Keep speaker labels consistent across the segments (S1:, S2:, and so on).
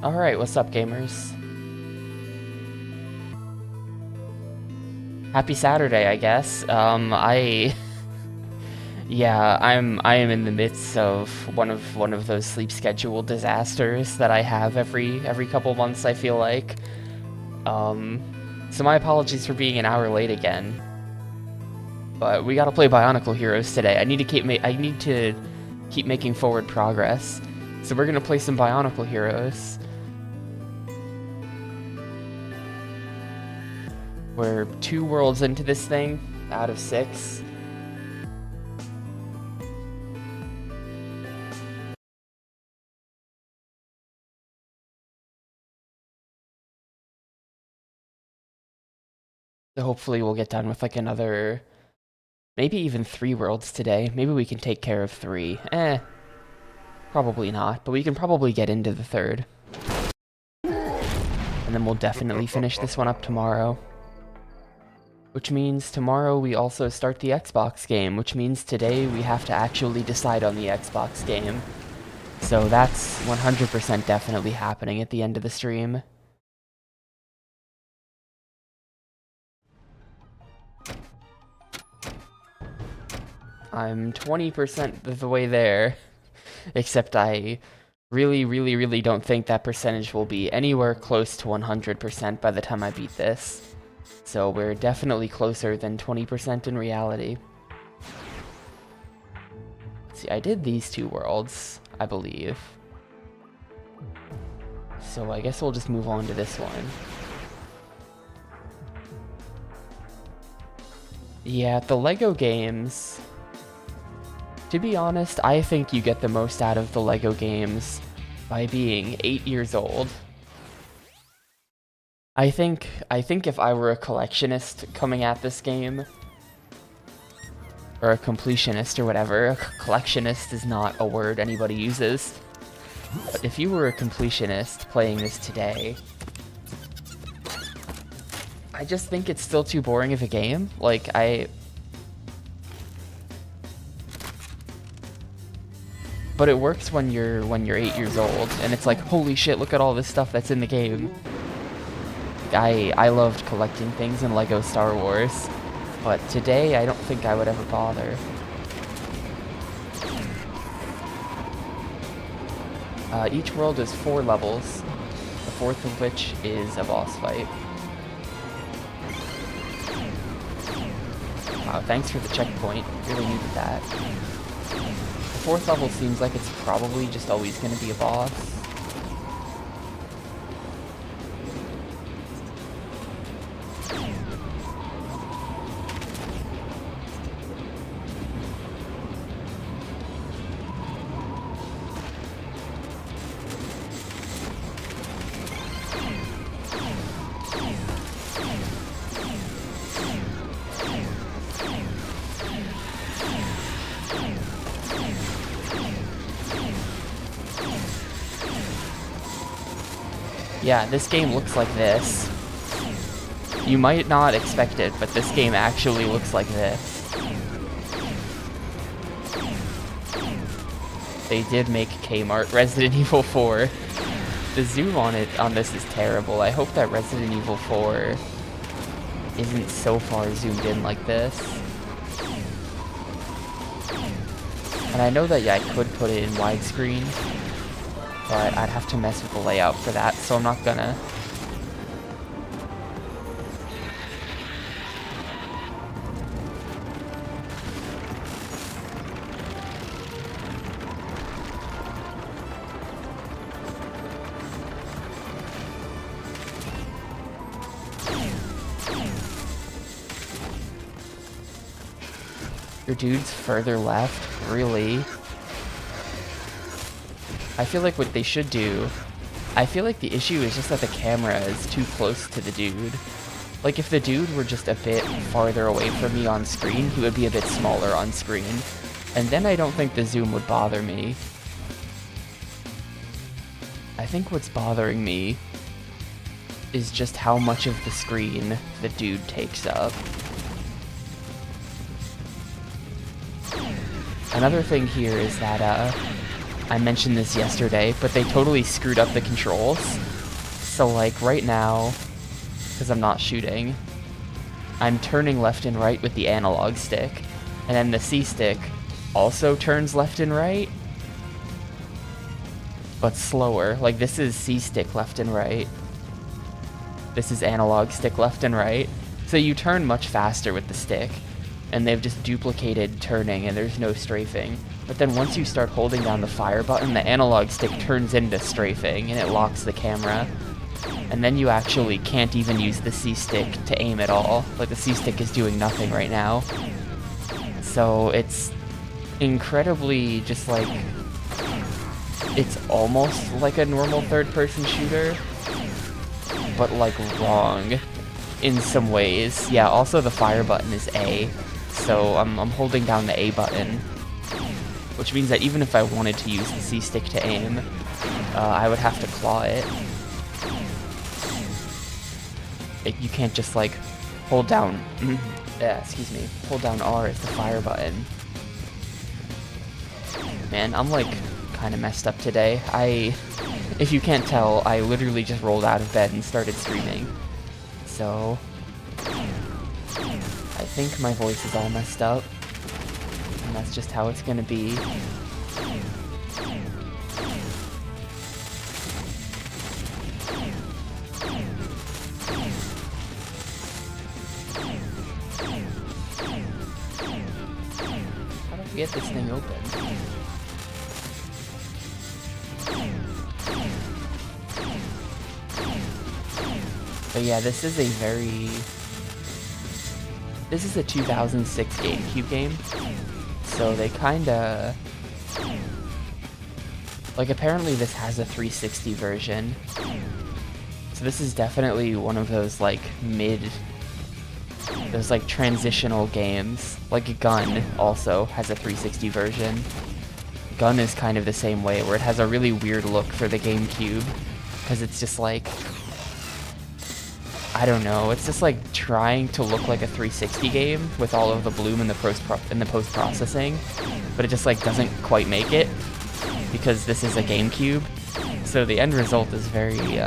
S1: Alright, what's up, gamers? Happy Saturday, I guess. Yeah, I am in the midst of one of those sleep schedule disasters that I have every couple months, I feel like. So my apologies for being an hour late again. But we gotta play Bionicle Heroes today. I need to keep making forward progress. So we're gonna play some Bionicle Heroes. We're 2 worlds into this thing, out of 6. So hopefully we'll get done with like another, maybe even 3 worlds today. Maybe we can take care of 3. Probably not, but we can probably get into the 3rd. And then we'll definitely finish this one up tomorrow. Which means tomorrow we also start the Xbox game, which means today we have to actually decide on the Xbox game. So that's 100% definitely happening at the end of the stream. I'm 20% of the way there, except I really don't think that percentage will be anywhere close to 100% by the time I beat this. So we're definitely closer than 20% in reality. See, I did these 2 worlds, I believe. So I guess we'll just move on to this one. Yeah, the LEGO games, to be honest, I think you get the most out of the LEGO games by being 8 years old. I think if I were a collectionist coming at this game, or a completionist or whatever, a collectionist is not a word anybody uses, but if you were a completionist playing this today, I just think it's still too boring of a game. Like, but it works when you're 8 years old, and it's like, holy shit, look at all this stuff that's in the game. I loved collecting things in LEGO Star Wars, but today I don't think I would ever bother. Each world is 4 levels, the 4th of which is a boss fight. Wow, thanks for the checkpoint, really needed that. The 4th level seems like it's probably just always going to be a boss. Yeah, this game looks like this. You might not expect it, but this game actually looks like this. They did make Kmart Resident Evil 4. The zoom on this is terrible. I hope that Resident Evil 4 isn't so far zoomed in like this. And I know that, yeah, I could put it in widescreen, but I'd have to mess with the layout for that, so I'm not gonna. Your dude's further left? Really? I feel like what they should do, I feel like the issue is just that the camera is too close to the dude. Like, if the dude were just a bit farther away from me on screen, he would be a bit smaller on screen. And then I don't think the zoom would bother me. I think what's bothering me is just how much of the screen the dude takes up. Another thing here is that, I mentioned this yesterday, but they totally screwed up the controls. So like right now, because I'm not shooting, I'm turning left and right with the analog stick, and then the C stick also turns left and right, but slower. Like this is C stick left and right. This is analog stick left and right. So you turn much faster with the stick, and they've just duplicated turning and there's no strafing. But then once you start holding down the fire button, the analog stick turns into strafing and it locks the camera. And then you actually can't even use the C stick to aim at all. Like the C stick is doing nothing right now. So it's incredibly just like, it's almost like a normal third-person shooter, but like wrong in some ways. Yeah, also the fire button is A, so I'm holding down the A button, which means that even if I wanted to use the C stick to aim, I would have to claw it. You can't just like hold down, hold down R as the fire button. Man, I'm like kind of messed up today. If you can't tell, I literally just rolled out of bed and started streaming. So I think my voice is all messed up, and that's just how it's gonna be. How do we get this thing open? But yeah, this is a 2006 Gamecube game, so they kinda, like apparently this has a 360 version, so this is definitely one of those like those like transitional games. Like Gun also has a 360 version. Gun is kind of the same way, where it has a really weird look for the Gamecube, because it's just like, I don't know, it's just like trying to look like a 360 game with all of the bloom and the post-processing, but it just like doesn't quite make it because this is a Gamecube. So the end result is very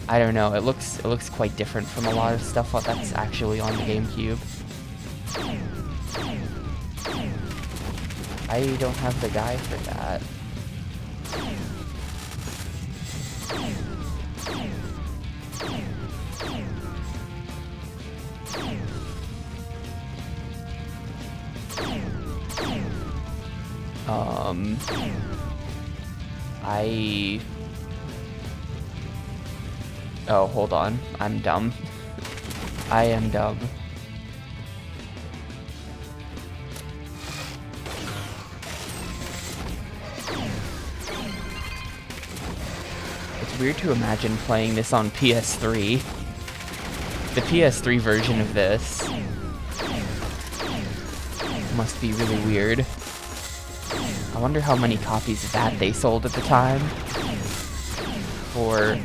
S1: I don't know, it looks quite different from a lot of stuff that's actually on the Gamecube. I don't have the guy for that. Oh, hold on. I'm dumb. I am dumb. It's weird to imagine playing this on PS3. The PS3 version of this must be really weird. I wonder how many copies of that they sold at the time for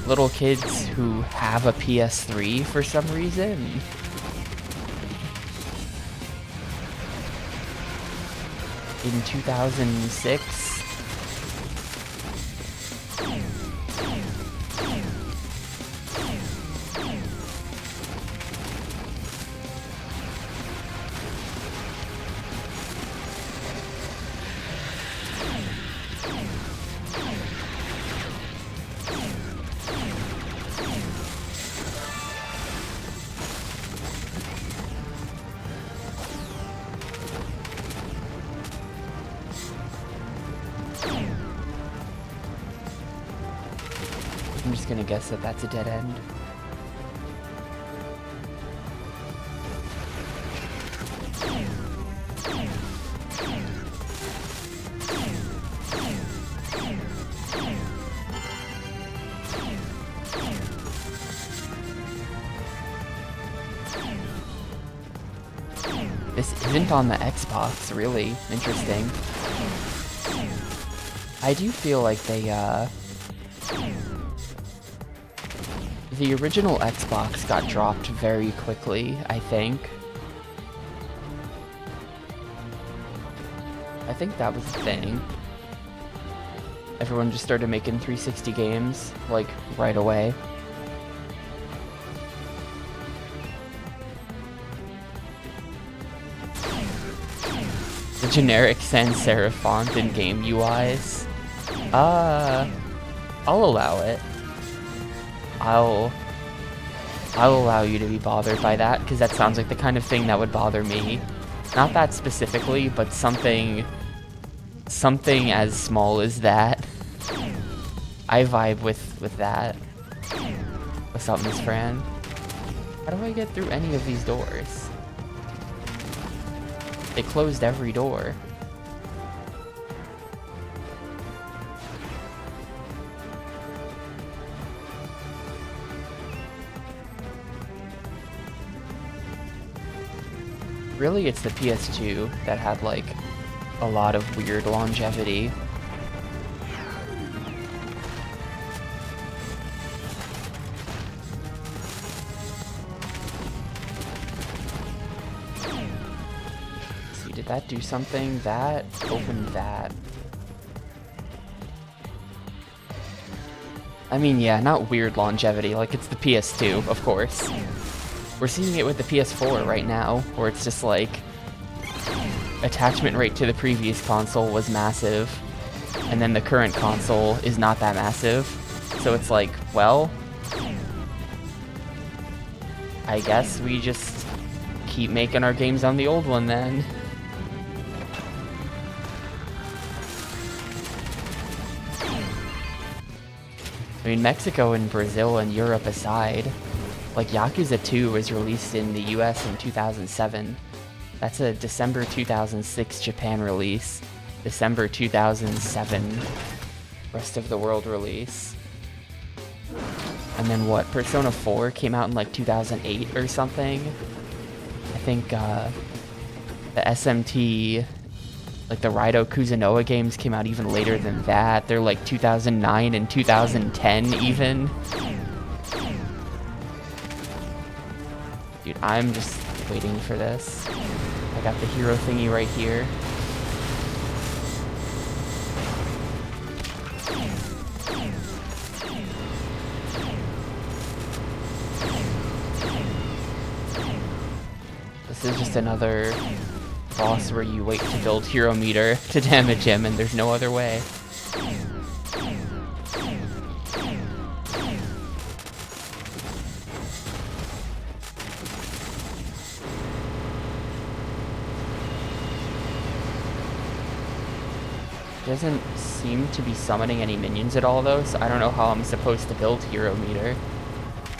S1: little kids who have a PS3 for some reason. In 2006. I'm just gonna guess that that's a dead end. This isn't on the Xbox, really. Interesting. I do feel like they, the original Xbox got dropped very quickly, I think. I think that was the thing. Everyone just started making 360 games, like, right away. The generic sans serif font in game UIs. I'll allow it. I'll allow you to be bothered by that, because that sounds like the kind of thing that would bother me. Not that specifically, but something as small as that. I vibe with that. What's up, Miss Fran? How do I get through any of these doors? They closed every door. Really, it's the PS2 that had, like, a lot of weird longevity. Let's see, did that do something? That opened that. I mean, yeah, not weird longevity, like it's the PS2, of course. We're seeing it with the PS4 right now, where it's just like, attachment rate to the previous console was massive, and then the current console is not that massive. So it's like, well, I guess we just keep making our games on the old one then. I mean, Mexico and Brazil and Europe aside, like, Yakuza 2 was released in the US in 2007. That's a December 2006 Japan release. December 2007 rest of the world release. And then what, Persona 4 came out in like 2008 or something? I think the SMT, like the Raido Kuzunoa games came out even later than that. They're like 2009 and 2010 even. Dude, I'm just waiting for this. I got the hero thingy right here. This is just another boss where you wait to build hero meter to damage him, and there's no other way. Doesn't seem to be summoning any minions at all though, so I don't know how I'm supposed to build hero meter.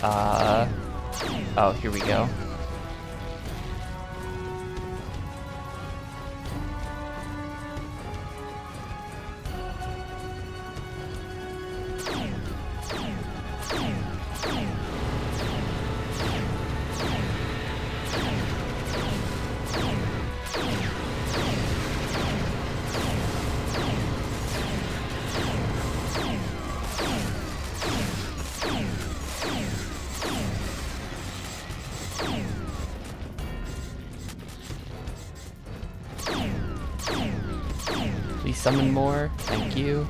S1: Oh, here we go. Please summon more. Thank you.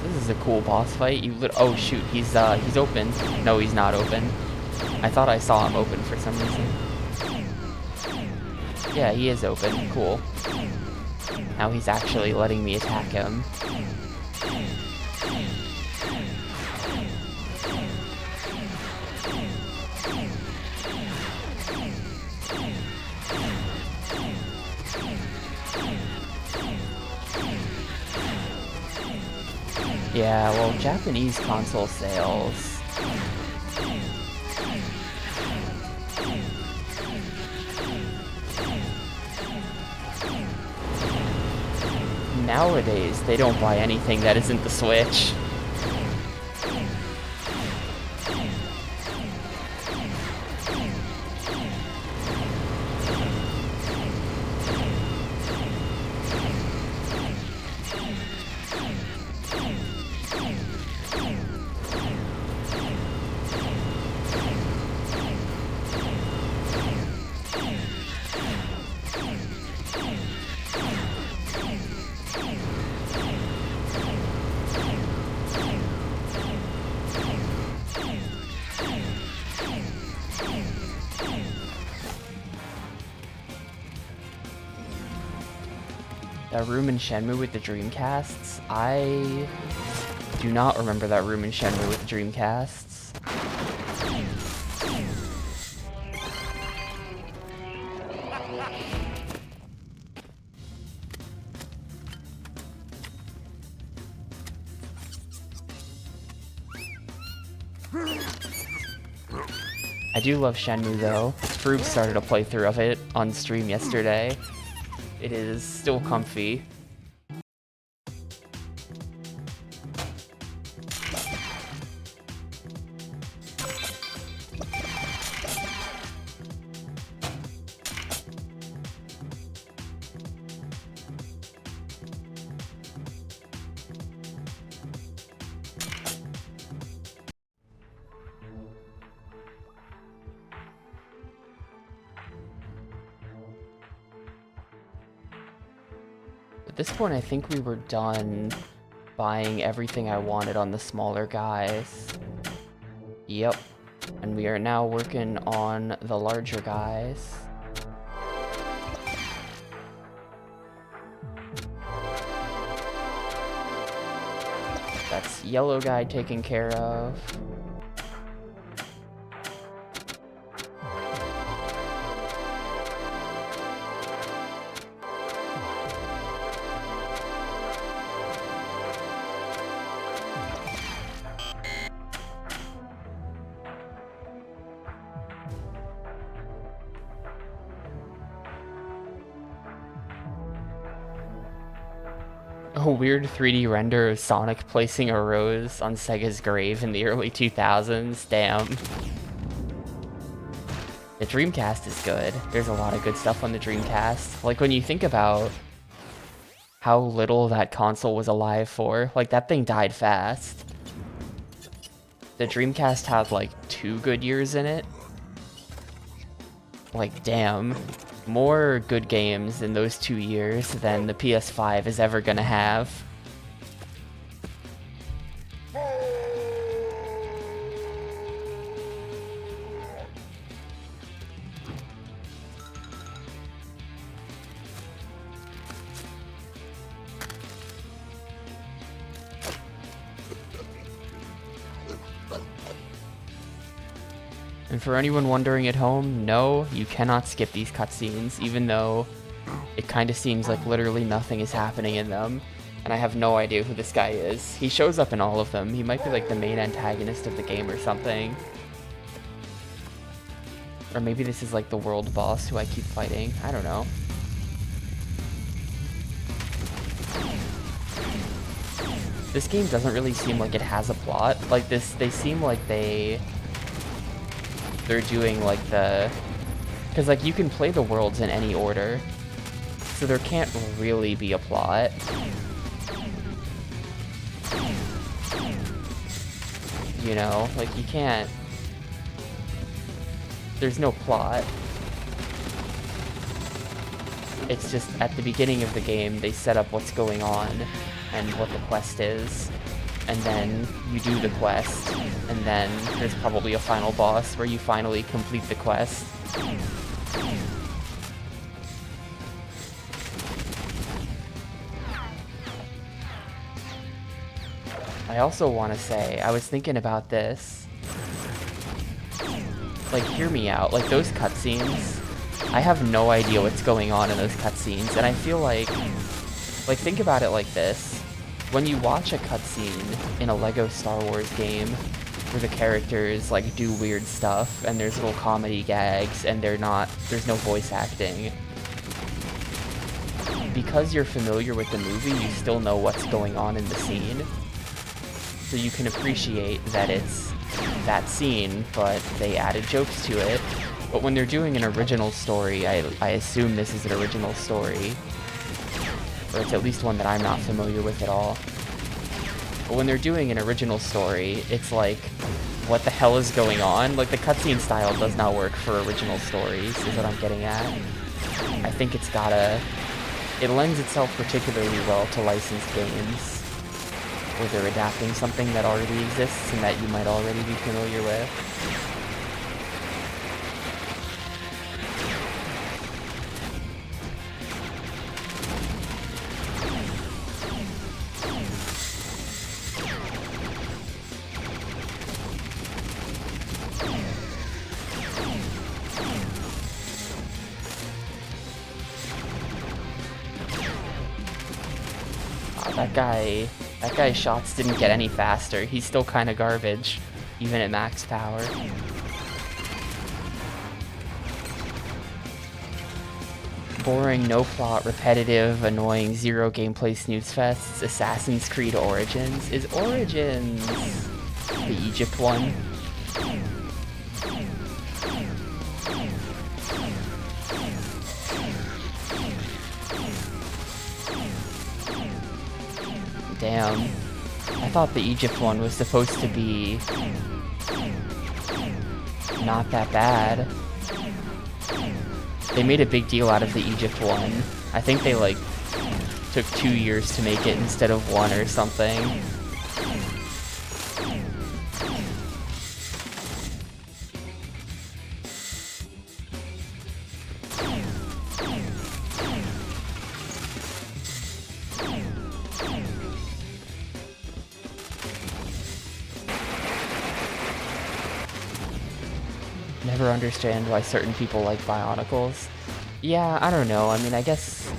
S1: This is a cool boss fight. Oh shoot, he's open. No, he's not open. I thought I saw him open for some reason. Yeah, he is open. Cool. Now he's actually letting me attack him. Yeah, well, Japanese console sales. Nowadays, they don't buy anything that isn't the Switch. That room in Shenmue with the Dreamcasts? I do not remember that room in Shenmue with the Dreamcasts. I do love Shenmue though. Froob started a playthrough of it on stream yesterday. It is still comfy. At this point, I think we were done buying everything I wanted on the smaller guys. Yep. And we are now working on the larger guys. That's yellow guy taken care of. A weird 3D render of Sonic placing a rose on Sega's grave in the early 2000s. Damn. The Dreamcast is good. There's a lot of good stuff on the Dreamcast. Like, when you think about how little that console was alive for, like, that thing died fast. The Dreamcast had, like, 2 good years in it. Like, damn. More good games in those 2 years than the PS5 is ever gonna have. And for anyone wondering at home, no, you cannot skip these cutscenes, even though it kind of seems like literally nothing is happening in them. And I have no idea who this guy is. He shows up in all of them. He might be like the main antagonist of the game or something. Or maybe this is like the world boss who I keep fighting. I don't know. This game doesn't really seem like it has a plot. Like this, they seem like they're doing like because like you can play the worlds in any order, so there can't really be a plot. You know, like you can't, there's no plot. It's just at the beginning of the game they set up what's going on and what the quest is. And then you do the quest, and then there's probably a final boss where you finally complete the quest. I also want to say, I was thinking about this. Like, hear me out. Like, those cutscenes, I have no idea what's going on in those cutscenes, and I feel like, think about it like this. when you watch a cutscene in a LEGO Star Wars game where the characters like do weird stuff and there's little comedy gags and there's no voice acting, because you're familiar with the movie, you still know what's going on in the scene. So you can appreciate that it's that scene, but they added jokes to it. But when they're doing an original story, I assume this is an original story, or it's at least one that I'm not familiar with at all. But when they're doing an original story, it's like, what the hell is going on? Like, the cutscene style does not work for original stories, is what I'm getting at. I think it lends itself particularly well to licensed games, where they're adapting something that already exists and that you might already be familiar with. That guy's shots didn't get any faster. He's still kind of garbage, even at max power. Boring, no plot, repetitive, annoying, zero gameplay snooze fests. Assassin's Creed Origins is Origins, the Egypt one. Damn. I thought the Egypt one was supposed to be not that bad. They made a big deal out of the Egypt one. I think they like took 2 years to make it instead of 1 or something. Never understand why certain people like Bionicles. Yeah, I don't know. I mean, I guess...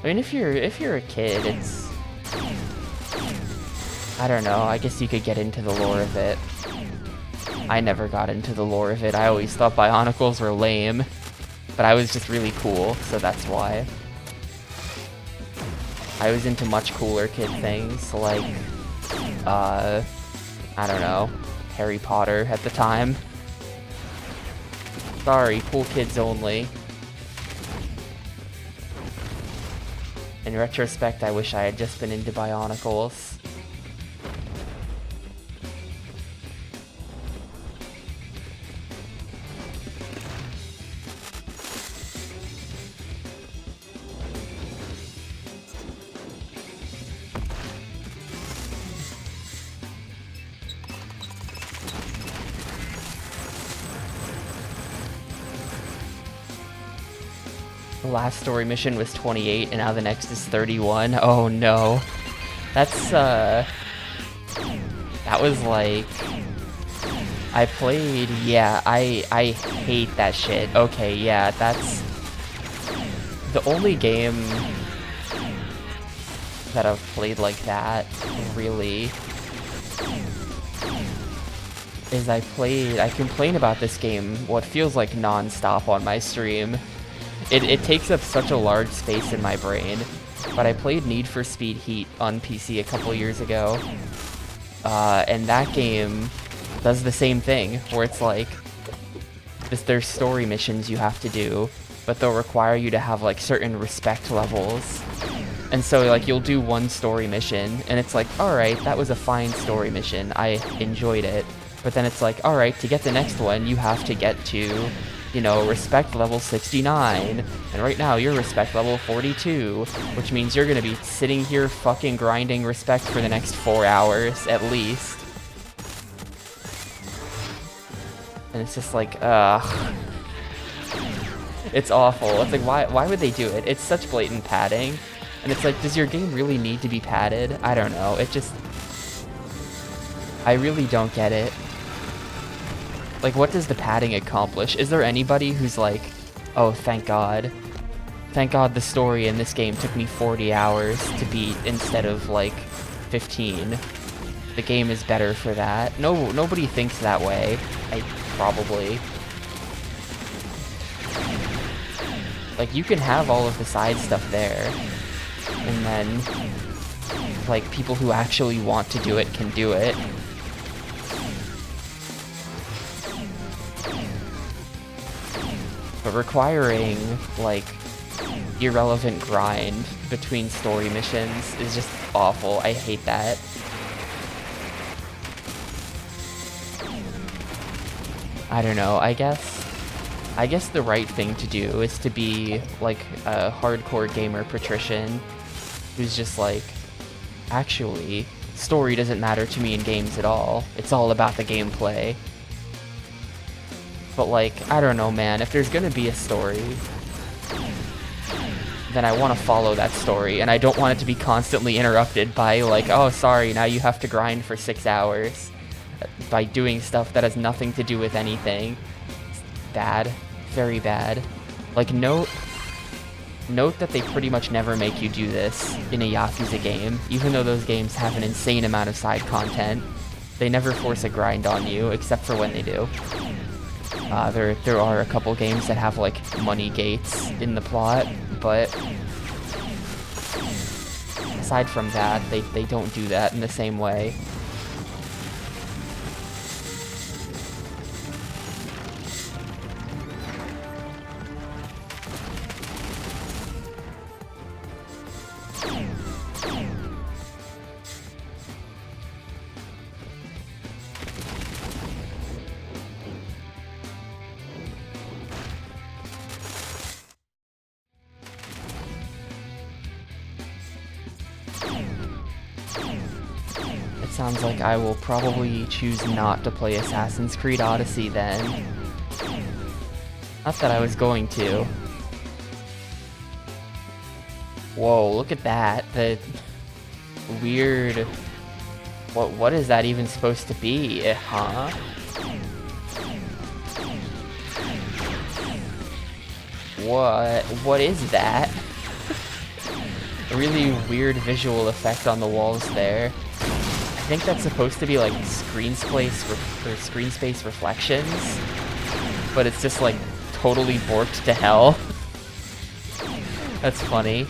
S1: I mean, if you're a kid, it's... I don't know, I guess you could get into the lore of it. I never got into the lore of it. I always thought Bionicles were lame. But I was just really cool, so that's why. I was into much cooler kid things, like, I don't know, Harry Potter at the time. Sorry, cool kids only. In retrospect, I wish I had just been into Bionicles. The last story mission was 28, and now the next is 31. Oh no. That's, that was like... I played... Yeah, I hate that shit. Okay, yeah, that's... The only game that I've played like that, really, is I complain about this game what feels like non-stop on my stream. It takes up such a large space in my brain, but I played Need for Speed Heat on PC a couple years ago, and that game does the same thing, where it's like, there's story missions you have to do, but they'll require you to have like certain respect levels, and so like you'll do one story mission, and it's like, alright, that was a fine story mission, I enjoyed it, but then it's like, alright, to get the next one, you have to get to... you know, respect level 69, and right now you're respect level 42, which means you're gonna be sitting here fucking grinding respect for the next 4 hours, at least. And it's just like, ugh. It's awful. It's like, why would they do it? It's such blatant padding, and it's like, does your game really need to be padded? I don't know, it just... I really don't get it. Like, what does the padding accomplish? Is there anybody who's, like, Oh, thank God. Thank God the story in this game took me 40 hours to beat instead of, like, 15. The game is better for that. No, nobody thinks that way. Probably. Like, you can have all of the side stuff there, and then, like, people who actually want to do it can do it. But requiring, like, irrelevant grind between story missions is just awful. I hate that. I don't know, I guess the right thing to do is to be, like, a hardcore gamer patrician who's just like, actually, story doesn't matter to me in games at all. It's all about the gameplay. But, like, I don't know, man, if there's gonna be a story, then I want to follow that story, and I don't want it to be constantly interrupted by, like, oh, sorry, now you have to grind for 6 hours by doing stuff that has nothing to do with anything. It's bad. Very bad. Like, note that they pretty much never make you do this in a Yakuza game, even though those games have an insane amount of side content. They never force a grind on you, except for when they do. There are a couple games that have, like, money gates in the plot, but aside from that, they don't do that in the same way. Sounds like I will probably choose not to play Assassin's Creed Odyssey then. Not that I was going to. Whoa, look at that. The weird... What is that even supposed to be? Huh? What is that? A really weird visual effect on the walls there. I think that's supposed to be like screen space reflections, but it's just like totally borked to hell. That's funny.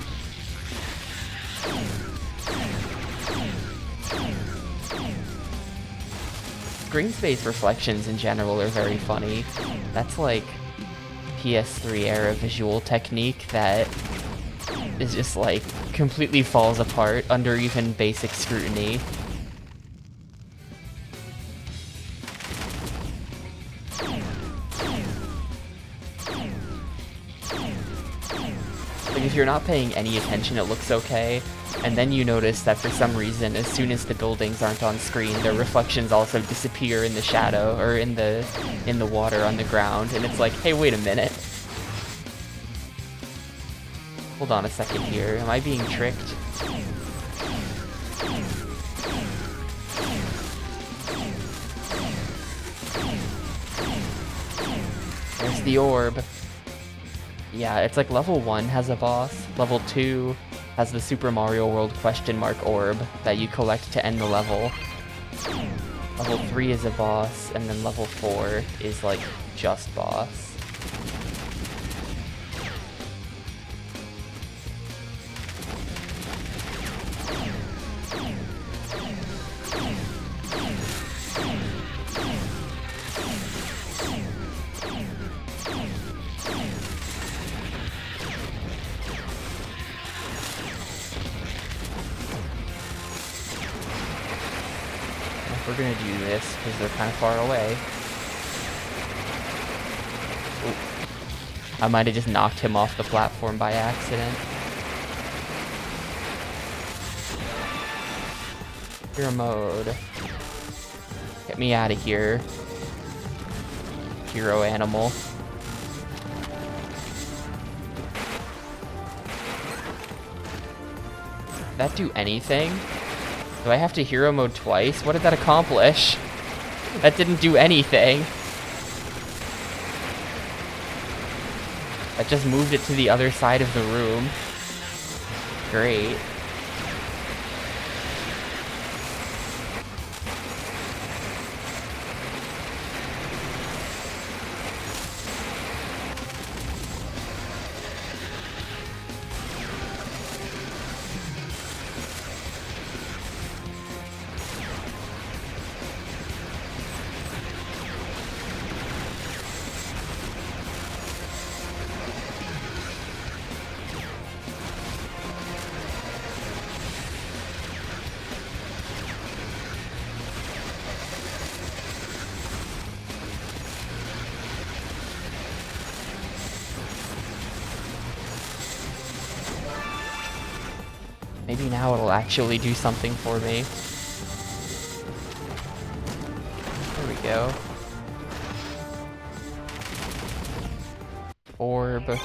S1: Screen space reflections in general are very funny. That's like PS3 era visual technique that is just like completely falls apart under even basic scrutiny. Like, if you're not paying any attention, it looks okay, and then you notice that for some reason, as soon as the buildings aren't on screen, their reflections also disappear in the shadow, or in the water on the ground, and it's like, hey, wait a minute. Hold on a second here, am I being tricked? There's the orb. Yeah, it's like level 1 has a boss, level 2 has the Super Mario World question mark orb that you collect to end the level. Level 3 is a boss, and then level 4 is like just boss. We're gonna do this because they're kind of far away. Ooh. I might have just knocked him off the platform by accident. Hero mode. Get me out of here. Hero animal. Did that do anything? Do I have to hero mode twice? What did that accomplish? That didn't do anything. That just moved it to the other side of the room. Great. Maybe now it'll actually do something for me. There we go. Orb.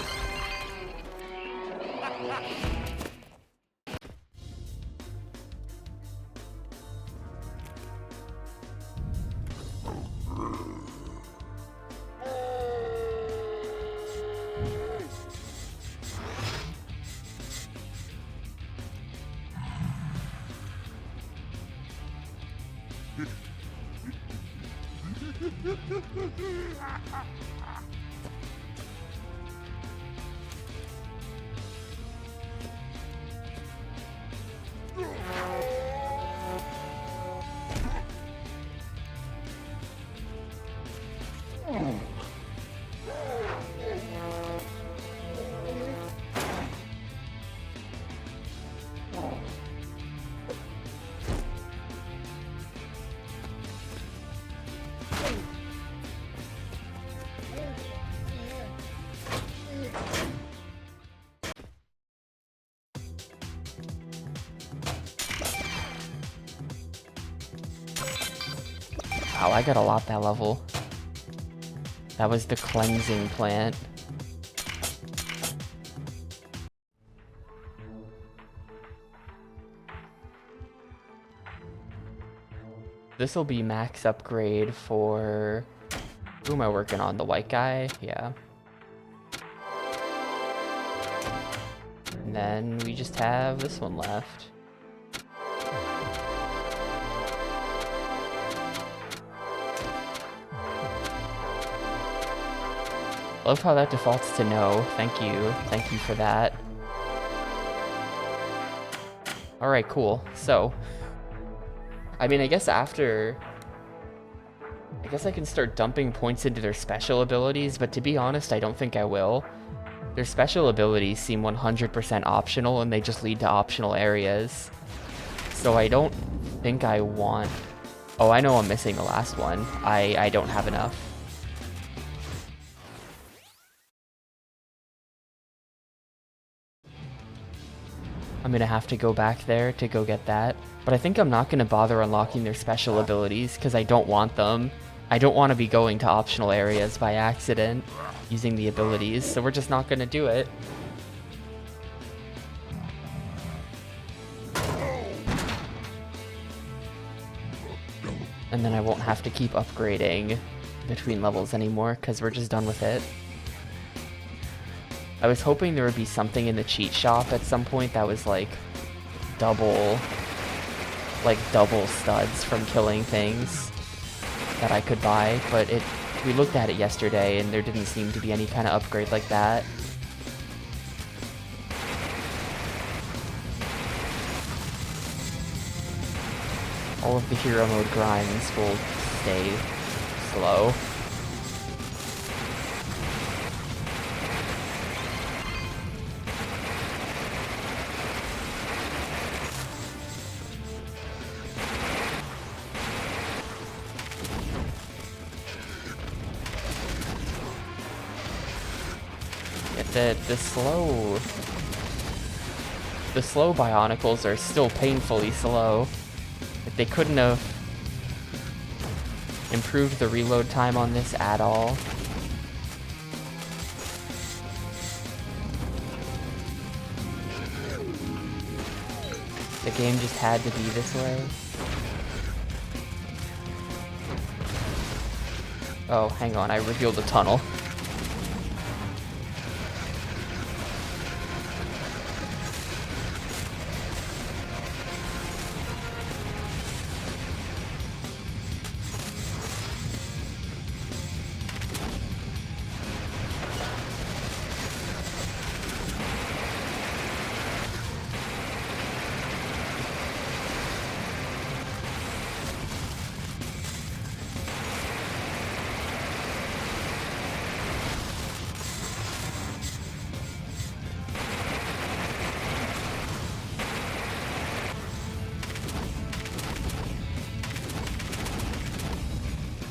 S1: Wow, I got a lot that level. That was the cleansing plant. This will be max upgrade for... Who am I working on? The white guy? Yeah. And then we just have this one left. Love how that defaults to no. Thank you. Thank you for that. Alright, cool. So, I mean, I guess I can start dumping points into their special abilities, but to be honest, I don't think I will. Their special abilities seem 100% optional, and they just lead to optional areas. So I don't think I want... Oh, I know I'm missing the last one. I don't have enough. I'm gonna have to go back there to go get that. But I think I'm not gonna bother unlocking their special abilities, because I don't want them. I don't want to be going to optional areas by accident, using the abilities, so we're just not gonna do it. And then I won't have to keep upgrading between levels anymore, because we're just done with it. I was hoping there would be something in the cheat shop at some point that was like double studs from killing things that I could buy, but we looked at it yesterday and there didn't seem to be any kind of upgrade like that. All of the hero mode grinds will stay slow. The slow Bionicles are still painfully slow. If they couldn't have improved the reload time on this at all. The game just had to be this way. Oh, hang on, I revealed a tunnel.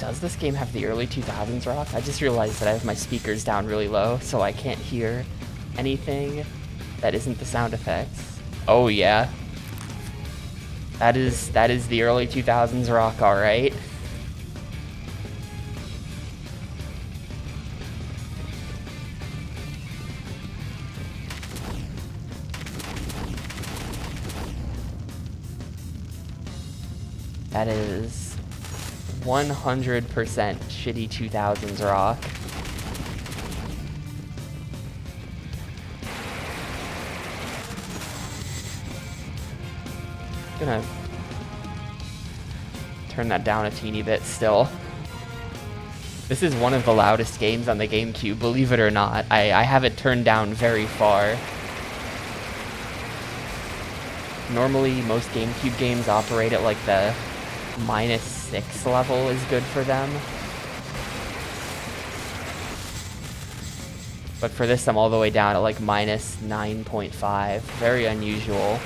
S1: Does this game have the early 2000s rock? I just realized that I have my speakers down really low, so I can't hear anything that isn't the sound effects. Oh yeah. That is the early 2000s rock, alright. That is 100% shitty 2000s rock. Gonna turn that down a teeny bit still. This is one of the loudest games on the GameCube, believe it or not. I have it turned down very far. Normally, most GameCube games operate at like the -6 level is good for them. But for this, I'm all the way down at like -9.5. Very unusual.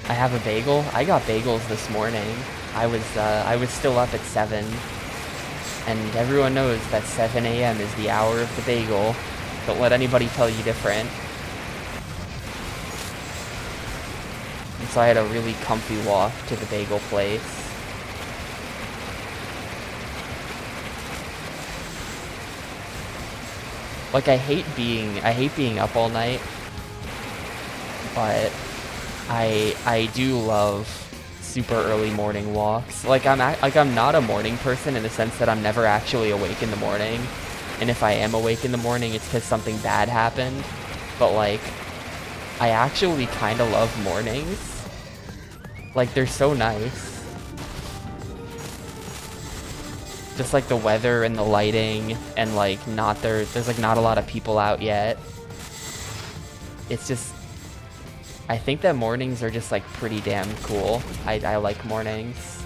S1: I have a bagel. I got bagels this morning. I was still up at 7. And everyone knows that 7 a.m. is the hour of the bagel. Don't let anybody tell you different. And so I had a really comfy walk to the bagel place. Like, I hate being up all night, but I do love super early morning walks. Like I'm not a morning person in the sense that I'm never actually awake in the morning, and if I am awake in the morning, it's because something bad happened. But like, I actually kind of love mornings. Like, they're so nice. Just like the weather and the lighting, and like there's like not a lot of people out yet. It's just, I think that mornings are just like pretty damn cool. I like mornings.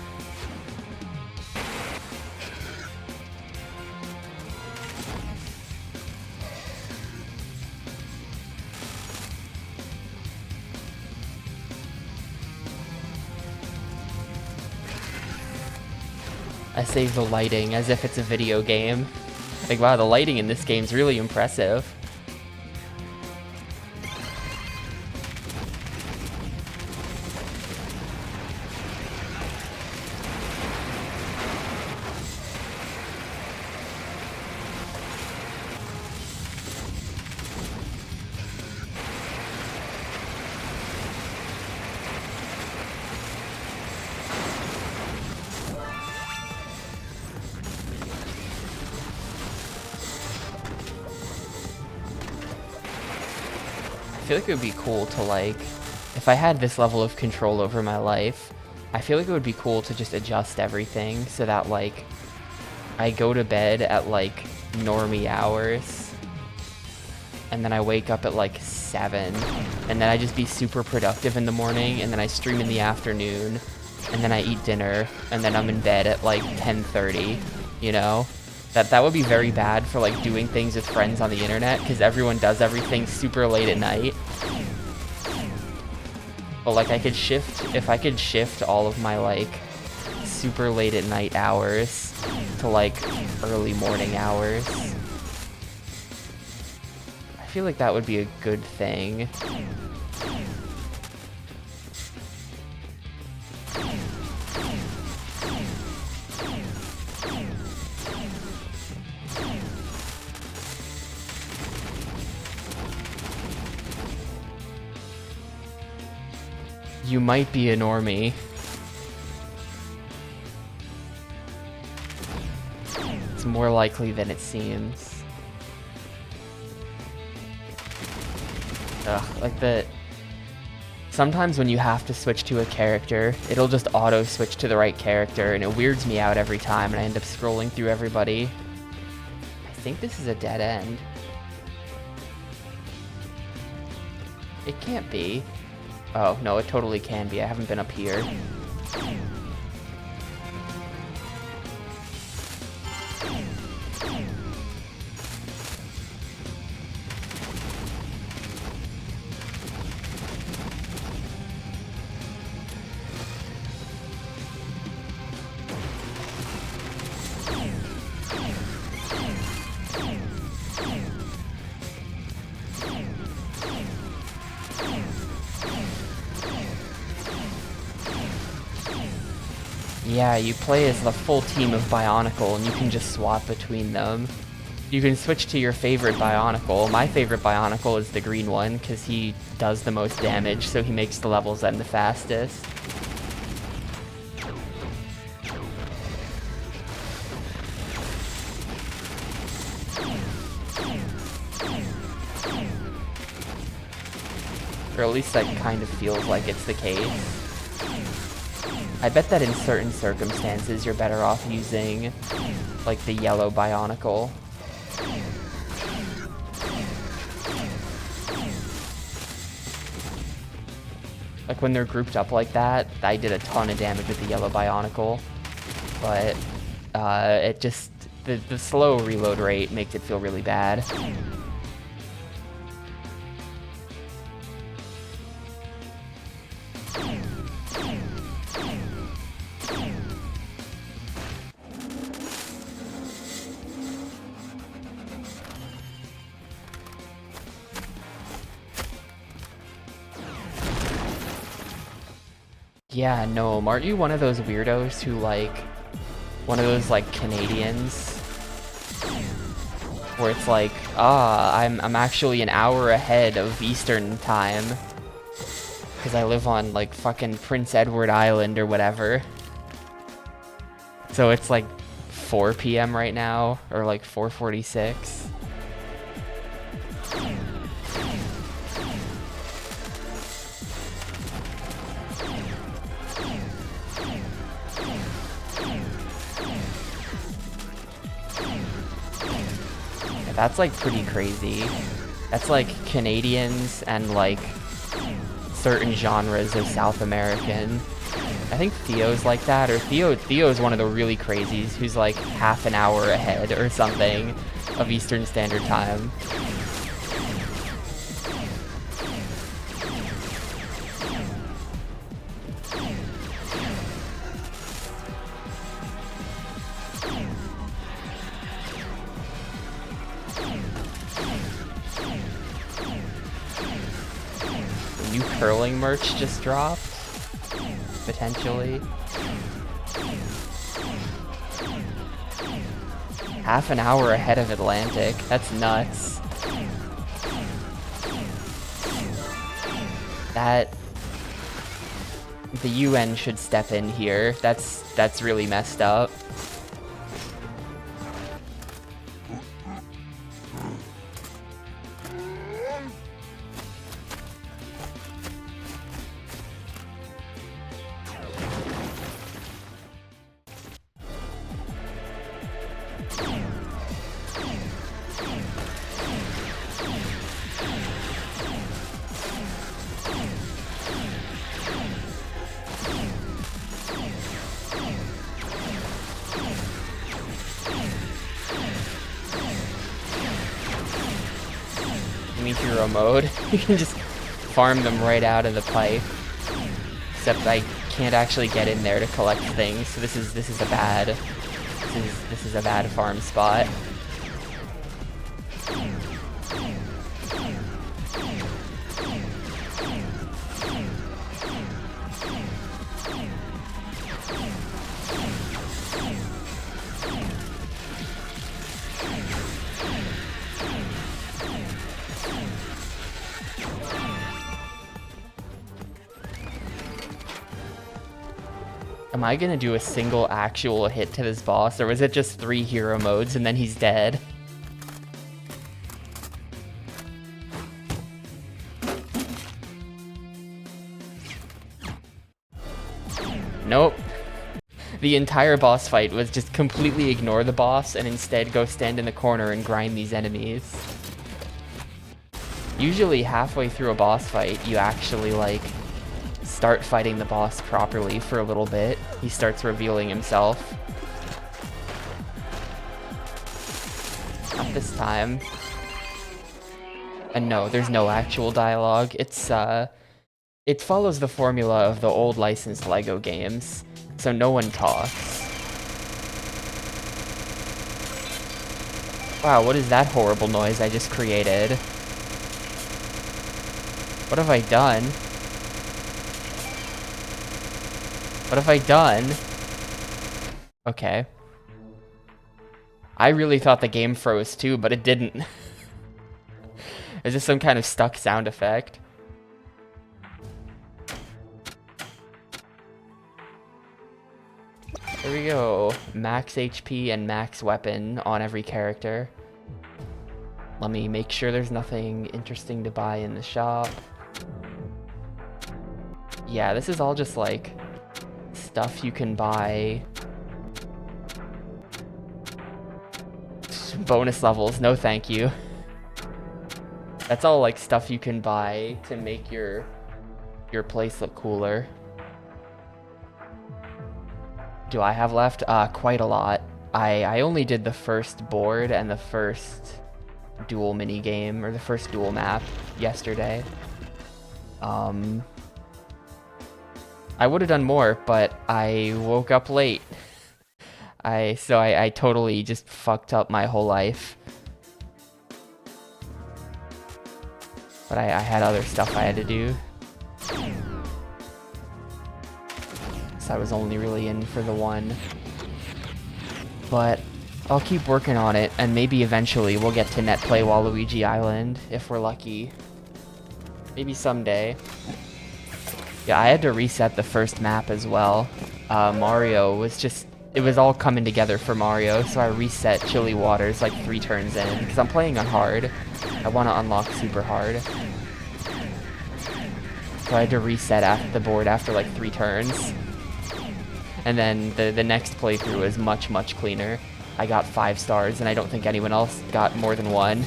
S1: I save the lighting as if it's a video game. Like, wow, the lighting in this game's really impressive. I feel like it would be cool to, like, if I had this level of control over my life, I feel like it would be cool to just adjust everything so that, like, I go to bed at, like, normie hours, and then I wake up at, like, 7, and then I just be super productive in the morning, and then I stream in the afternoon, and then I eat dinner, and then I'm in bed at, like, 10:30, you know? That would be very bad for, like, doing things with friends on the internet, because everyone does everything super late at night. But, like, if I could shift all of my, like, super late at night hours to, like, early morning hours, I feel like that would be a good thing. You might be a normie. It's more likely than it seems. Ugh, like sometimes when you have to switch to a character, it'll just auto switch to the right character, and it weirds me out every time, and I end up scrolling through everybody. I think this is a dead end. It can't be. Oh, no, it totally can be. I haven't been up here. Yeah, you play as the full team of Bionicle, and you can just swap between them. You can switch to your favorite Bionicle. My favorite Bionicle is the green one, because he does the most damage, so he makes the levels end the fastest. Or at least that kind of feels like it's the case. I bet that in certain circumstances you're better off using, like, the yellow Bionicle. Like, when they're grouped up like that, I did a ton of damage with the yellow Bionicle. But, it just... The slow reload rate makes it feel really bad. Yeah, no, aren't you one of those weirdos who, like, one of those, like, Canadians? Where it's like, I'm actually an hour ahead of Eastern time. Because I live on, like, fucking Prince Edward Island or whatever. So it's, like, 4 p.m. right now, or, like, 4:46. That's, like, pretty crazy. That's, like, Canadians and, like, certain genres of South American. I think Theo's like that, or Theo's one of the really crazies who's, like, half an hour ahead or something of Eastern Standard Time. New curling merch just dropped, potentially. Half an hour ahead of Atlantic, that's nuts. That... The UN should step in here, that's really messed up. Hero mode. You can just farm them right out of the pipe. Except I can't actually get in there to collect things, so this is a bad farm spot. Am I gonna do a single actual hit to this boss, or was it just 3 hero modes and then he's dead? Nope. The entire boss fight was just completely ignore the boss and instead go stand in the corner and grind these enemies. Usually halfway through a boss fight, you actually, like, start fighting the boss properly for a little bit. He starts revealing himself. Not this time. And no, there's no actual dialogue. It's, it follows the formula of the old licensed LEGO games, so no one talks. Wow, what is that horrible noise I just created? What have I done? What have I done? Okay. I really thought the game froze too, but it didn't. Is this some kind of stuck sound effect? Here we go. Max HP and max weapon on every character. Let me make sure there's nothing interesting to buy in the shop. Yeah, this is all just like stuff you can buy. Bonus levels, no thank you. That's all like stuff you can buy to make your place look cooler. Do I have left? Quite a lot. I only did the first board and the first dual mini game, or the first dual map yesterday. I would have done more, but I woke up late. So I totally just fucked up my whole life. But I had other stuff I had to do. So I was only really in for the one. But I'll keep working on it, and maybe eventually we'll get to net play Waluigi Island, if we're lucky. Maybe someday. Yeah, I had to reset the first map as well. Mario was just... It was all coming together for Mario, so I reset Chilly Waters like 3 turns in, because I'm playing on hard. I want to unlock super hard. So I had to reset the board after like 3 turns. And then the next playthrough was much, much cleaner. I got 5 stars, and I don't think anyone else got more than 1.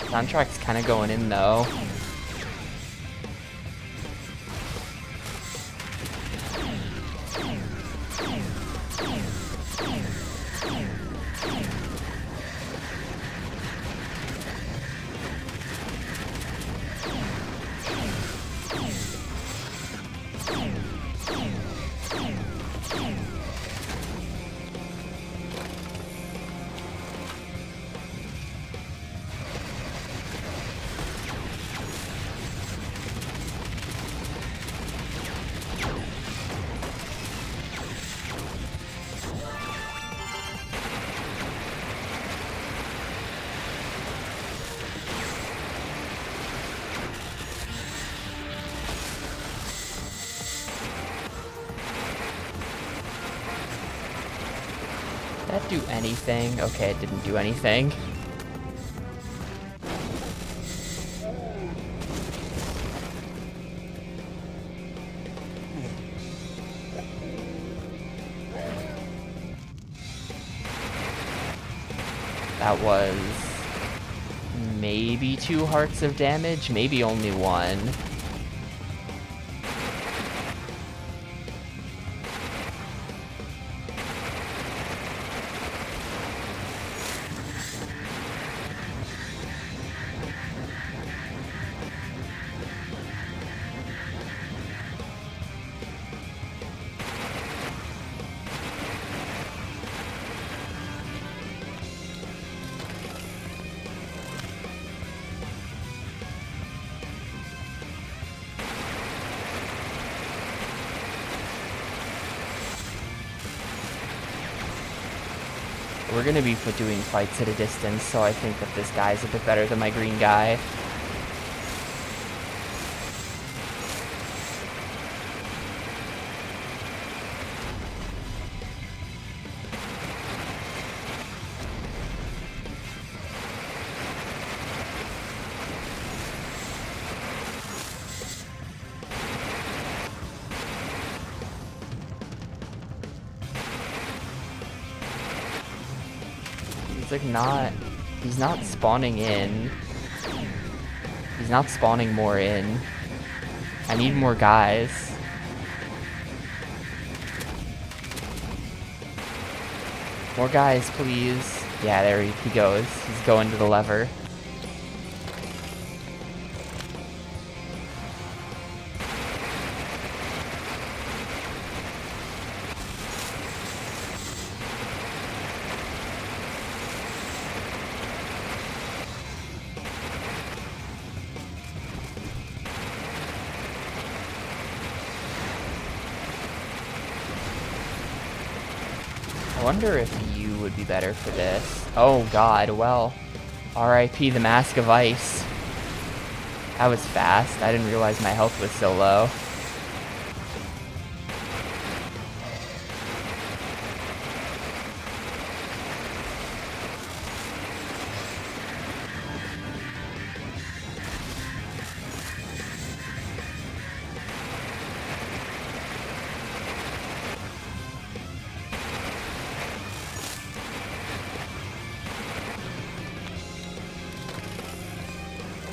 S1: Soundtrack's kind of going in though. Did that do anything? Okay, it didn't do anything. That was maybe 2 hearts of damage, maybe only 1. We're going to be doing fights at a distance, so I think that this guy's a bit better than my green guy. He's like he's not spawning in. He's not spawning more in. I need more guys. More guys, please. Yeah, there he goes. He's going to the lever. I wonder if you would be better for this. Oh god, well. R.I.P. the Mask of Ice. That was fast. I didn't realize my health was so low.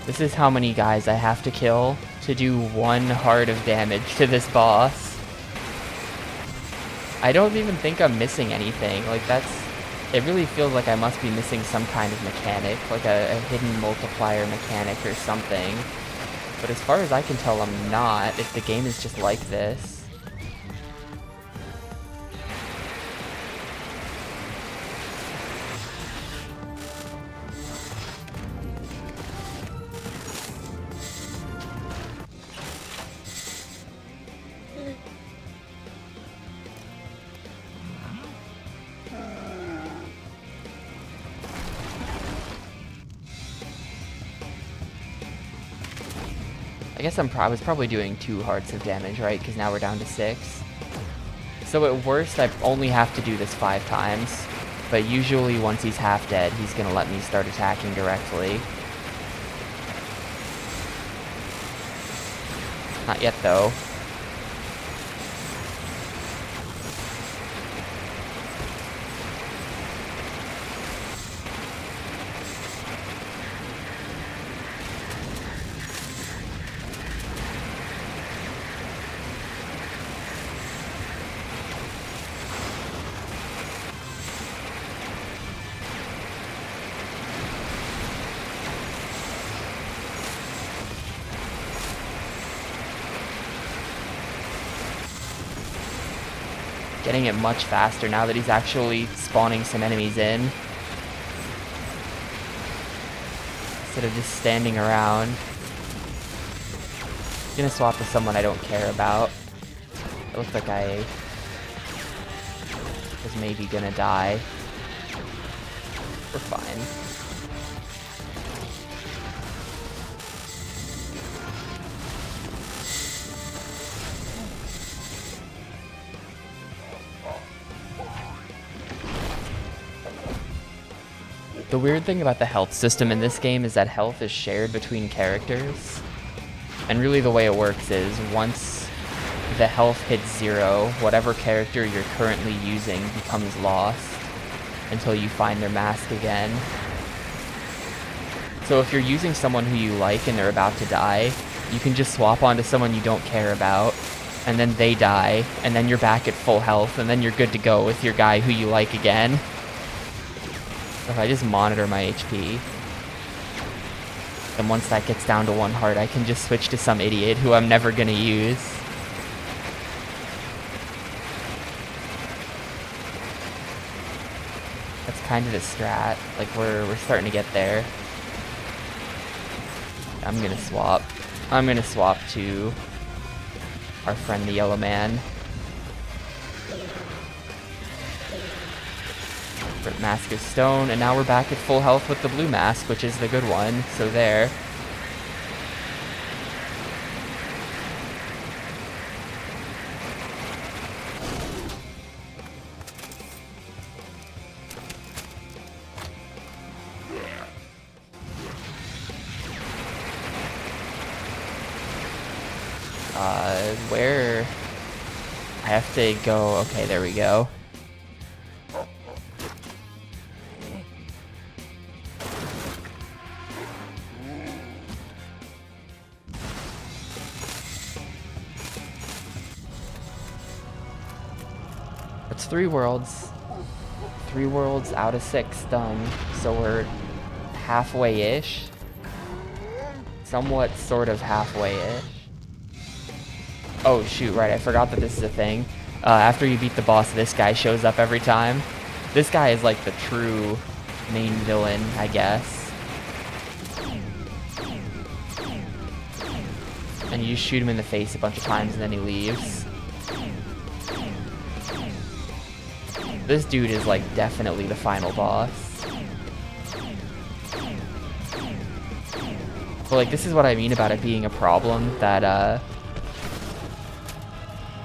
S1: This is how many guys I have to kill to do 1 heart of damage to this boss. I don't even think I'm missing anything. Like, it really feels like I must be missing some kind of mechanic, like a hidden multiplier mechanic or something. But as far as I can tell, I'm not, if the game is just like this. I guess I was probably doing 2 hearts of damage, right? Because now we're down to 6. So at worst, I only have to do this 5 times. But usually once he's half dead, he's going to let me start attacking directly. Not yet, though. Getting it much faster now that he's actually spawning some enemies in. Instead of just standing around. I'm gonna swap to someone I don't care about. It looks like I was maybe gonna die. We're fine. The weird thing about the health system in this game is that health is shared between characters. And really the way it works is once the health hits 0, whatever character you're currently using becomes lost until you find their mask again. So if you're using someone who you like and they're about to die, you can just swap onto someone you don't care about, and then they die, and then you're back at full health, and then you're good to go with your guy who you like again. If I just monitor my HP, and once that gets down to 1 heart, I can just switch to some idiot who I'm never gonna use. That's kind of the strat. Like, we're starting to get there. I'm gonna swap. I'm gonna swap to our friend the Yellow Man. Mask of Stone, and now we're back at full health with the blue mask, which is the good one, so there. Where? I have to go, okay, there we go. That's 3 worlds. 3 worlds out of 6 done. So we're halfway-ish. Somewhat sort of halfway-ish. Oh shoot, right, I forgot that this is a thing. After you beat the boss, this guy shows up every time. This guy is like the true main villain, I guess. And you just shoot him in the face a bunch of times and then he leaves. This dude is like definitely the final boss. But like, this is what I mean about it being a problem, that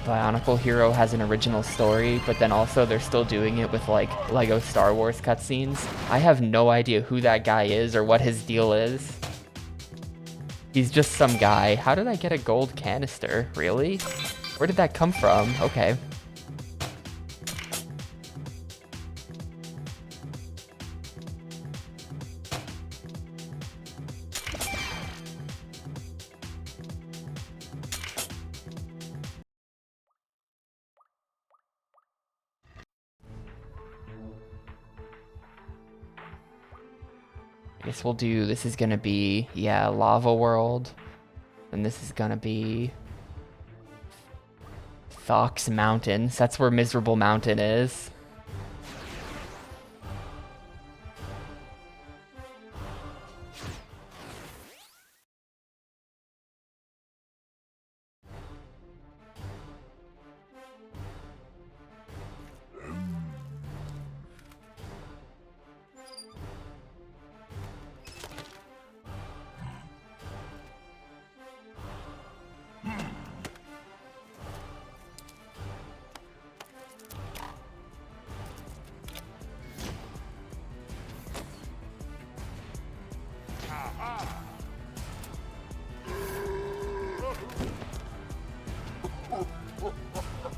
S1: Bionicle Hero has an original story, but then also they're still doing it with like Lego Star Wars cutscenes. I have no idea who that guy is or what his deal is. He's just some guy. How did I get a gold canister? Really? Where did that come from? Okay. I guess we'll do, this is gonna be, yeah, Lava World. And this is gonna be Fox Mountain. That's where Miserable Mountain is.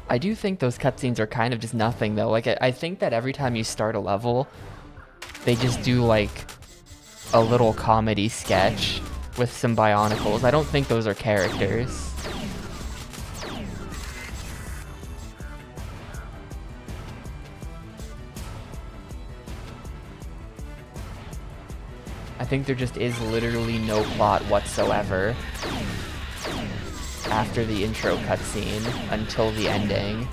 S1: I do think those cutscenes are kind of just nothing though. Like, I think that every time you start a level, they just do like a little comedy sketch with some Bionicles. I don't think those are characters. I think there just is literally no plot whatsoever after the intro cutscene until the ending.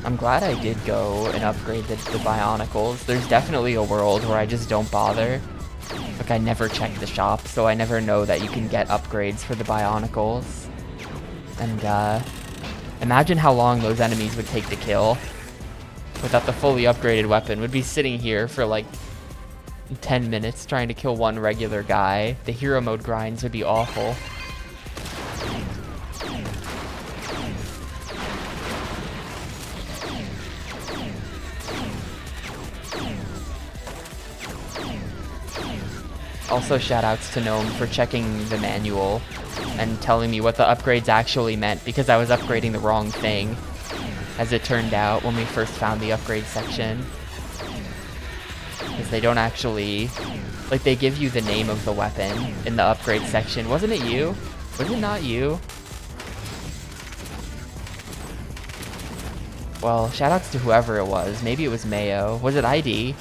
S1: I'm glad I did go and upgrade the Bionicles. There's definitely a world where I just don't bother. Like, I never check the shop, so I never know that you can get upgrades for the Bionicles. And, imagine how long those enemies would take to kill without the fully upgraded weapon. Would be sitting here for like 10 minutes trying to kill one regular guy. The hero mode grinds would be awful. Also, shoutouts to Gnome for checking the manual and telling me what the upgrades actually meant, because I was upgrading the wrong thing, as it turned out when we first found the upgrade section. Because they don't actually, like, they give you the name of the weapon in the upgrade section. Wasn't it you? Was it not you? Well, shoutouts to whoever it was. Maybe it was Mayo. Was it ID?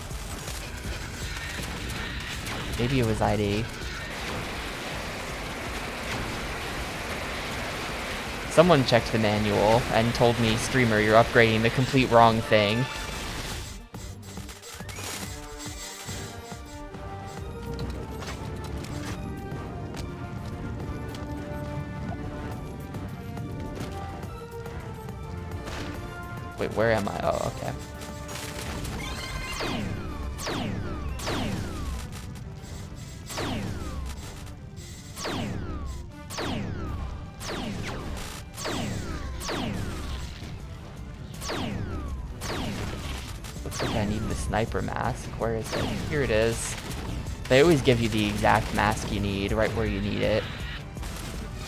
S1: Maybe it was ID. Someone checked the manual and told me, streamer, you're upgrading the complete wrong thing. Wait, where am I? Oh, okay. Looks like I need the sniper mask. Where is it? Here it is. They always give you the exact mask you need, right where you need it.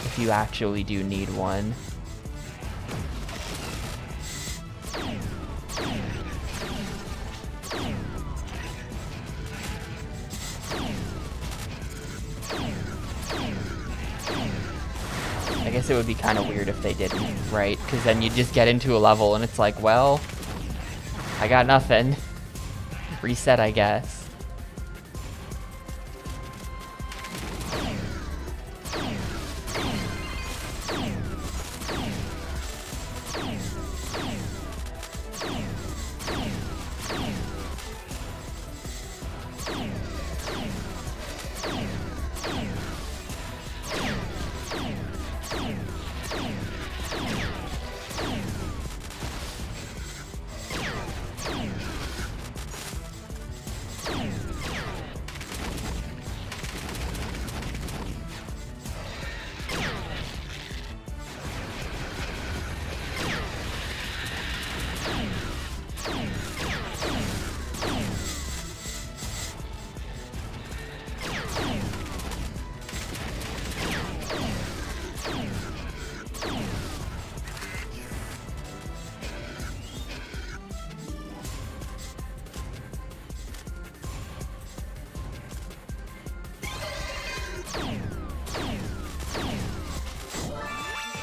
S1: If you actually do need one. I guess it would be kind of weird if they didn't, right? Because then you just get into a level and it's like, well, I got nothing. Reset, I guess.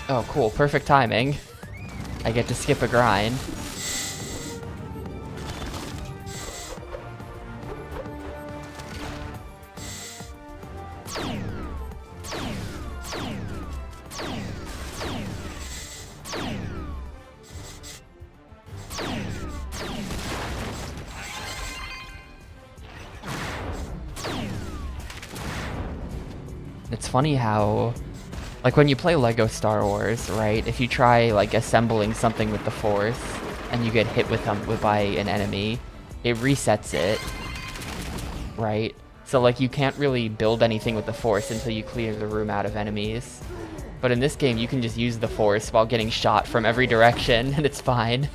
S1: Oh, cool. Perfect timing. I get to skip a grind. It's funny how, like, when you play Lego Star Wars, right, if you try, like, assembling something with the Force, and you get hit with by an enemy, it resets it, right? So, like, you can't really build anything with the Force until you clear the room out of enemies. But in this game, you can just use the Force while getting shot from every direction, and it's fine.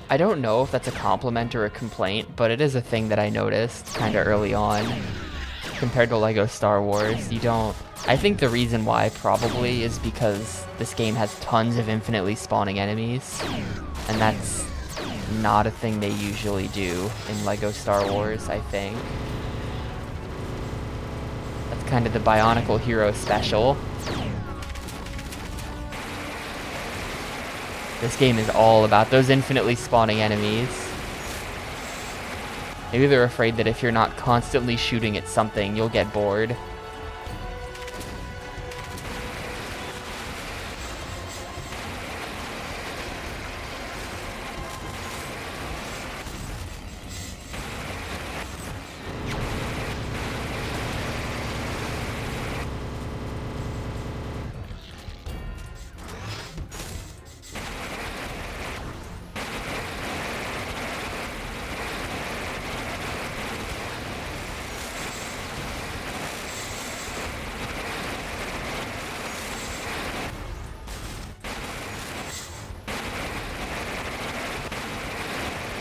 S1: I don't know if that's a compliment or a complaint, but it is a thing that I noticed kind of early on. Compared to Lego Star Wars, you don't... I think the reason why probably is because this game has tons of infinitely spawning enemies, and that's not a thing they usually do in Lego Star Wars, I think. That's kind of the Bionicle hero special. This game is all about those infinitely spawning enemies. Maybe they're afraid that if you're not constantly shooting at something, you'll get bored.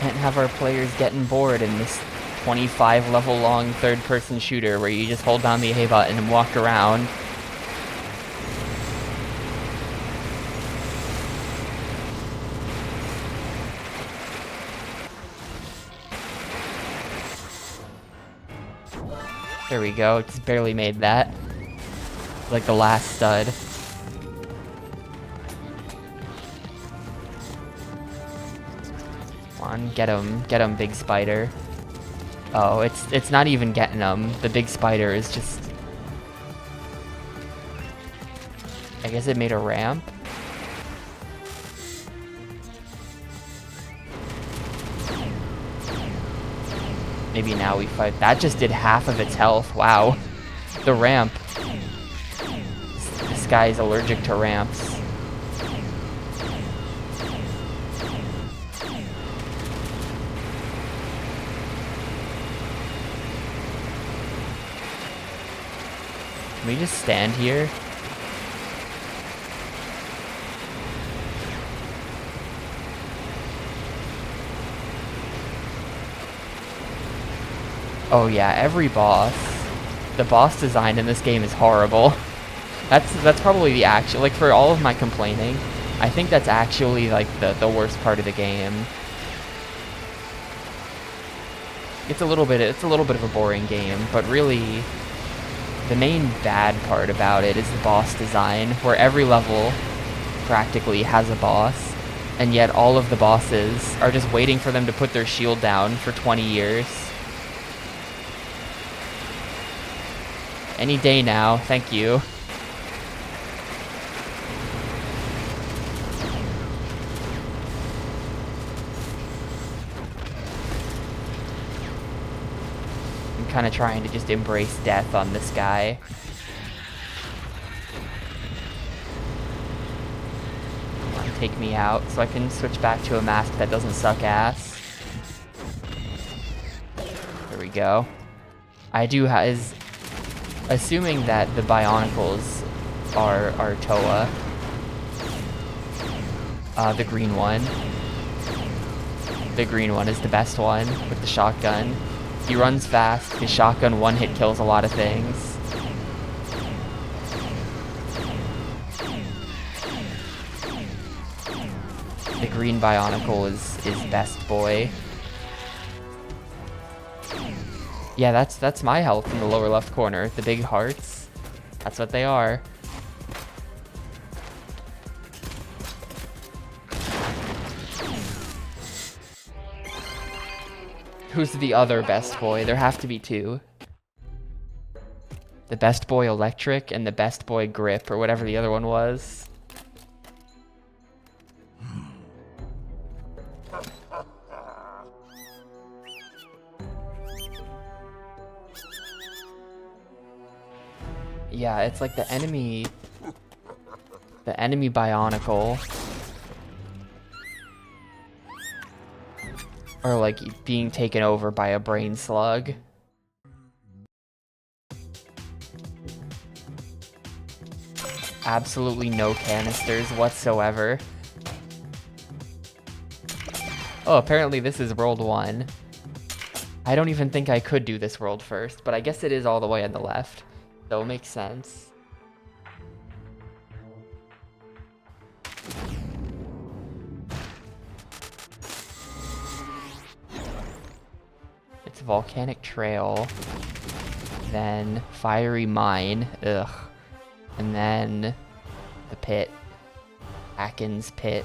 S1: Can't have our players getting bored in this 25 level long third person shooter where you just hold down the A button and walk around. There we go, just barely made that. Like the last stud. Come on, get him, big spider. Oh, it's not even getting him. The big spider is just... I guess it made a ramp? Maybe now we fight. That just did half of its health. Wow. The ramp. This guy is allergic to ramps. Can we just stand here? Oh yeah, every boss. The boss design in this game is horrible. That's probably the actual, like, for all of my complaining, I think that's actually like the worst part of the game. It's a little bit of a boring game, but really the main bad part about it is the boss design, where every level practically has a boss, and yet all of the bosses are just waiting for them to put their shield down for 20 years. Any day now, thank you. I'm kind of trying to just embrace death on this guy. Come on, take me out so I can switch back to a mask that doesn't suck ass. There we go. I do is assuming that the Bionicles are Toa. The green one. The green one is the best one with the shotgun. He runs fast, his shotgun one-hit kills a lot of things. The green Bionicle is best boy. Yeah, that's my health in the lower left corner. The big hearts. That's what they are. Who's the other best boy? There have to be two. The best boy electric and the best boy grip, or whatever the other one was. Yeah, it's like the enemy Bionicle are like being taken over by a brain slug. Absolutely no canisters whatsoever. Oh, apparently this is world 1. I don't even think I could do this world first, but I guess it is all the way on the left. So it makes sense. It's Volcanic Trail, then Fiery Mine, ugh, and then the pit, Atkins Pit.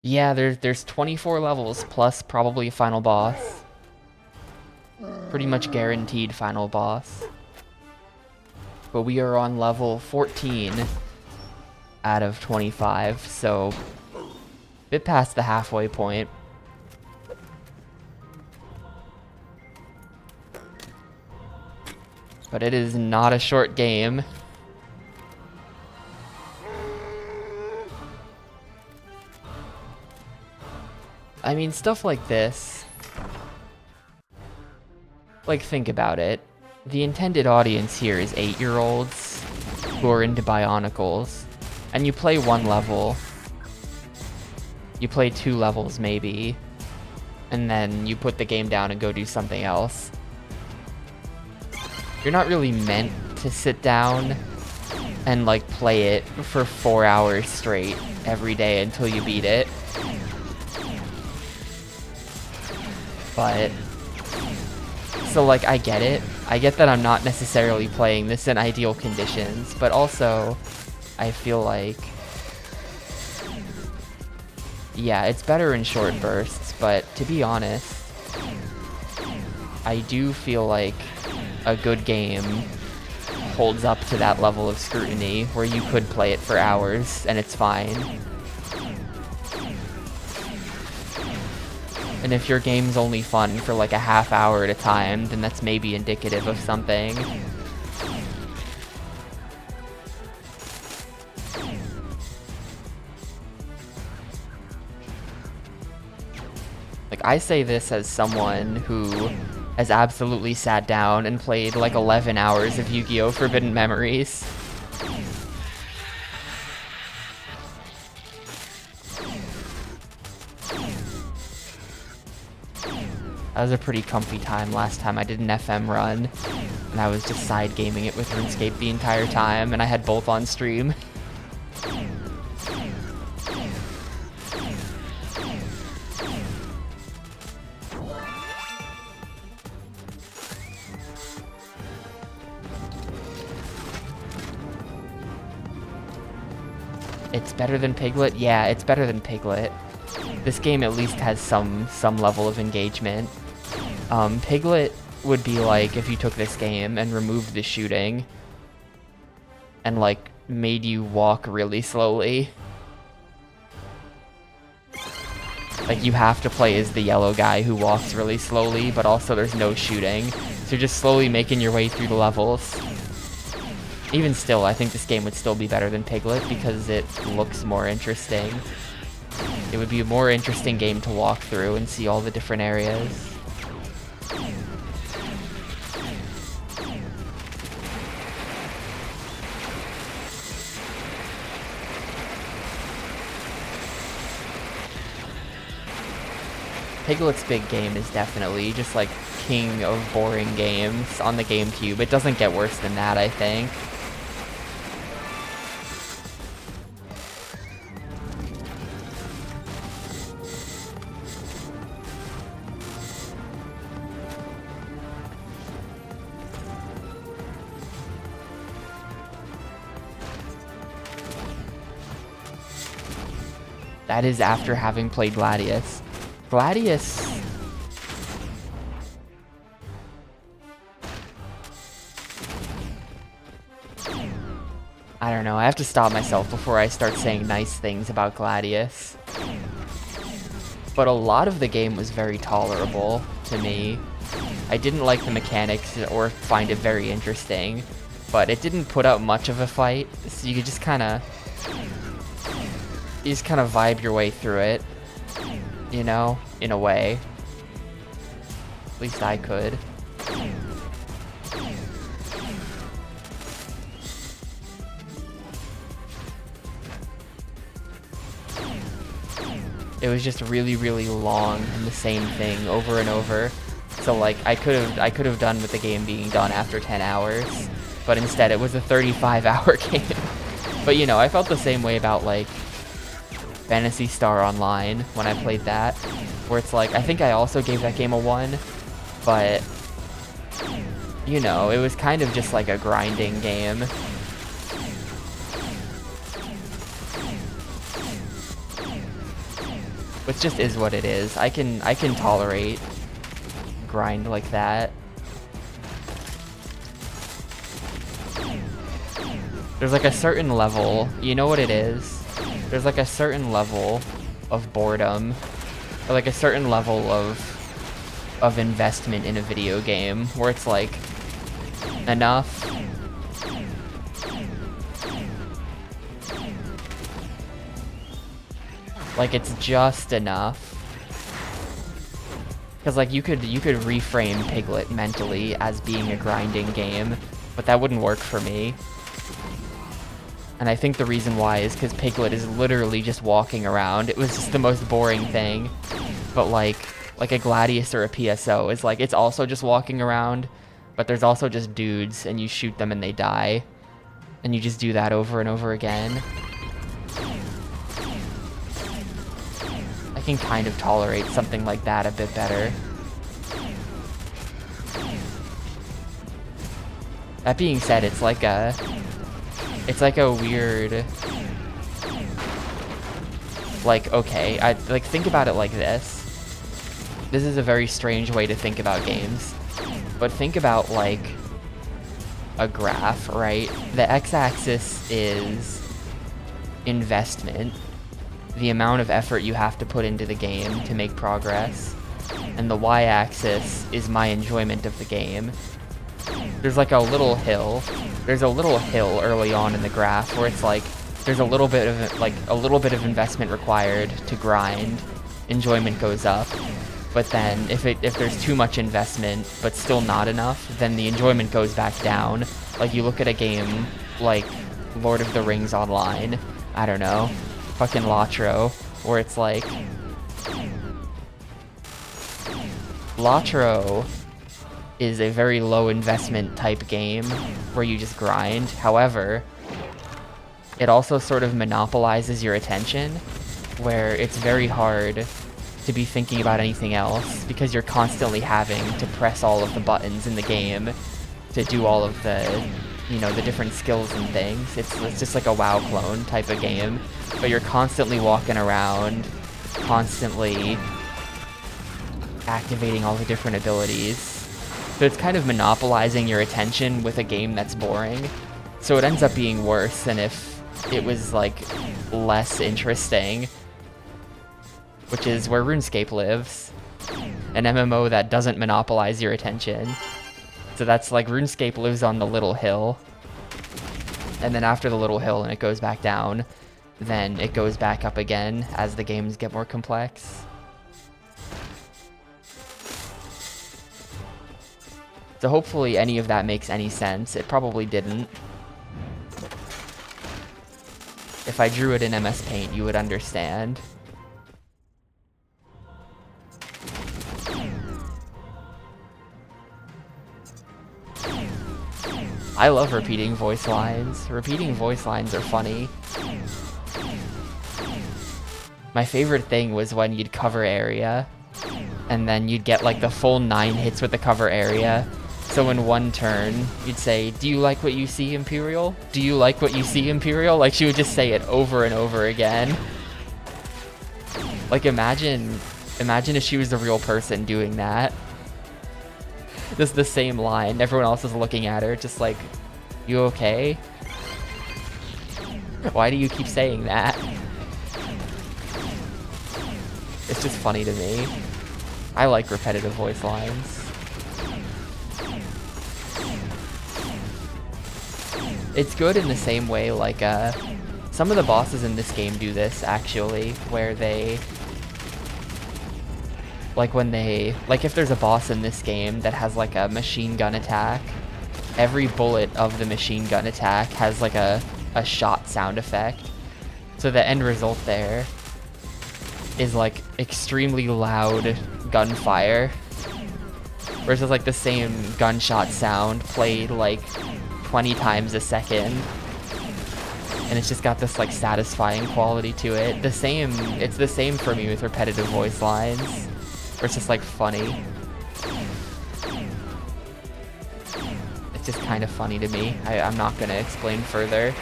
S1: Yeah, there's 24 levels plus probably a final boss. Pretty much guaranteed final boss. But we are on level 14 out of 25, so a bit past the halfway point. But it is not a short game. I mean, stuff like this. Like, think about it. The intended audience here is 8-year-olds who are into Bionicles. And you play one level. You play 2 levels, maybe. And then you put the game down and go do something else. You're not really meant to sit down and, like, play it for 4 hours straight every day until you beat it. But so like I get it. I get that I'm not necessarily playing this in ideal conditions, but also I feel like, yeah, it's better in short bursts, but to be honest, I do feel like a good game holds up to that level of scrutiny where you could play it for hours and it's fine. And if your game's only fun for like a half hour at a time, then that's maybe indicative of something. Like, I say this as someone who has absolutely sat down and played like 11 hours of Yu-Gi-Oh! Forbidden Memories. That was a pretty comfy time last time I did an FM run, and I was just side gaming it with RuneScape the entire time, and I had both on stream. It's better than Piglet? Yeah, it's better than Piglet. This game at least has some level of engagement. Piglet would be like if you took this game and removed the shooting and like made you walk really slowly. Like, you have to play as the yellow guy who walks really slowly, but also there's no shooting. So you're just slowly making your way through the levels. Even still, I think this game would still be better than Piglet because it looks more interesting. It would be a more interesting game to walk through and see all the different areas. Piglet's big game is definitely just like king of boring games on the Gamecube. It doesn't get worse than that, I think. That is after having played Gladius. Gladius... I don't know, I have to stop myself before I start saying nice things about Gladius. But a lot of the game was very tolerable to me. I didn't like the mechanics or find it very interesting, but it didn't put out much of a fight, so you could just kind of... You just kind of vibe your way through it, you know, in a way. At least I could. It was just really, really long and the same thing over and over. So like I could have done with the game being done after 10 hours, but instead it was a 35-hour game. But you know, I felt the same way about like Phantasy Star Online when I played that, where it's like, I think I also gave that game a 1, but you know, it was kind of just like a grinding game. Which just is what it is. I can tolerate grind like that. There's like a certain level, you know what it is? There's like a certain level of boredom, or like a certain level of investment in a video game where it's like enough. Like it's just enough. Because like you could reframe Piglet mentally as being a grinding game, but that wouldn't work for me. And I think the reason why is because Piglet is literally just walking around. It was just the most boring thing. But like a Gladius or a PSO is like, it's also just walking around, but there's also just dudes and you shoot them and they die. And you just do that over and over again. I can kind of tolerate something like that a bit better. That being said, it's like a weird, like, okay, like, think about it like this. This is a very strange way to think about games, but think about, like, a graph, right? The x-axis is investment, the amount of effort you have to put into the game to make progress, and the y-axis is my enjoyment of the game. There's like a little hill. There's a little hill early on in the graph where it's like there's a little bit of investment required to grind. Enjoyment goes up. But then if there's too much investment but still not enough, then the enjoyment goes back down. Like you look at a game like Lord of the Rings Online, I don't know, fucking Latro, where it's like Latro is a very low investment type game where you just grind. However, it also sort of monopolizes your attention, where it's very hard to be thinking about anything else because you're constantly having to press all of the buttons in the game to do all of the, you know, the different skills and things. It's just like a WoW clone type of game, but you're constantly walking around, constantly activating all the different abilities. So it's kind of monopolizing your attention with a game that's boring. So it ends up being worse than if it was, like, less interesting. Which is where RuneScape lives. An MMO that doesn't monopolize your attention. So that's like RuneScape lives on the little hill. And then after the little hill and it goes back down, then it goes back up again as the games get more complex. So hopefully any of that makes any sense. It probably didn't. If I drew it in MS Paint, you would understand. I love repeating voice lines. Repeating voice lines are funny. My favorite thing was when you'd cover area, and then you'd get like the full 9 hits with the cover area. So in one turn, you'd say, "Do you like what you see, Imperial? Do you like what you see, Imperial?" Like, she would just say it over and over again. Like, imagine if she was a real person doing that. This is the same line. Everyone else is looking at her, just like, "You okay? Why do you keep saying that?" It's just funny to me. I like repetitive voice lines. It's good in the same way, like, some of the bosses in this game do this, actually, where they, like, if there's a boss in this game that has, like, a machine gun attack, every bullet of the machine gun attack has, like, a shot sound effect. So the end result there is, like, extremely loud gunfire, versus, like, the same gunshot sound played, like, 20 times a second, and it's just got this, like, satisfying quality to it. It's the same for me with repetitive voice lines, where it's just, like, funny. It's just kind of funny to me. I'm not gonna explain further.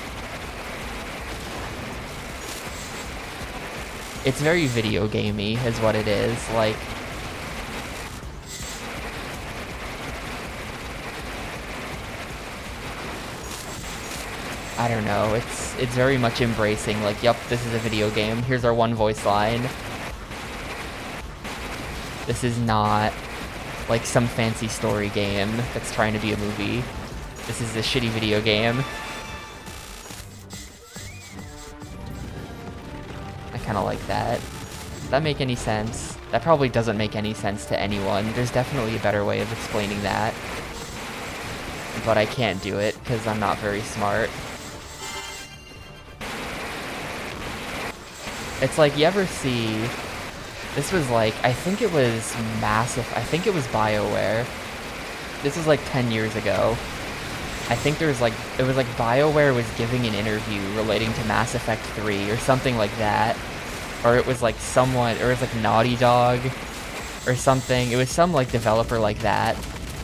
S1: It's very video gamey, is what it is. Like, I don't know, it's very much embracing, like, yup, this is a video game, here's our one voice line. This is not, like, some fancy story game that's trying to be a movie. This is a shitty video game. I kinda like that. Does that make any sense? That probably doesn't make any sense to anyone. There's definitely a better way of explaining that. But I can't do it, because I'm not very smart. It's like, you ever see, this was like, I think it was BioWare. This was like 10 years ago. I think it was like BioWare was giving an interview relating to Mass Effect 3 or something like that. Or it was like Naughty Dog or something. It was some, like, developer like that.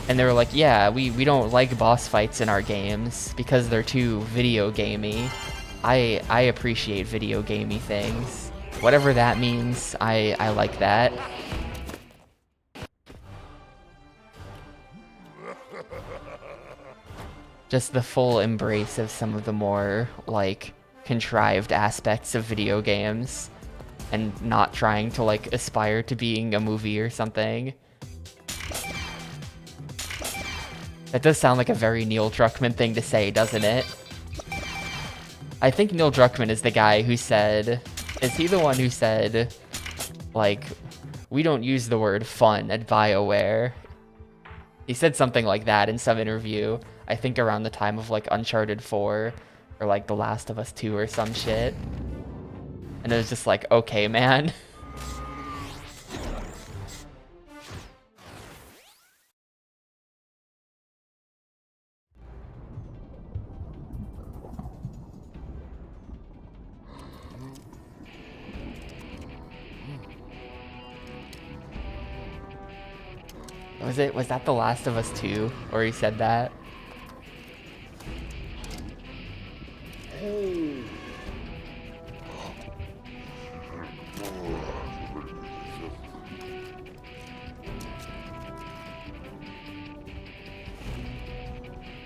S1: And they were like, yeah, we don't like boss fights in our games because they're too video gamey. I appreciate video gamey things. Whatever that means, I like that. Just the full embrace of some of the more, like, contrived aspects of video games. And not trying to, like, aspire to being a movie or something. That does sound like a very Neil Druckmann thing to say, doesn't it? I think Neil Druckmann is the guy who said... Is he the one who said, like, we don't use the word fun at BioWare? He said something like that in some interview. I think around the time of, like, Uncharted 4 or, like, The Last of Us 2 or some shit. And it was just like, okay, man. Was that The Last of Us 2 where he said that?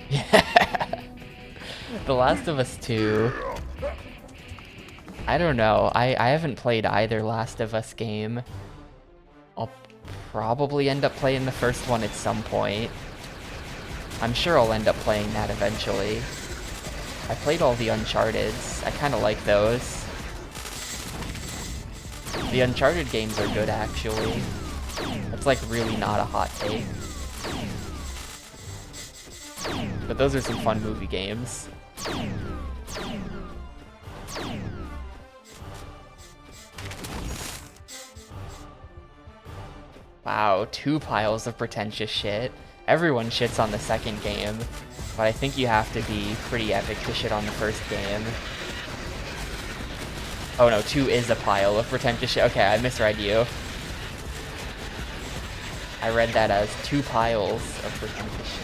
S1: Yeah. The Last of Us 2. I don't know. I haven't played either Last of Us game. I'll probably end up playing the first one at some point. I'm sure I'll end up playing that eventually. I played all the Uncharteds. I kind of like those. The Uncharted games are good, actually. That's like really not a hot take. But those are some fun movie games. Wow, 2 piles of pretentious shit. Everyone shits on the second game, but I think you have to be pretty epic to shit on the first game. Oh no, 2 is a pile of pretentious shit. Okay, I misread you. I read that as 2 piles of pretentious shit.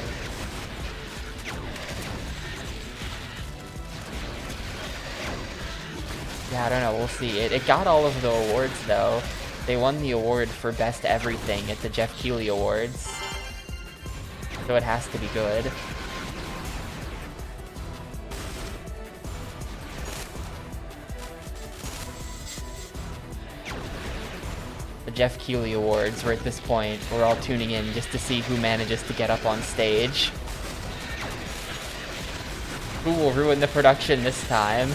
S1: Yeah, I don't know, we'll see. It got all of the awards though. They won the award for Best Everything at the Jeff Keighley Awards. So it has to be good. The Jeff Keighley Awards, where at this point we're all tuning in just to see who manages to get up on stage. Who will ruin the production this time?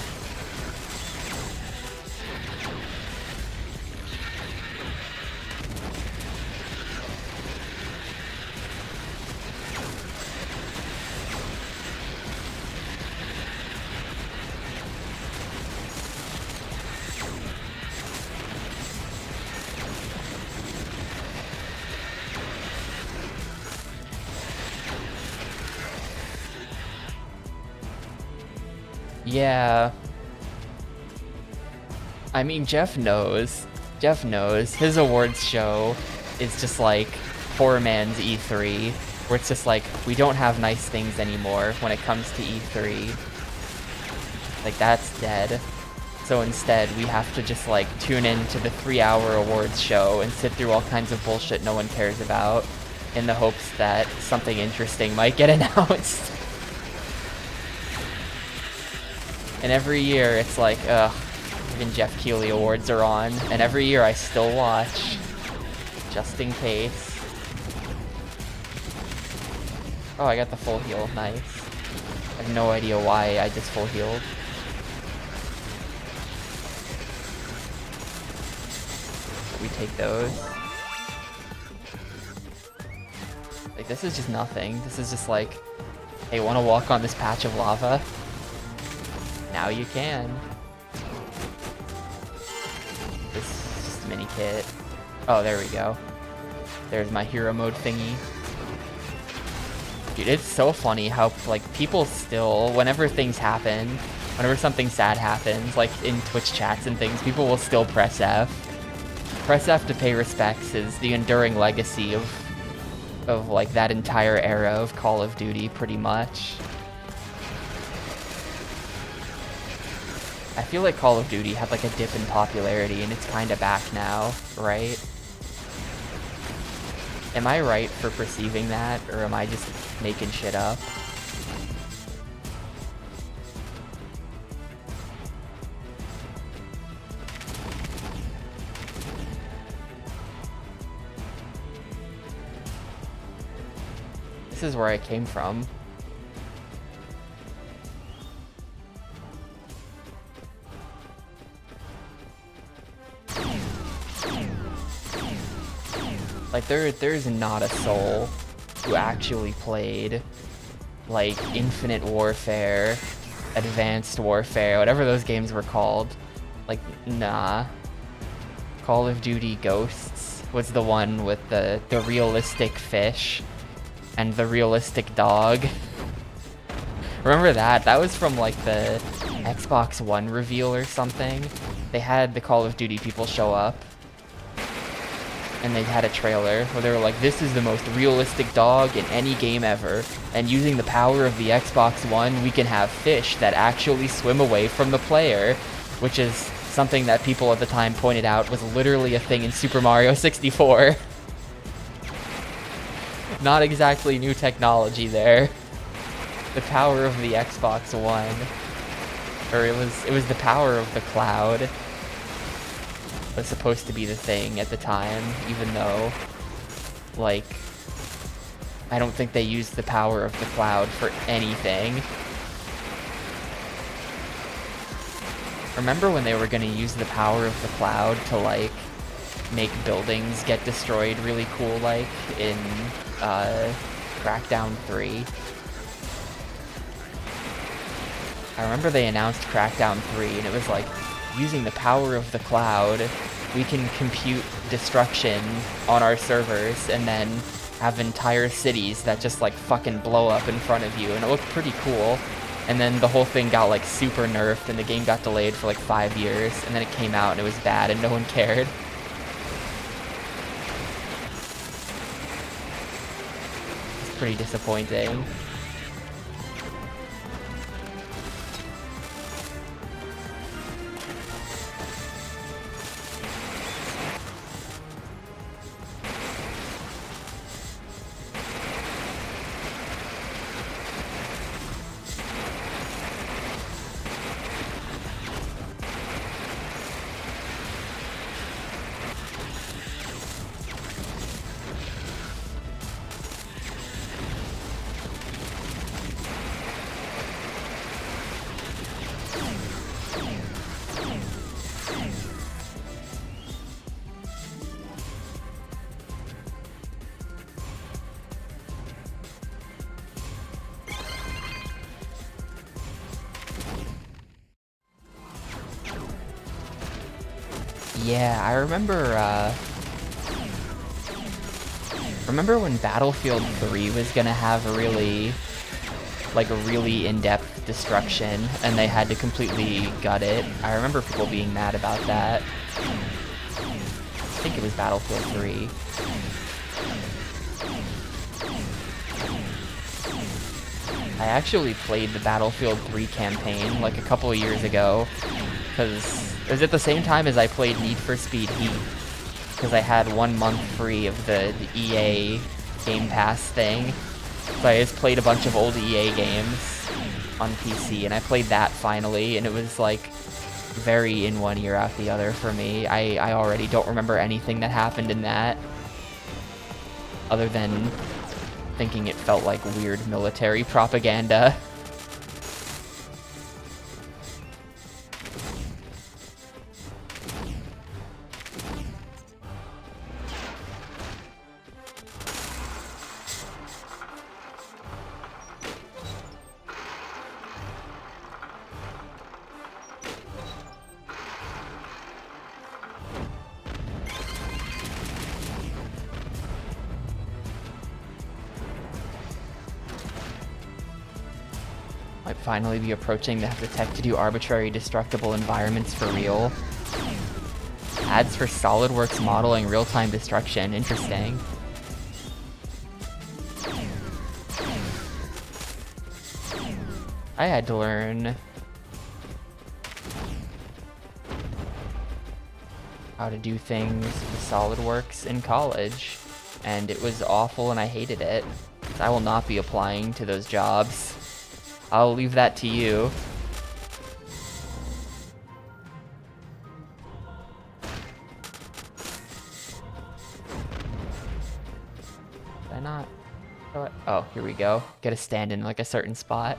S1: Yeah. I mean, Jeff knows. Jeff knows. His awards show is just like poor man's E3, where it's just like, we don't have nice things anymore when it comes to E3. Like, that's dead. So instead, we have to just like tune in to the 3-hour awards show and sit through all kinds of bullshit no one cares about in the hopes that something interesting might get announced. And every year it's like, ugh, even Jeff Keighley Awards are on, and every year I still watch, just in case. Oh, I got the full heal, nice. I have no idea why I just full healed. We take those. Like, this is just nothing. This is just like, hey, wanna walk on this patch of lava? Now you can. This is just a mini kit. Oh, there we go. There's my hero mode thingy. Dude, it's so funny how, like, people still, whenever things happen, whenever something sad happens, like in Twitch chats and things, people will still press F. Press F to pay respects is the enduring legacy of of like that entire era of Call of Duty, pretty much. I feel like Call of Duty had like a dip in popularity and it's kind of back now, right? Am I right for perceiving that, or am I just making shit up? This is where I came from. Like, there's not a soul who actually played, like, Infinite Warfare, Advanced Warfare, whatever those games were called. Like, nah. Call of Duty Ghosts was the one with the realistic fish and the realistic dog. Remember that? That was from, like, the Xbox One reveal or something. They had the Call of Duty people show up, and they had a trailer where they were like, this is the most realistic dog in any game ever, and using the power of the Xbox One, we can have fish that actually swim away from the player, which is something that people at the time pointed out was literally a thing in Super Mario 64. Not exactly new technology there. The power of the Xbox One, or it was the power of the cloud, was supposed to be the thing at the time, even though, like, I don't think they used the power of the cloud for anything. Remember when they were gonna use the power of the cloud to, like, make buildings get destroyed really cool, like, in, Crackdown 3? I remember they announced Crackdown 3, and it was like, using the power of the cloud, we can compute destruction on our servers and then have entire cities that just like fucking blow up in front of you, and it looked pretty cool. And then the whole thing got like super nerfed and the game got delayed for like 5 years, and then it came out and it was bad and no one cared. It's pretty disappointing. Yeah, I remember when Battlefield 3 was gonna have a really in-depth destruction, and they had to completely gut it. I remember people being mad about that. I think it was Battlefield 3. I actually played the Battlefield 3 campaign like a couple of years ago, because it was at the same time as I played Need for Speed Heat, because I had 1 month free of the EA Game Pass thing. So I just played a bunch of old EA games on PC, and I played that finally, and it was like very in one ear out the other for me. I already don't remember anything that happened in that, other than thinking it felt like weird military propaganda. Might finally be approaching to have the tech to do arbitrary destructible environments for real. Ads for SolidWorks modeling real-time destruction. Interesting. I had to learn how to do things with SolidWorks in college, and it was awful and I hated it. I will not be applying to those jobs. I'll leave that to you. Did I not? Oh, here we go. Gotta stand in like a certain spot.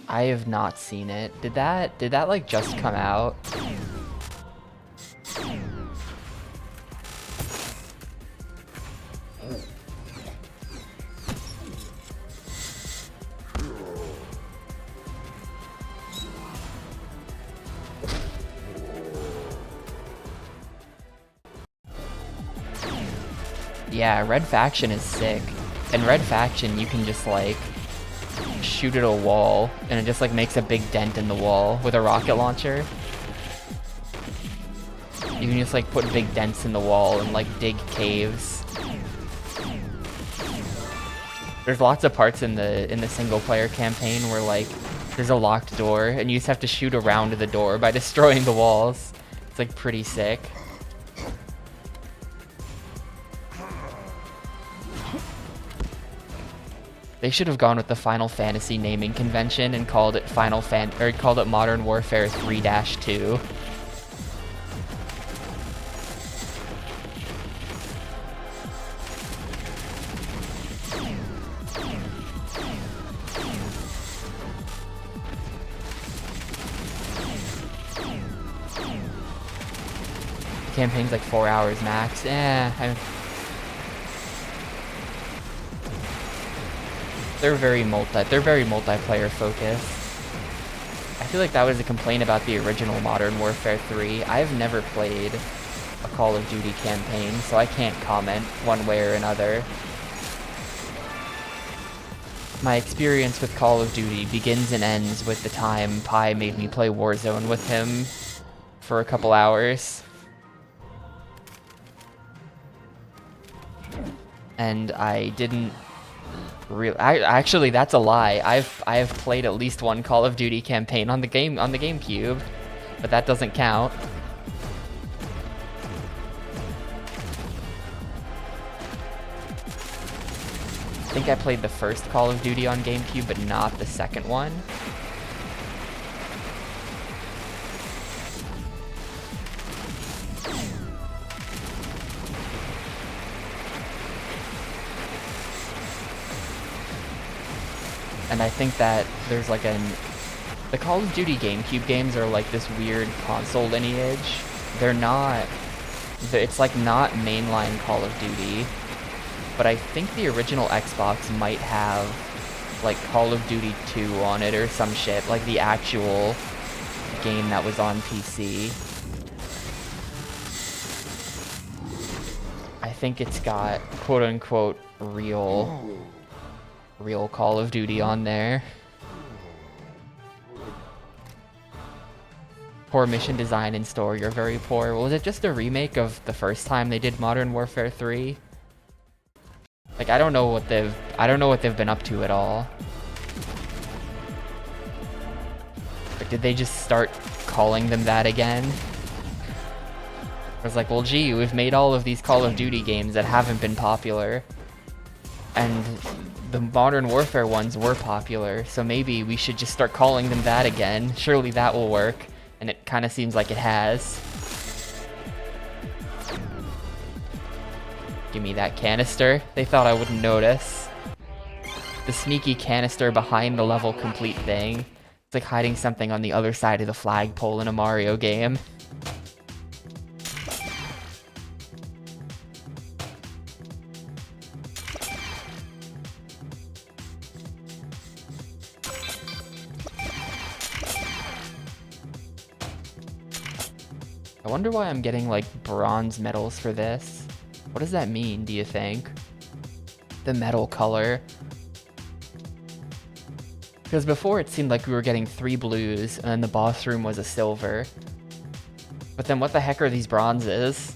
S1: I have not seen it. Did that like just come out? Yeah, Red Faction is sick. In Red Faction, you can just like shoot at a wall and it just like makes a big dent in the wall with a rocket launcher. You can just like put big dents in the wall and like dig caves. There's lots of parts in the single player campaign where like there's a locked door and you just have to shoot around the door by destroying the walls. It's like pretty sick. They should have gone with the Final Fantasy naming convention and called it called it Modern Warfare 3-2. Campaign's like 4 hours max. They're very multiplayer focused. I feel like that was a complaint about the original Modern Warfare 3. I've never played a Call of Duty campaign, so I can't comment one way or another. My experience with Call of Duty begins and ends with the time Pi made me play Warzone with him for a couple hours. And I didn't really. Actually, that's a lie. I have played at least one Call of Duty campaign on the Gamecube, but that doesn't count. I think I played the first Call of Duty on Gamecube, but not the second one. And I think that there's like the Call of Duty GameCube games are like this weird console lineage. It's like not mainline Call of Duty, but I think the original Xbox might have like Call of Duty 2 on it or some shit, like the actual game that was on PC. I think it's got quote unquote real Call of Duty on there. Poor mission design and story are very poor. Was it just a remake of the first time they did Modern Warfare 3? Like I don't know what they've been up to at all. Or did they just start calling them that again? I was like, well gee, we've made all of these Call of Duty games that haven't been popular. And the Modern Warfare ones were popular, so maybe we should just start calling them that again. Surely that will work, and it kind of seems like it has. Give me that canister. They thought I wouldn't notice. The sneaky canister behind the level complete thing. It's like hiding something on the other side of the flagpole in a Mario game. I wonder why I'm getting, like, bronze medals for this. What does that mean, do you think? The medal color. Because before it seemed like we were getting 3 blues, and then the boss room was a silver. But then what the heck are these bronzes?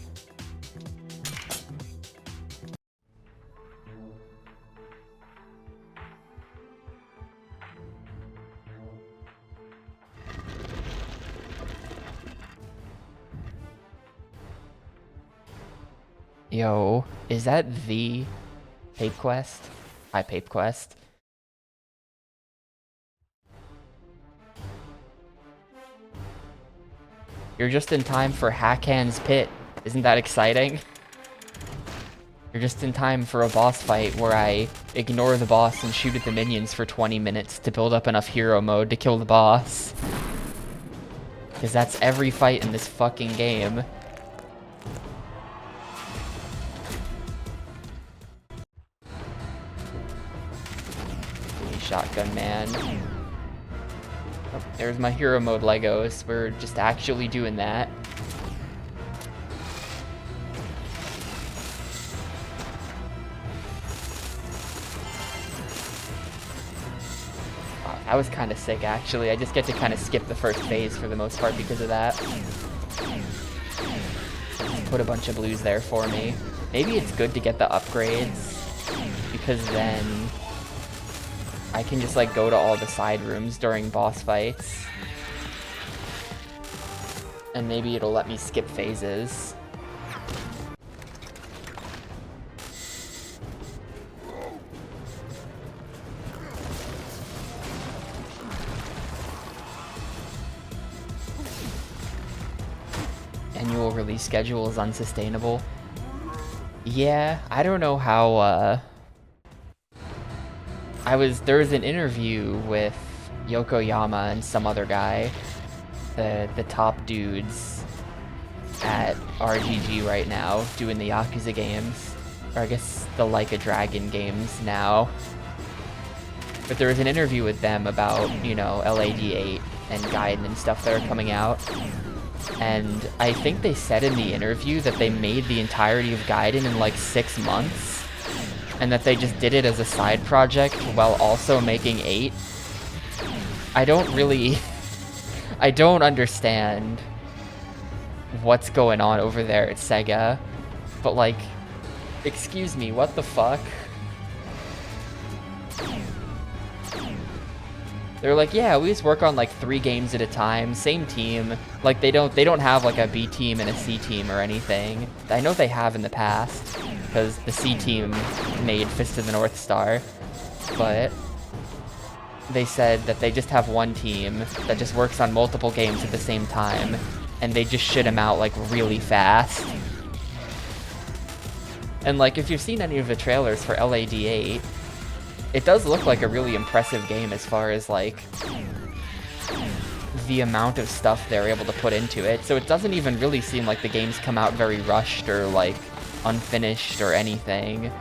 S1: Yo, is that the Pape Quest? Hi, Pape Quest. You're just in time for Hackan's Pit. Isn't that exciting? You're just in time for a boss fight where I ignore the boss and shoot at the minions for 20 minutes to build up enough hero mode to kill the boss. Because that's every fight in this fucking game. Shotgun man. Oh, there's my hero mode Legos. We're just actually doing that. Wow, that was kind of sick, actually. I just get to kind of skip the first phase for the most part because of that. Just put a bunch of blues there for me. Maybe it's good to get the upgrades, because then I can just, like, go to all the side rooms during boss fights. And maybe it'll let me skip phases. Annual release schedule is unsustainable. Yeah, I don't know how, there was an interview with Yokoyama and some other guy, the top dudes at RGG right now, doing the Yakuza games, or I guess the Like a Dragon games now. But there was an interview with them about, you know, LAD8 and Gaiden and stuff that are coming out. And I think they said in the interview that they made the entirety of Gaiden in like 6 months. And that they just did it as a side project while also making 8. I don't understand what's going on over there at Sega. But like, excuse me, what the fuck? They're like, yeah, we just work on like 3 games at a time, same team. Like they don't have like a B team and a C team or anything. I know they have in the past, because the C team made Fist of the North Star, but they said that they just have one team that just works on multiple games at the same time, and they just shit them out like really fast. And like, if you've seen any of the trailers for LAD8, it does look like a really impressive game as far as like the amount of stuff they're able to put into it. So it doesn't even really seem like the games come out very rushed or like unfinished or anything.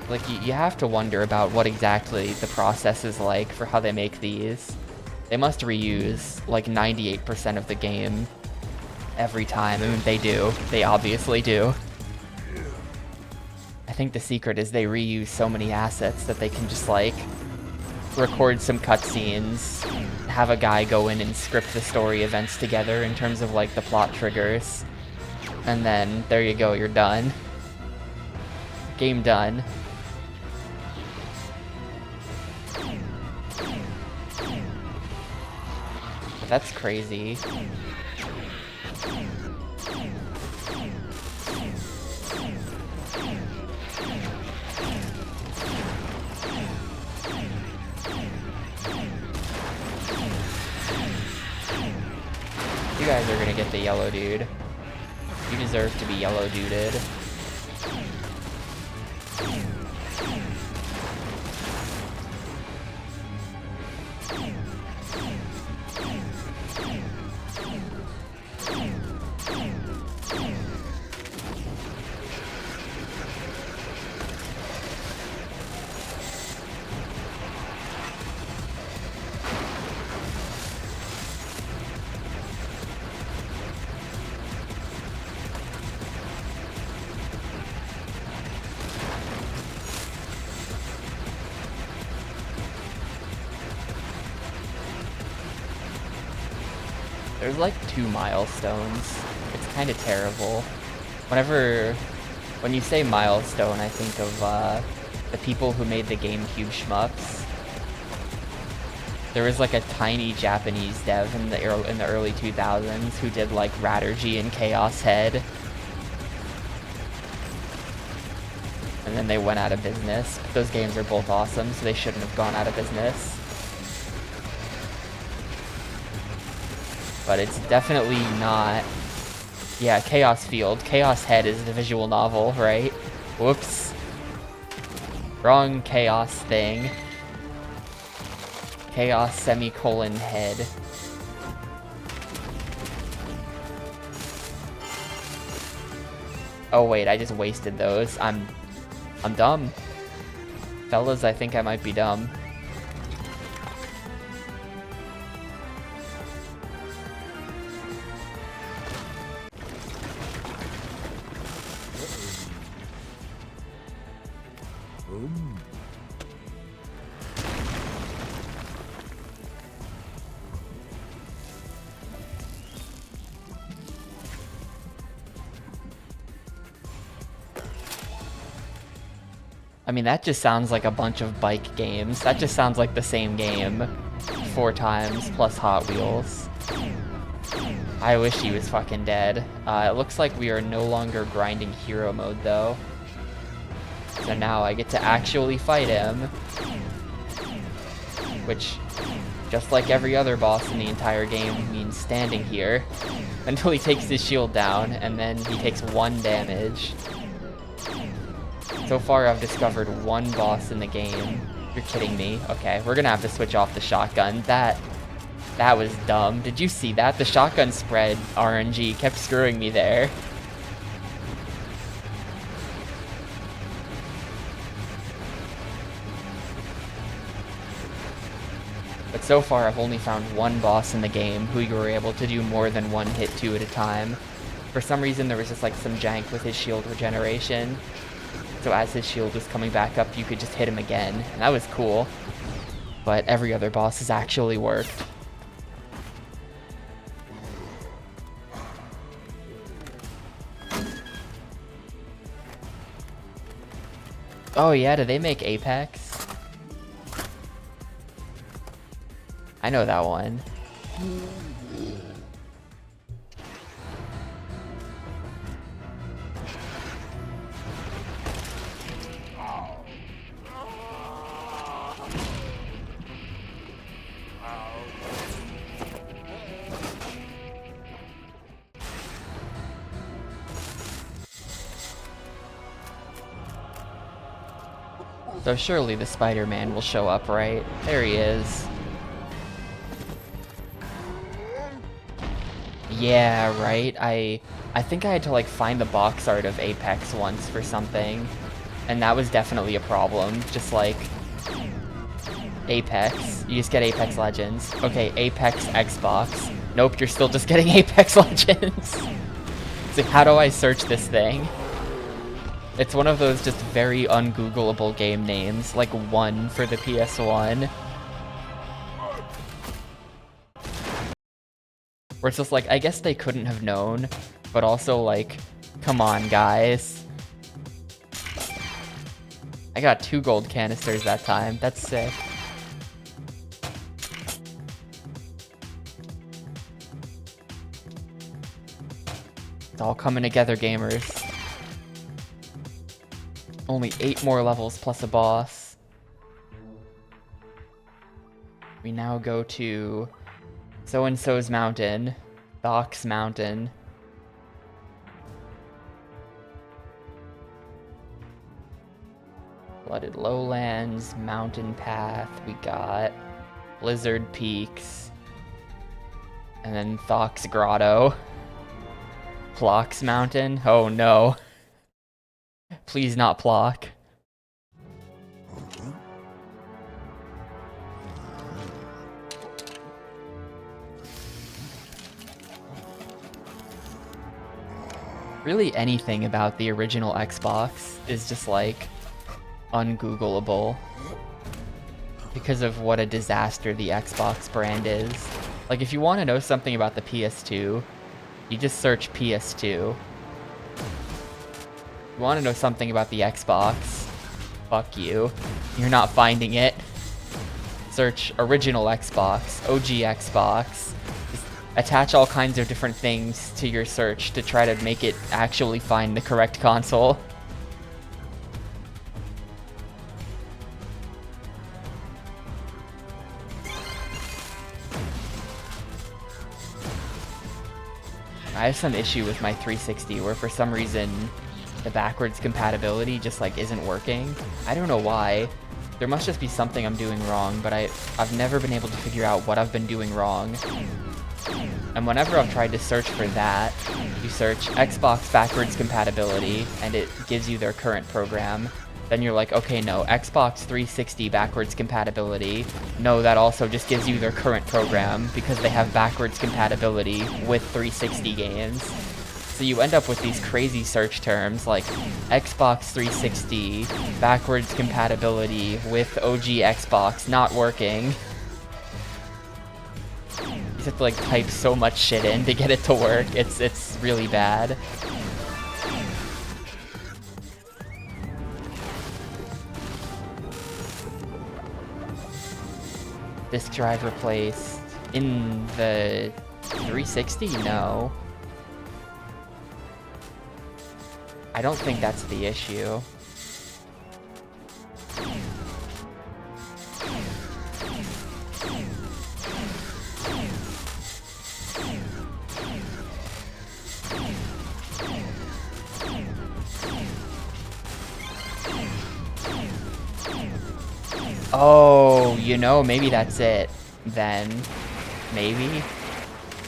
S1: Like, you have to wonder about what exactly the process is like for how they make these. They must reuse like 98% of the game every time. I mean, they do. They obviously do. I think the secret is they reuse so many assets that they can just like record some cutscenes, have a guy go in and script the story events together in terms of like the plot triggers, and then there you go, you're done. Game done. That's crazy. You guys are gonna get the yellow dude. You deserve to be yellow duded. There's like 2 milestones. It's kind of terrible. When you say milestone, I think of the people who made the Gamecube shmups. There was like a tiny Japanese dev in the early 2000s who did like Rattergy and Chaos Head. And then they went out of business. But those games are both awesome, so they shouldn't have gone out of business. But it's definitely not... Yeah, Chaos Field. Chaos Head is the visual novel, right? Whoops. Wrong Chaos thing. Chaos semicolon head. Oh wait, I just wasted those. I'm dumb. Fellas, I think I might be dumb. I mean, that just sounds like a bunch of bike games. That just sounds like the same game 4 times plus Hot Wheels. I wish he was fucking dead. It looks like we are no longer grinding hero mode though. So now I get to actually fight him. Which, just like every other boss in the entire game, means standing here until he takes his shield down, and then he takes 1 damage. So far I've discovered 1 boss in the game. You're kidding me. Okay, we're gonna have to switch off the shotgun. That was dumb. Did you see that? The shotgun spread RNG kept screwing me there. But so far I've only found 1 boss in the game who you were able to do more than 1 hit to at a time. For some reason there was just like some jank with his shield regeneration. So as his shield was coming back up, you could just hit him again, and that was cool. But every other boss has actually worked. Oh yeah, do they make Apex? I know that one. So surely the Spider-Man will show up, right? There he is. Yeah, right? I think I had to like find the box art of Apex once for something. And that was definitely a problem. Just like Apex. You just get Apex Legends. Okay, Apex Xbox. Nope, you're still just getting Apex Legends. It's like, how do I search this thing? It's one of those just very ungoogleable game names, like 1 for the PS1. Where it's just like, I guess they couldn't have known, but also like, come on guys. I got 2 gold canisters that time, that's sick. It's all coming together, gamers. Only 8 more levels plus a boss. We now go to so-and-so's mountain, Doc's mountain. Flooded lowlands, mountain path, we got Blizzard Peaks, and then Thok's Grotto. Plock's mountain? Oh no. Please not Plock. Really anything about the original Xbox is just like ungoogleable because of what a disaster the Xbox brand is. Like, if you want to know something about the PS2, you just search PS2. If you want to know something about the Xbox, fuck you. You're not finding it. Search original Xbox, OG Xbox. Just attach all kinds of different things to your search to try to make it actually find the correct console. I have some issue with my 360 where for some reason the backwards compatibility just like isn't working. I don't know why. There must just be something I'm doing wrong, but I've never been able to figure out what I've been doing wrong. And whenever I've tried to search for that, you search Xbox backwards compatibility and it gives you their current program. Then you're like, okay, no, Xbox 360 backwards compatibility. No, that also just gives you their current program because they have backwards compatibility with 360 games. So you end up with these crazy search terms like Xbox 360 backwards compatibility with OG Xbox not working. You just have to like type so much shit in to get it to work. It's really bad. Disk drive replaced in the 360? No. I don't think that's the issue. Oh, you know, maybe that's it then. Maybe.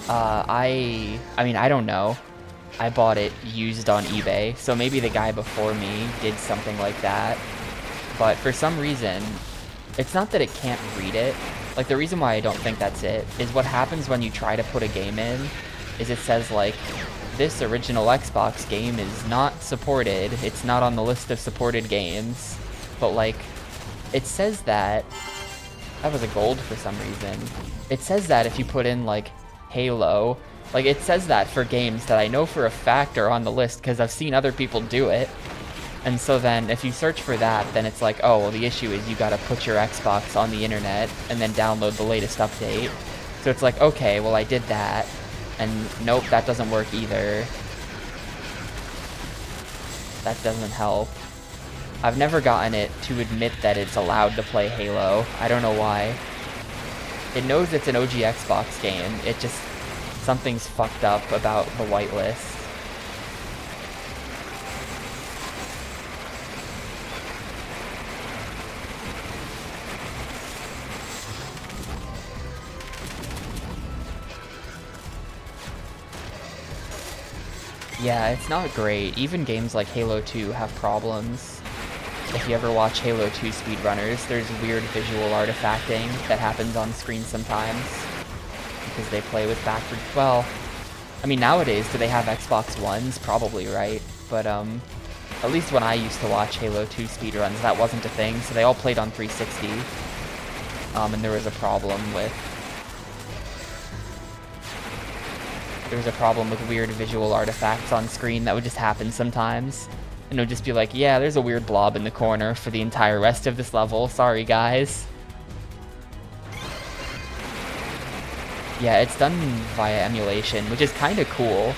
S1: I mean, I don't know. I bought it used on eBay, so maybe the guy before me did something like that. But for some reason, it's not that it can't read it. Like, the reason why I don't think that's it is what happens when you try to put a game in is it says, like, this original Xbox game is not supported. It's not on the list of supported games. But, like, it says that... That was a gold for some reason. It says that if you put in, like, Halo... Like, it says that for games that I know for a fact are on the list because I've seen other people do it. And so then, if you search for that, then it's like, oh, well, the issue is you gotta put your Xbox on the internet and then download the latest update. So it's like, okay, well, I did that. And nope, that doesn't work either. That doesn't help. I've never gotten it to admit that it's allowed to play Halo. I don't know why. It knows it's an OG Xbox game. It just... Something's fucked up about the whitelist. Yeah, it's not great. Even games like Halo 2 have problems. If you ever watch Halo 2 speedrunners, there's weird visual artifacting that happens on screen sometimes. Because they play with backward... Well, I mean, nowadays, do they have Xbox Ones? Probably, right? But, at least when I used to watch Halo 2 speedruns, that wasn't a thing, so they all played on 360. And there was a problem with... There was a problem with weird visual artifacts on screen that would just happen sometimes. And it would just be like, yeah, there's a weird blob in the corner for the entire rest of this level. Sorry, guys. Yeah, it's done via emulation, which is kind of cool,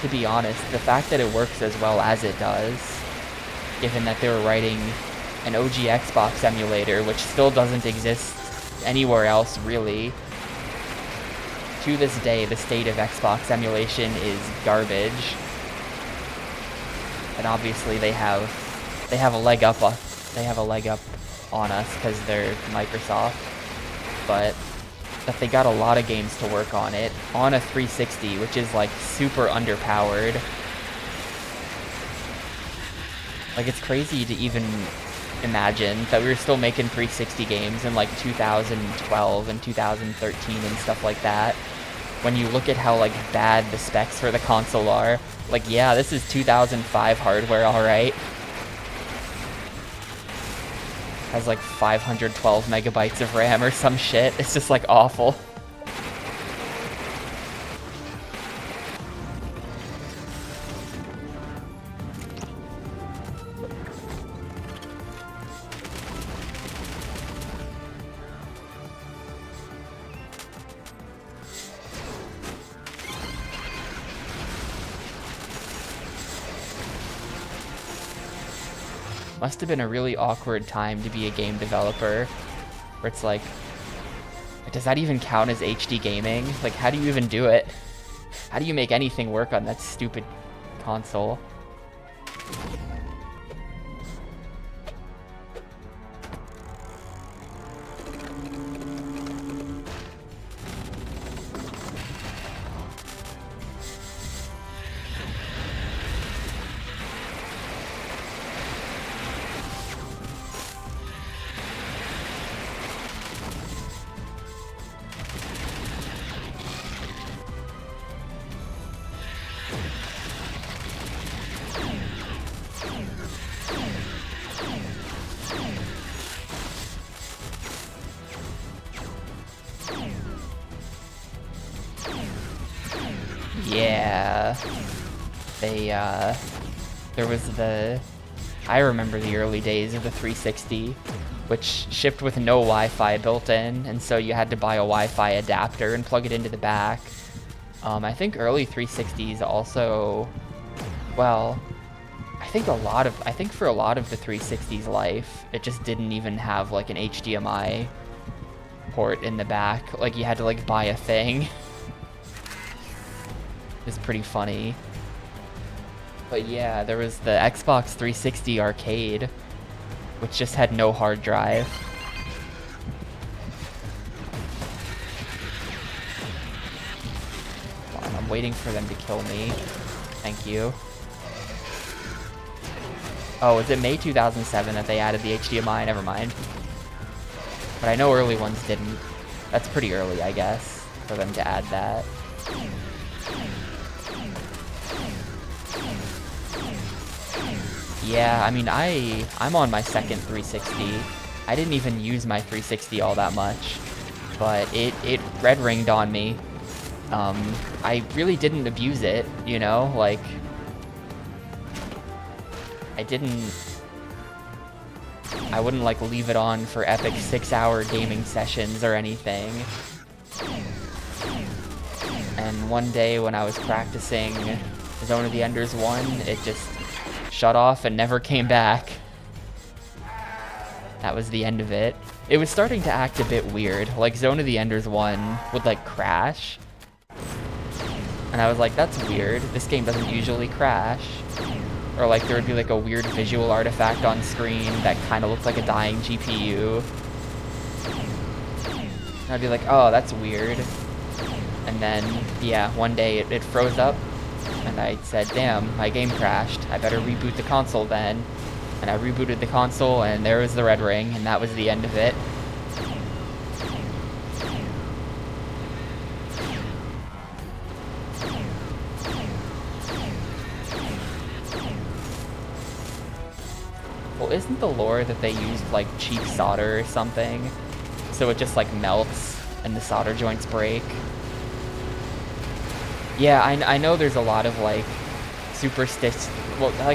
S1: to be honest. The fact that it works as well as it does, given that they were writing an OG Xbox emulator, which still doesn't exist anywhere else, really. To this day, the state of Xbox emulation is garbage. And obviously they have a leg up on us because they're Microsoft. But that they got a lot of games to work on it on a 360, which is like super underpowered. Like, it's crazy to even imagine that we were still making 360 games in like 2012 and 2013 and stuff like that. When you look at how like bad the specs for the console are, like, yeah, this is 2005 hardware, alright. Has like 512 megabytes of RAM or some shit. It's just like awful. Must have been a really awkward time to be a game developer, where it's like, does that even count as HD gaming? Like, how do you even do it? How do you make anything work on that stupid console? Yeah, there was I remember the early days of the 360, which shipped with no Wi-Fi built in, and so you had to buy a Wi-Fi adapter and plug it into the back. I think early 360s also, well, I think for a lot of the 360's life, it just didn't even have like an HDMI port in the back. Like, you had to like buy a thing. It's pretty funny. But yeah, there was the Xbox 360 arcade, which just had no hard drive. Hold on, I'm waiting for them to kill me. Thank you. Oh, is it May 2007 that they added the HDMI? Never mind. But I know early ones didn't. That's pretty early, I guess, for them to add that. Yeah, I mean, I'm on my second 360. I didn't even use my 360 all that much, but it red ringed on me. I really didn't abuse it, you know, like, I wouldn't like leave it on for epic 6-hour gaming sessions or anything. And one day when I was practicing Zone of the Enders 1, it just shut off and never came back. That was the end of it. It was starting to act a bit weird. Like, Zone of the Enders 1 would like crash. And I was like, that's weird. This game doesn't usually crash. Or like there would be like a weird visual artifact on screen that kind of looked like a dying GPU. And I'd be like, oh, that's weird. And then, yeah, one day it froze up. And I said, damn, my game crashed. I better reboot the console then. And I rebooted the console, and there was the red ring, and that was the end of it. Well, isn't the lore that they used, like, cheap solder or something? So it just, like, melts, and the solder joints break? Yeah, I know there's a lot of, like,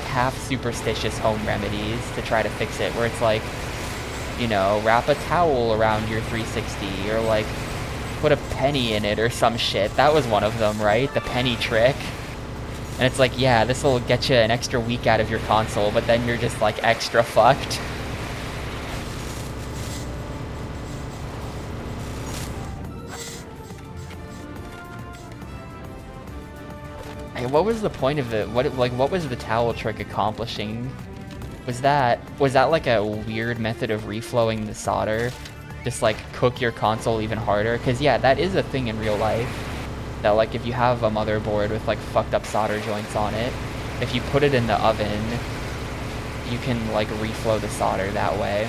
S1: half superstitious home remedies to try to fix it, where it's like, you know, wrap a towel around your 360, or, like, put a penny in it or some shit. That was one of them, right? The penny trick. And it's like, yeah, this will get you an extra week out of your console, but then you're just, like, extra fucked. What was the point of it? What was the towel trick accomplishing? Was that like a weird method of reflowing the solder? Just like cook your console even harder? Because yeah, that is a thing in real life. That like if you have a motherboard with like fucked up solder joints on it, if you put it in the oven, you can like reflow the solder that way.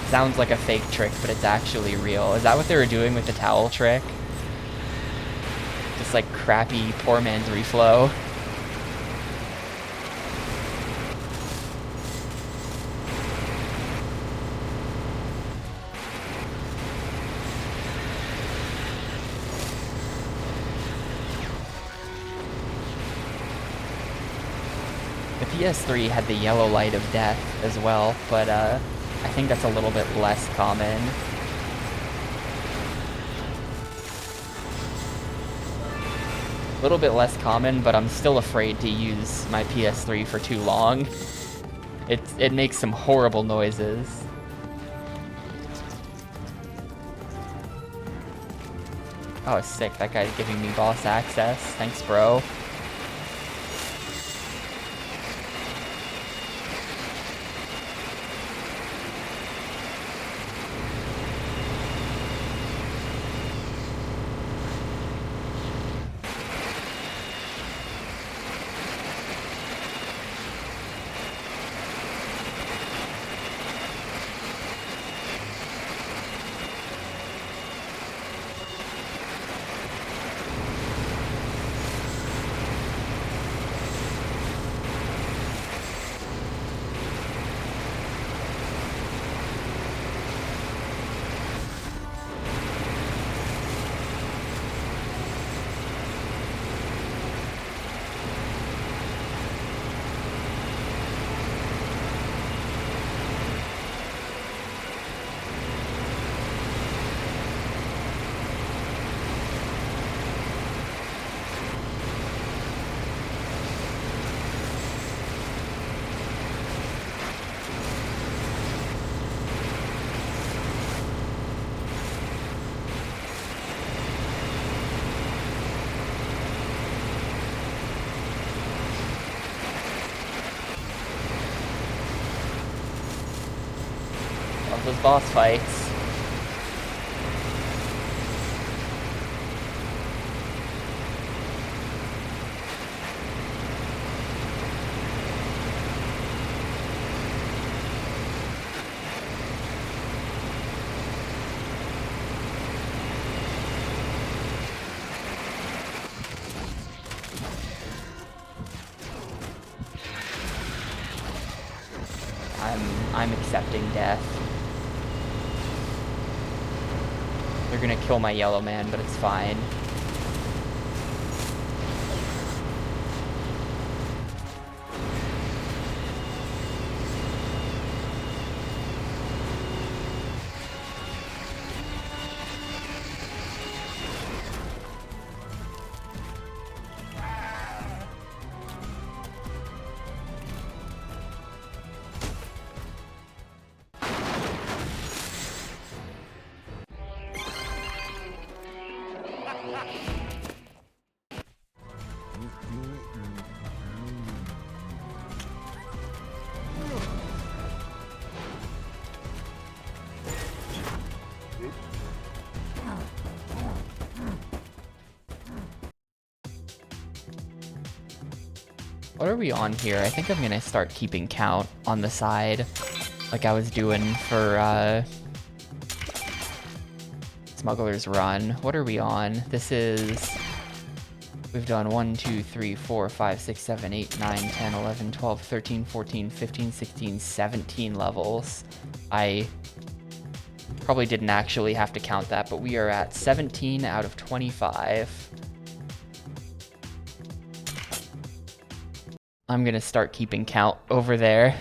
S1: Sounds like a fake trick, but it's actually real. Is that what they were doing with the towel trick? Just like crappy poor man's reflow. The PS3 had the yellow light of death as well, but I think that's a little bit less common. A little bit less common, but I'm still afraid to use my PS3 for too long. It makes some horrible noises. Oh, sick. That guy's giving me boss access. Thanks, bro. Love those boss fights. I'm accepting death. They're gonna kill my yellow man, but it's fine. What are we on here? I think I'm gonna start keeping count on the side, like I was doing for Smuggler's Run. What are we on? This is... We've done 1, 2, 3, 4, 5, 6, 7, 8, 9, 10, 11, 12, 13, 14, 15, 16, 17 levels. I probably didn't actually have to count that, but we are at 17 out of 25. I'm gonna start keeping count over there.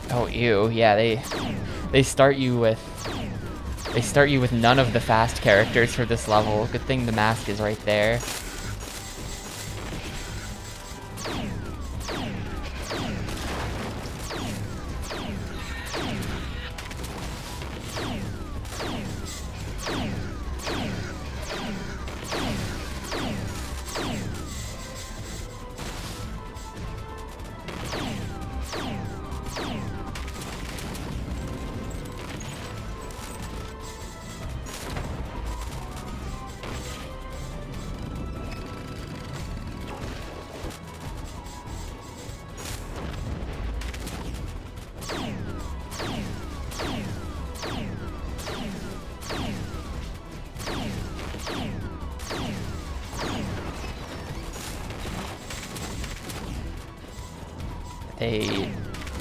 S1: Oh, ew. Yeah, they start you with none of the fast characters for this level. Good thing the mask is right there.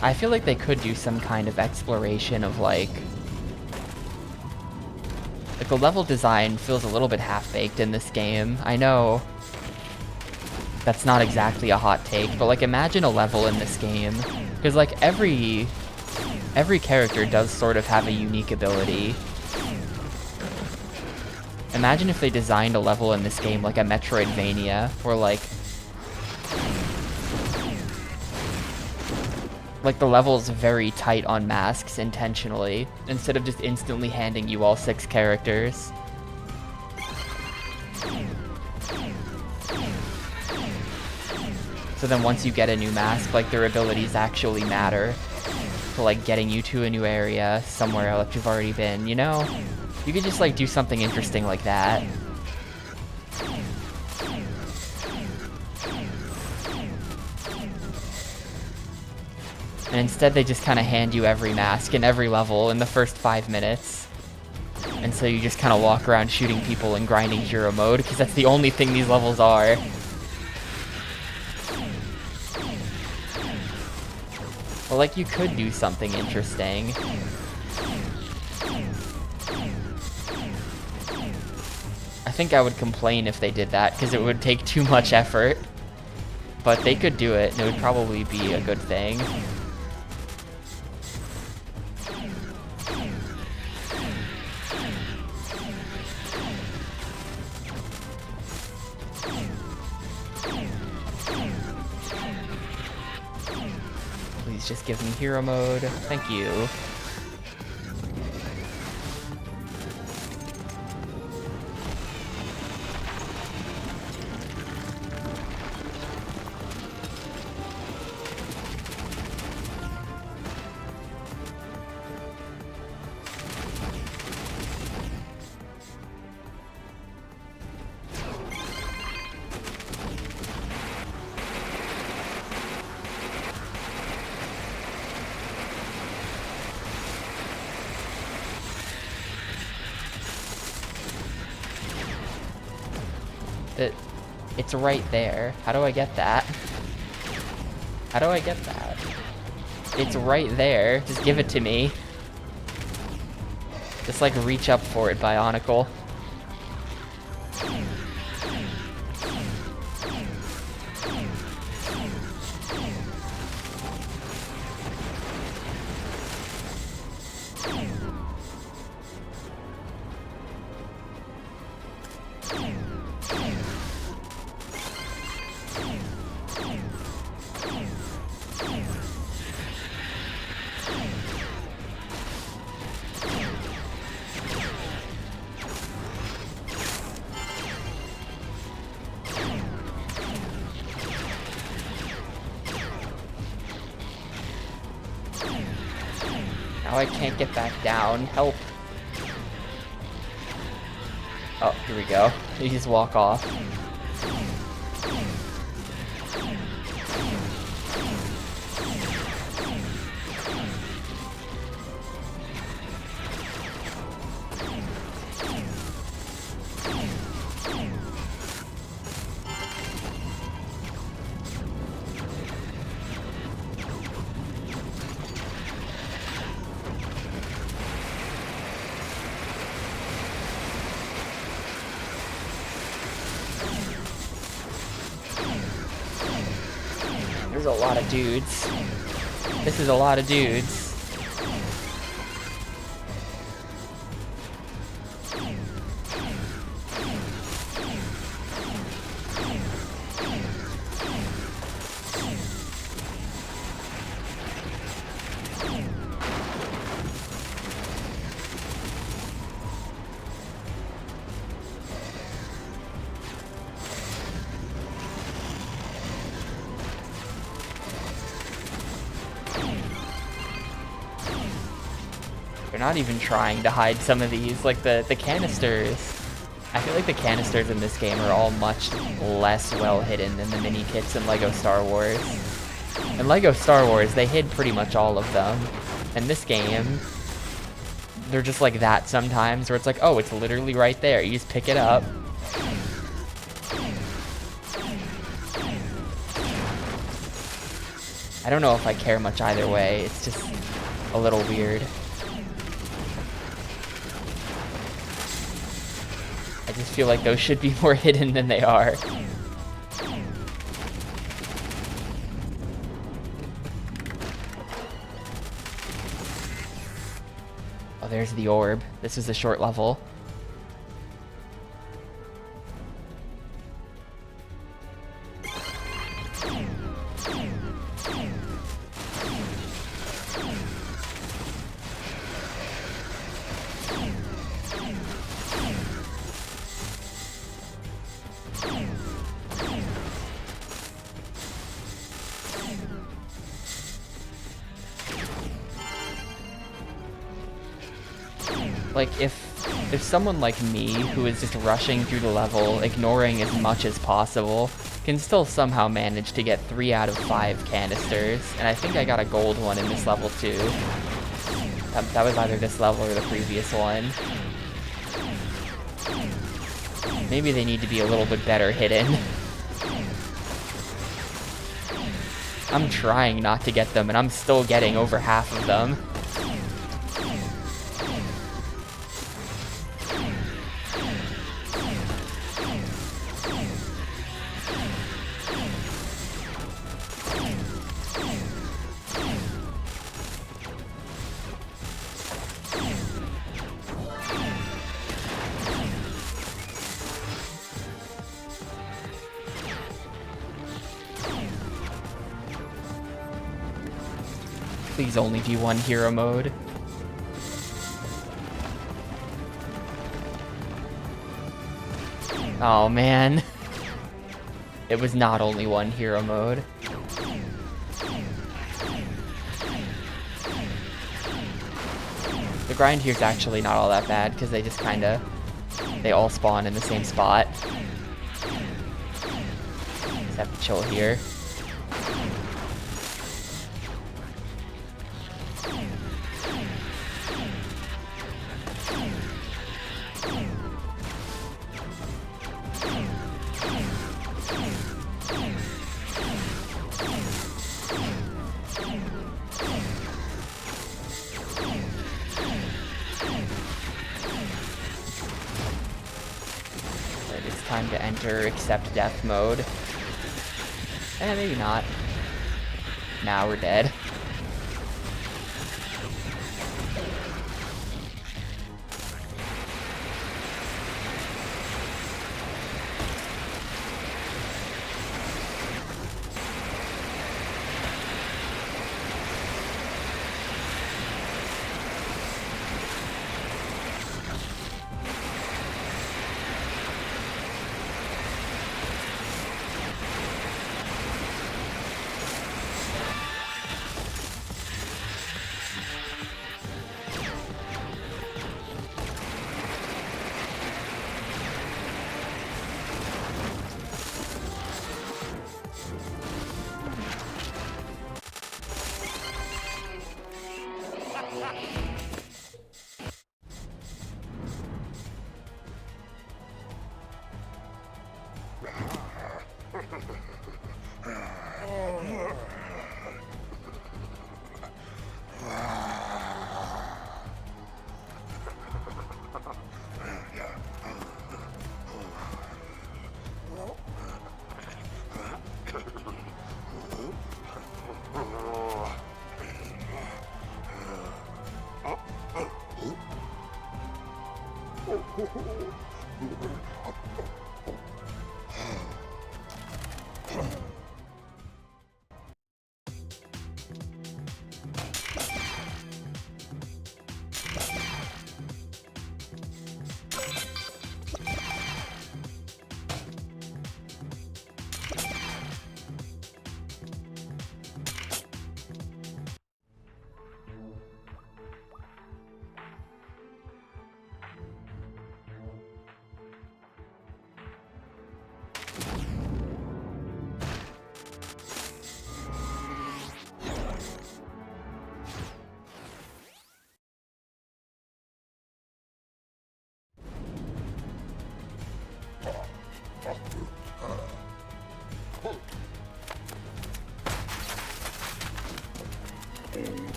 S1: I feel like they could do some kind of exploration of like the level design feels a little bit half-baked in this game. I know that's not exactly a hot take, but like imagine a level in this game, because like every character does sort of have a unique ability. Imagine if they designed a level in this game like a Metroidvania, where like the level's very tight on masks intentionally, instead of just instantly handing you all 6 characters. So then once you get a new mask, like their abilities actually matter to like getting you to a new area somewhere that you've already been, you know? You could just like do something interesting like that. And instead they just kind of hand you every mask in every level in the first 5 minutes. And so you just kind of walk around shooting people and grinding hero mode, because that's the only thing these levels are. Well, like, you could do something interesting. I think I would complain if they did that, because it would take too much effort. But they could do it, and it would probably be a good thing. Please just give me hero mode. Thank you. It's right there. How do I get that? How do I get that? It's right there. Just give it to me. Just like reach up for it, Bionicle. Now I can't get back down. Help. Oh, here we go. You just walk off. There's a lot of dudes. This is a lot of dudes. They're not even trying to hide some of these, like the canisters. I feel like the canisters in this game are all much less well hidden than the mini kits in LEGO Star Wars. In LEGO Star Wars, they hid pretty much all of them. In this game, they're just like that sometimes, where it's like, oh, it's literally right there. You just pick it up. I don't know if I care much either way. It's just a little weird. I just feel like those should be more hidden than they are. Oh, there's the orb. This is a short level. Like, if someone like me, who is just rushing through the level, ignoring as much as possible, can still somehow manage to get 3 out of 5 canisters, and I think I got a gold one in this level too. That was either this level or the previous one. Maybe they need to be a little bit better hidden. I'm trying not to get them, and I'm still getting over half of them. Please only be one hero mode. Oh man. It was not only one hero mode. The grind here is actually not all that bad, because they just kinda... they all spawn in the same spot. Just have to chill here. Time to enter accept death mode. Maybe not. Now we're dead.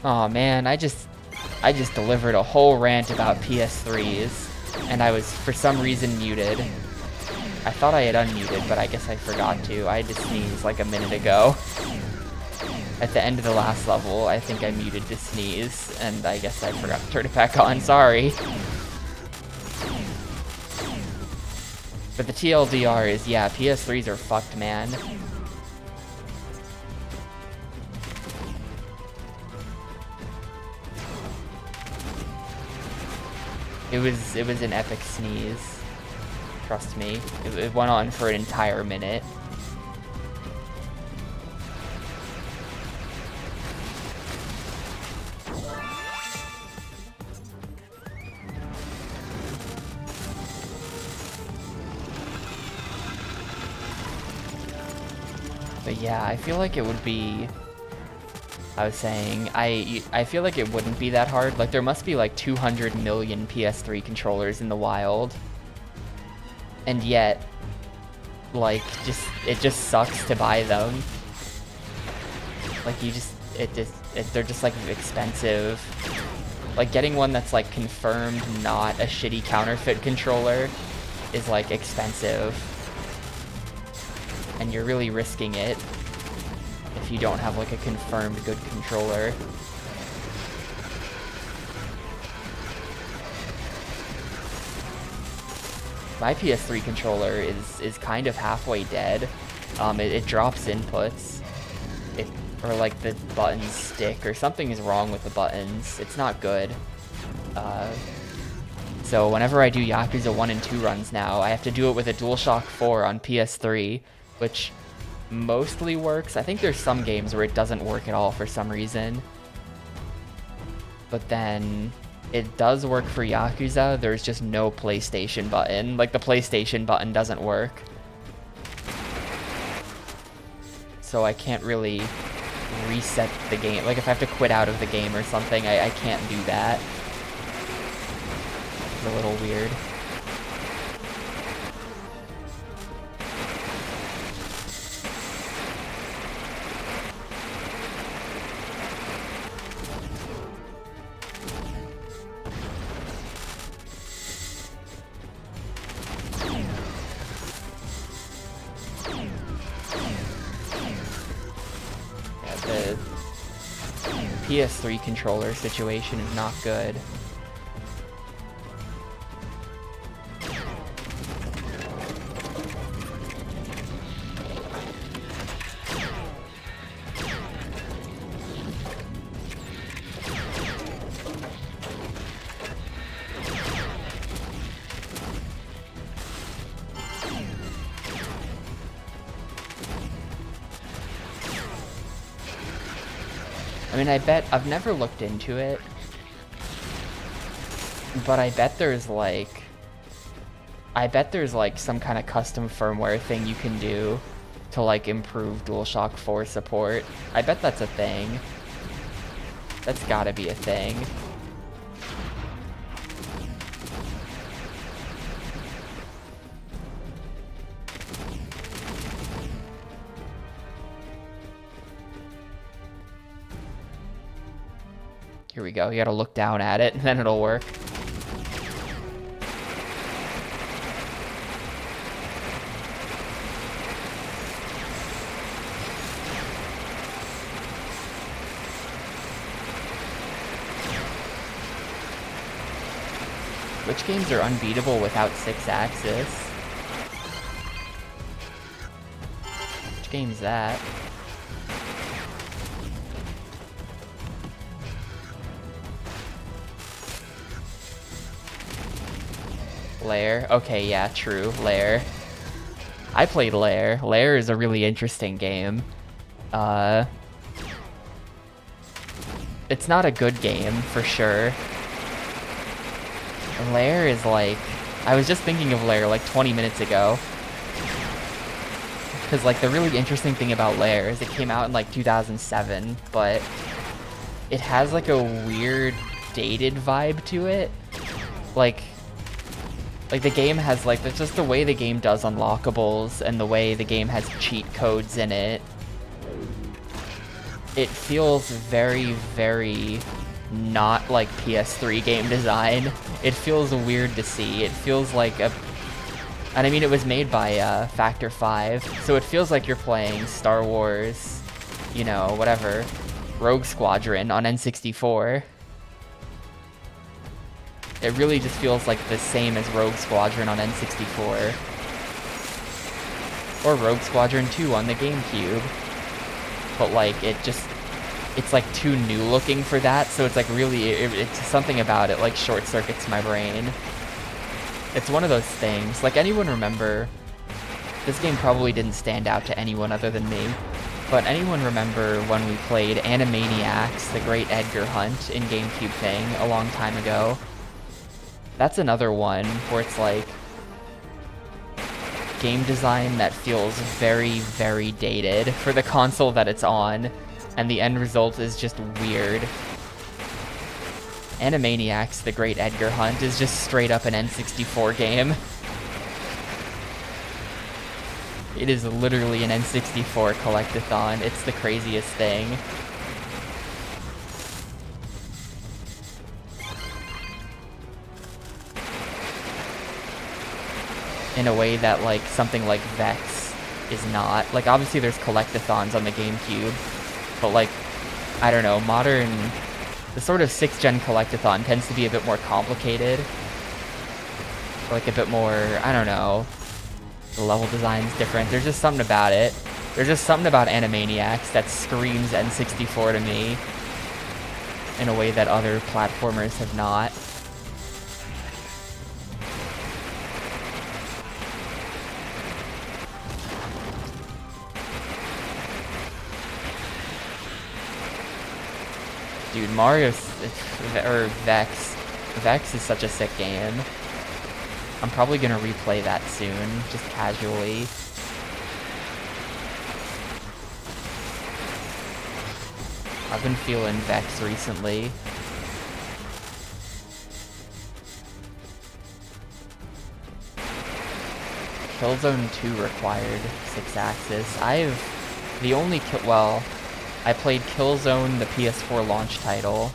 S1: Oh man, I just delivered a whole rant about PS3s, and I was for some reason muted. I thought I had unmuted, but I guess I forgot to. I had to sneeze like a minute ago. At the end of the last level, I think I muted to sneeze, and I guess I forgot to turn it back on, sorry. But the TLDR is, yeah, PS3s are fucked, man. It was an epic sneeze. Trust me. It went on for an entire minute. But yeah, I feel like it would be... I was saying, I feel like it wouldn't be that hard. Like, there must be like 200 million PS3 controllers in the wild. And yet, like, it just sucks to buy them. Like, they're just like expensive. Like, getting one that's like confirmed not a shitty counterfeit controller is like expensive. And you're really risking it if you don't have like a confirmed good controller. My PS3 controller is kind of halfway dead. It drops inputs. Or like the buttons stick, or something is wrong with the buttons. It's not good. So whenever I do Yakuza 1 and 2 runs now, I have to do it with a DualShock 4 on PS3, which mostly works. I think there's some games where it doesn't work at all for some reason. But then it does work for Yakuza. There's just no PlayStation button. Like, the PlayStation button doesn't work. So I can't really reset the game. Like, if I have to quit out of the game or something, I can't do that. It's a little weird. The PS3 controller situation is not good. I mean, I bet, I've never looked into it, but I bet there's like some kind of custom firmware thing you can do to like improve DualShock 4 support. I bet that's a thing. That's gotta be a thing. Here we go. You gotta look down at it and then it'll work. Which games are unbeatable without 6-axis? Which game's that? Lair? Okay, yeah, true. Lair. I played Lair. Lair is a really interesting game. It's not a good game, for sure. Lair is like... I was just thinking of Lair like 20 minutes ago. Because like the really interesting thing about Lair is it came out in like 2007, but it has like a weird dated vibe to it. Like the game has like, that's just the way the game does unlockables and the way the game has cheat codes in it. It feels very, very not like PS3 game design. It feels weird to see. It feels like a... And I mean, it was made by Factor 5, so it feels like you're playing Star Wars, you know, whatever, Rogue Squadron on N64. It really just feels like the same as Rogue Squadron on N64. Or Rogue Squadron 2 on the Gamecube. But like, it's like too new looking for that, so it's like really, it's something about it like short circuits my brain. It's one of those things, like anyone remember, this game probably didn't stand out to anyone other than me, but anyone remember when we played Animaniacs, the Great Edgar Hunt in Gamecube thing a long time ago? That's another one where it's like game design that feels very, very dated for the console that it's on, and the end result is just weird. Animaniacs, the Great Edgar Hunt is just straight up an N64 game. It is literally an N64 collectathon. It's the craziest thing. In a way that like something like Vex is not. Like obviously there's collectathons on the GameCube, but like, I don't know, the sort of 6th gen collectathon tends to be a bit more complicated. Like a bit more, I don't know, the level design's different. There's just something about it. There's just something about Animaniacs that screams N64 to me in a way that other platformers have not. Dude, Vex is such a sick game. I'm probably gonna replay that soon, just casually. I've been feeling Vex recently. Killzone 2 required 6-axis. I played Killzone, the PS4 launch title,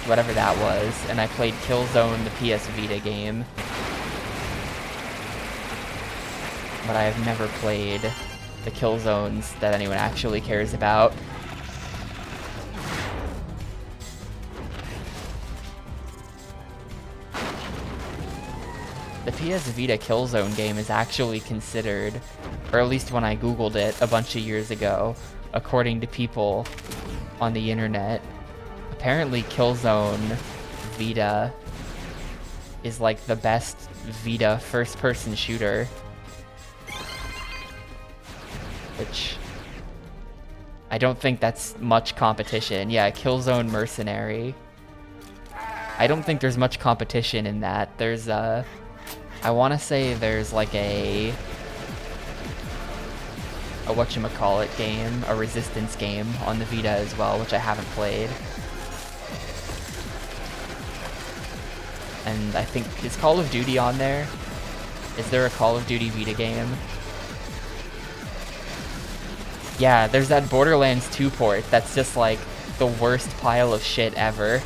S1: whatever that was, and I played Killzone, the PS Vita game. But I have never played the Killzones that anyone actually cares about. The PS Vita Killzone game is actually considered, or at least when I googled it a bunch of years ago, according to people on the internet, apparently Killzone Vita is like the best Vita first-person shooter. Which, I don't think that's much competition. Yeah, Killzone Mercenary. I don't think there's much competition in that. There's I want to say there's like a whatchamacallit game, a Resistance game on the Vita as well, which I haven't played. And I think, is Call of Duty on there? Is there a Call of Duty Vita game? Yeah, there's that Borderlands 2 port that's just like the worst pile of shit ever.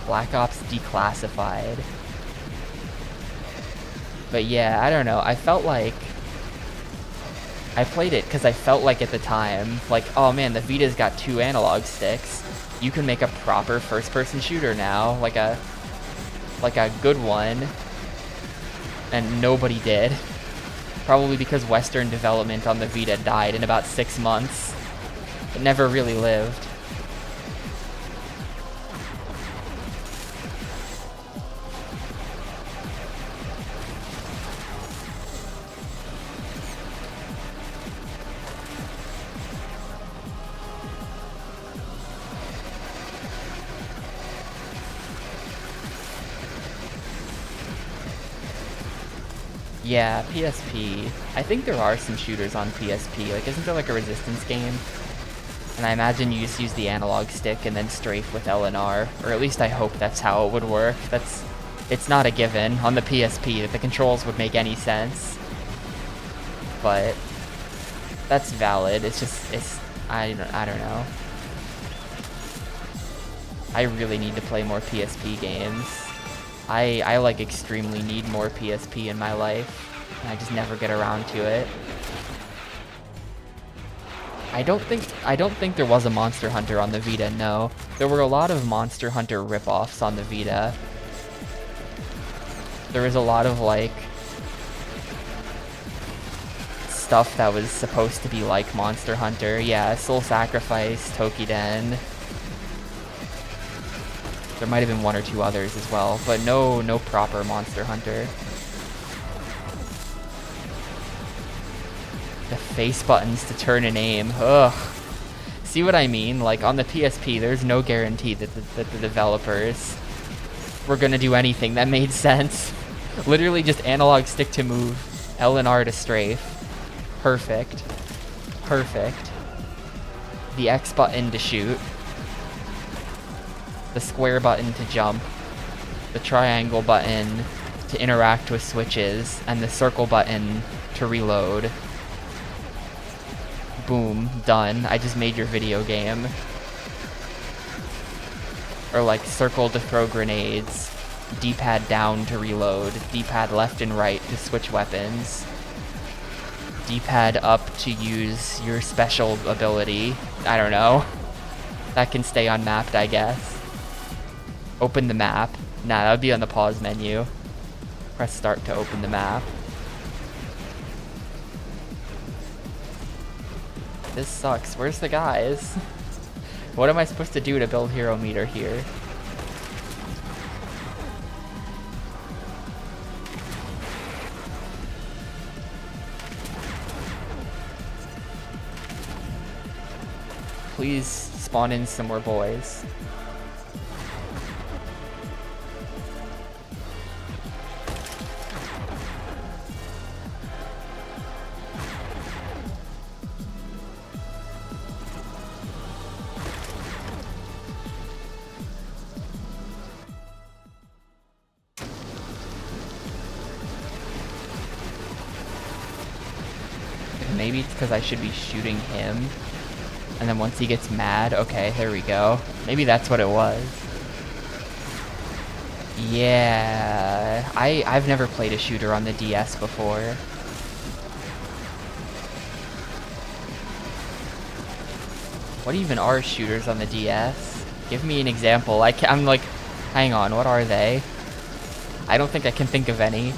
S1: Black Ops Declassified. But yeah, I don't know. I felt like I played it because I felt like at the time, like, oh man, the Vita's got 2 analog sticks. You can make a proper first-person shooter now, like a good one. And nobody did. Probably because Western development on the Vita died in about 6 months. It never really lived. Yeah, PSP. I think there are some shooters on PSP. Like, isn't there like a Resistance game? And I imagine you just use the analog stick and then strafe with LNR. Or at least I hope that's how it would work. It's not a given on the PSP that the controls would make any sense. But that's valid. It's just, I don't know. I really need to play more PSP games. I like extremely need more PSP in my life, and I just never get around to it. I don't think there was a Monster Hunter on the Vita, no. There were a lot of Monster Hunter ripoffs on the Vita. There was a lot of like stuff that was supposed to be like Monster Hunter. Yeah, Soul Sacrifice, Tokiden. There might have been 1 or 2 others as well, but no proper Monster Hunter. The face buttons to turn and aim. Ugh. See what I mean? Like, on the PSP, there's no guarantee that the developers were gonna do anything that made sense. Literally just analog stick to move, L and R to strafe. Perfect. Perfect. The X button to shoot. The square button to jump, the triangle button to interact with switches, and the circle button to reload. Boom, done. I just made your video game. Or like circle to throw grenades, D-pad down to reload, D-pad left and right to switch weapons, D-pad up to use your special ability. I don't know. That can stay unmapped, I guess. Open the map. Nah, that would be on the pause menu. Press start to open the map. This sucks. Where's the guys? What am I supposed to do to build hero meter here? Please spawn in some more boys. Maybe it's because I should be shooting him. And then once he gets mad, okay, there we go. Maybe that's what it was. Yeah, I've never played a shooter on the DS before. What even are shooters on the DS? Give me an example. I'm like, hang on, what are they? I don't think I can think of any.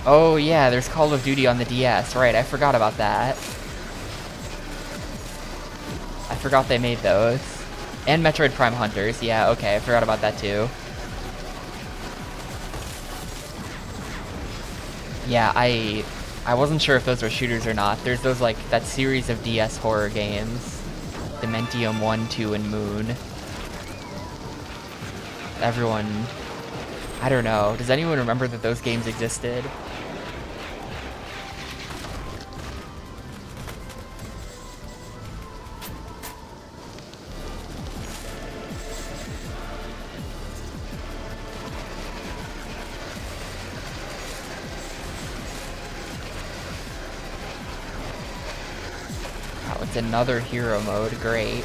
S1: Oh yeah, there's Call of Duty on the DS. Right, I forgot about that. I forgot they made those. And Metroid Prime Hunters. Yeah, okay, I forgot about that too. Yeah, I wasn't sure if those were shooters or not. There's those, like, that series of DS horror games. Dementium 1, 2, and Moon. Everyone... I don't know. Does anyone remember that those games existed? Oh, it's another hero mode. Great.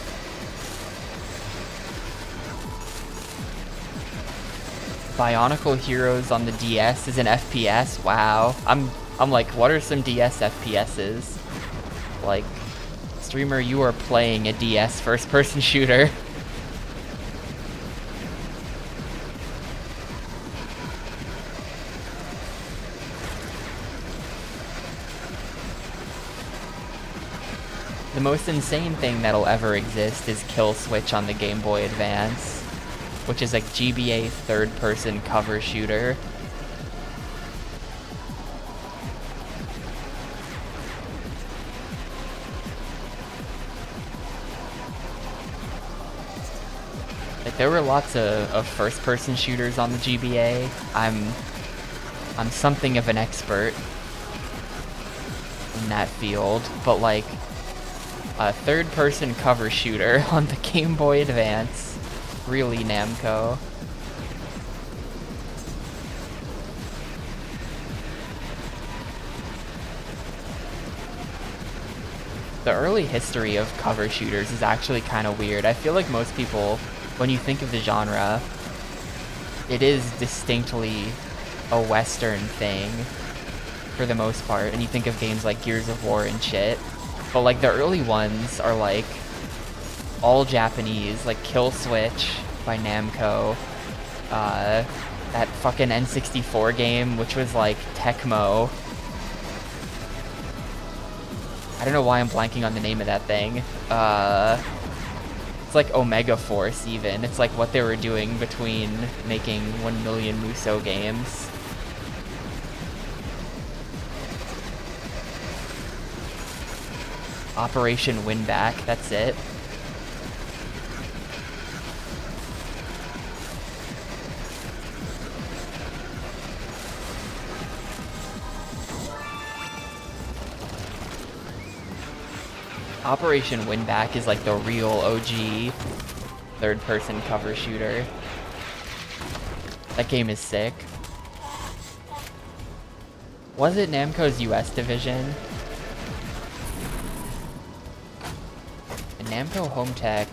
S1: Bionicle Heroes on the DS is an FPS. Wow. I'm like, what are some DS FPSs? Like, streamer, you are playing a DS first-person shooter. The most insane thing that'll ever exist is Kill Switch on the Game Boy Advance, which is a GBA third-person cover shooter. Like, there were lots of first-person shooters on the GBA. I'm something of an expert in that field, but like a third-person cover shooter on the Game Boy Advance. Really, Namco. The early history of cover shooters is actually kind of weird. I feel like most people, when you think of the genre, it is distinctly a Western thing for the most part, and you think of games like Gears of War and shit, but like the early ones are like all Japanese, like Kill Switch by Namco, that fucking N64 game, which was like Tecmo. I don't know why I'm blanking on the name of that thing. It's like Omega Force even. It's like what they were doing between making 1 Million Muso games. Operation Winback, that's it. Operation Winback is like the real OG third-person cover shooter. That game is sick. Was it Namco's US division? And Namco Home Tech...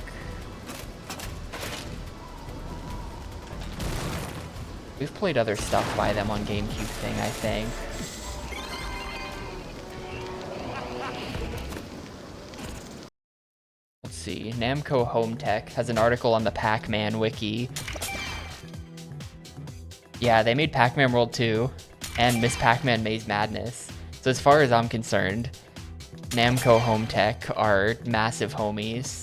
S1: We've played other stuff by them on Gamecube thing, I think. Let's see. Namco Home Tech has an article on the Pac-Man wiki. Yeah, they made Pac-Man World 2 and Miss Pac-Man Maze Madness. So as far as I'm concerned, Namco Home Tech are massive homies.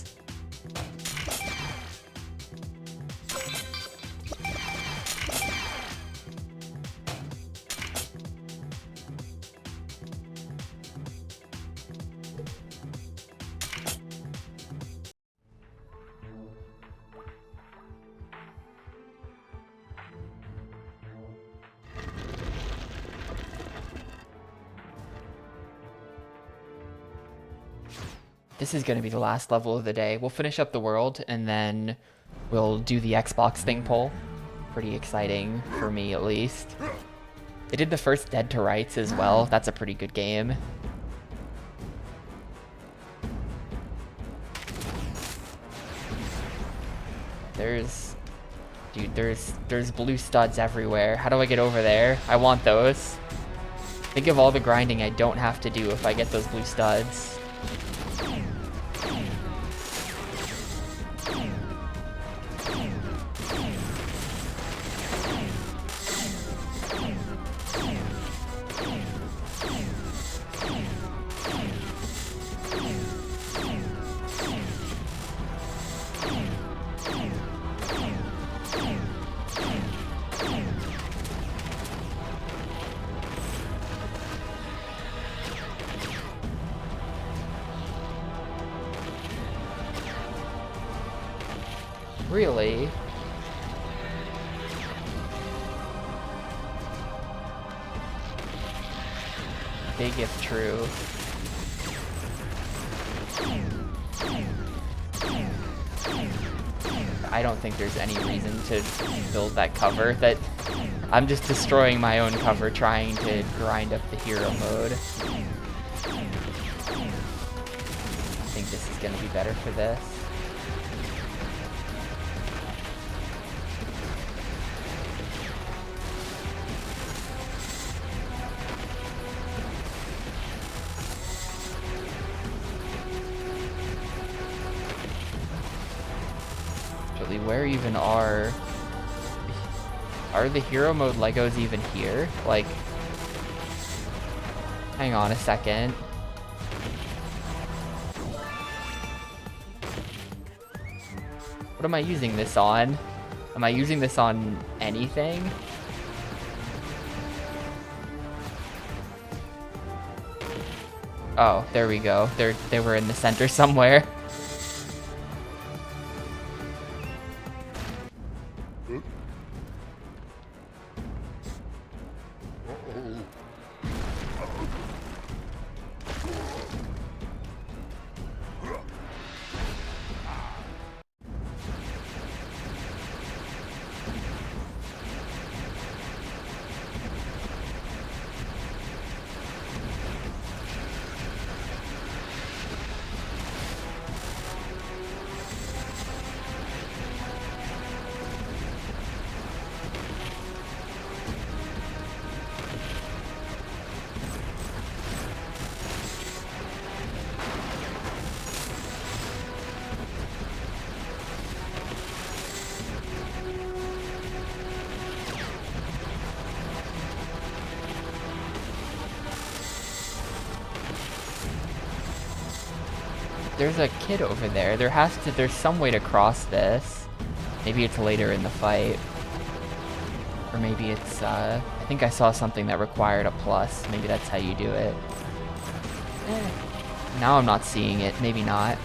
S1: This is going to be the last level of the day. We'll finish up the world, and then we'll do the Xbox thing poll. Pretty exciting, for me at least. They did the first Dead to Rights as well. That's a pretty good game. Dude, there's blue studs everywhere. How do I get over there? I want those. Think of all the grinding I don't have to do if I get those blue studs. Really? Big if true. I don't think there's any reason to build that cover. That I'm just destroying my own cover trying to grind up the hero mode. I think this is going to be better for this. Where even are the hero mode Legos even here? Like, hang on a second. What am I using this on? Am I using this on anything? Oh, there we go. They were in the center somewhere. There's a kid over there. There's some way to cross this. Maybe it's later in the fight. Or maybe it's, I think I saw something that required a plus. Maybe that's how you do it. Now I'm not seeing it. Maybe not.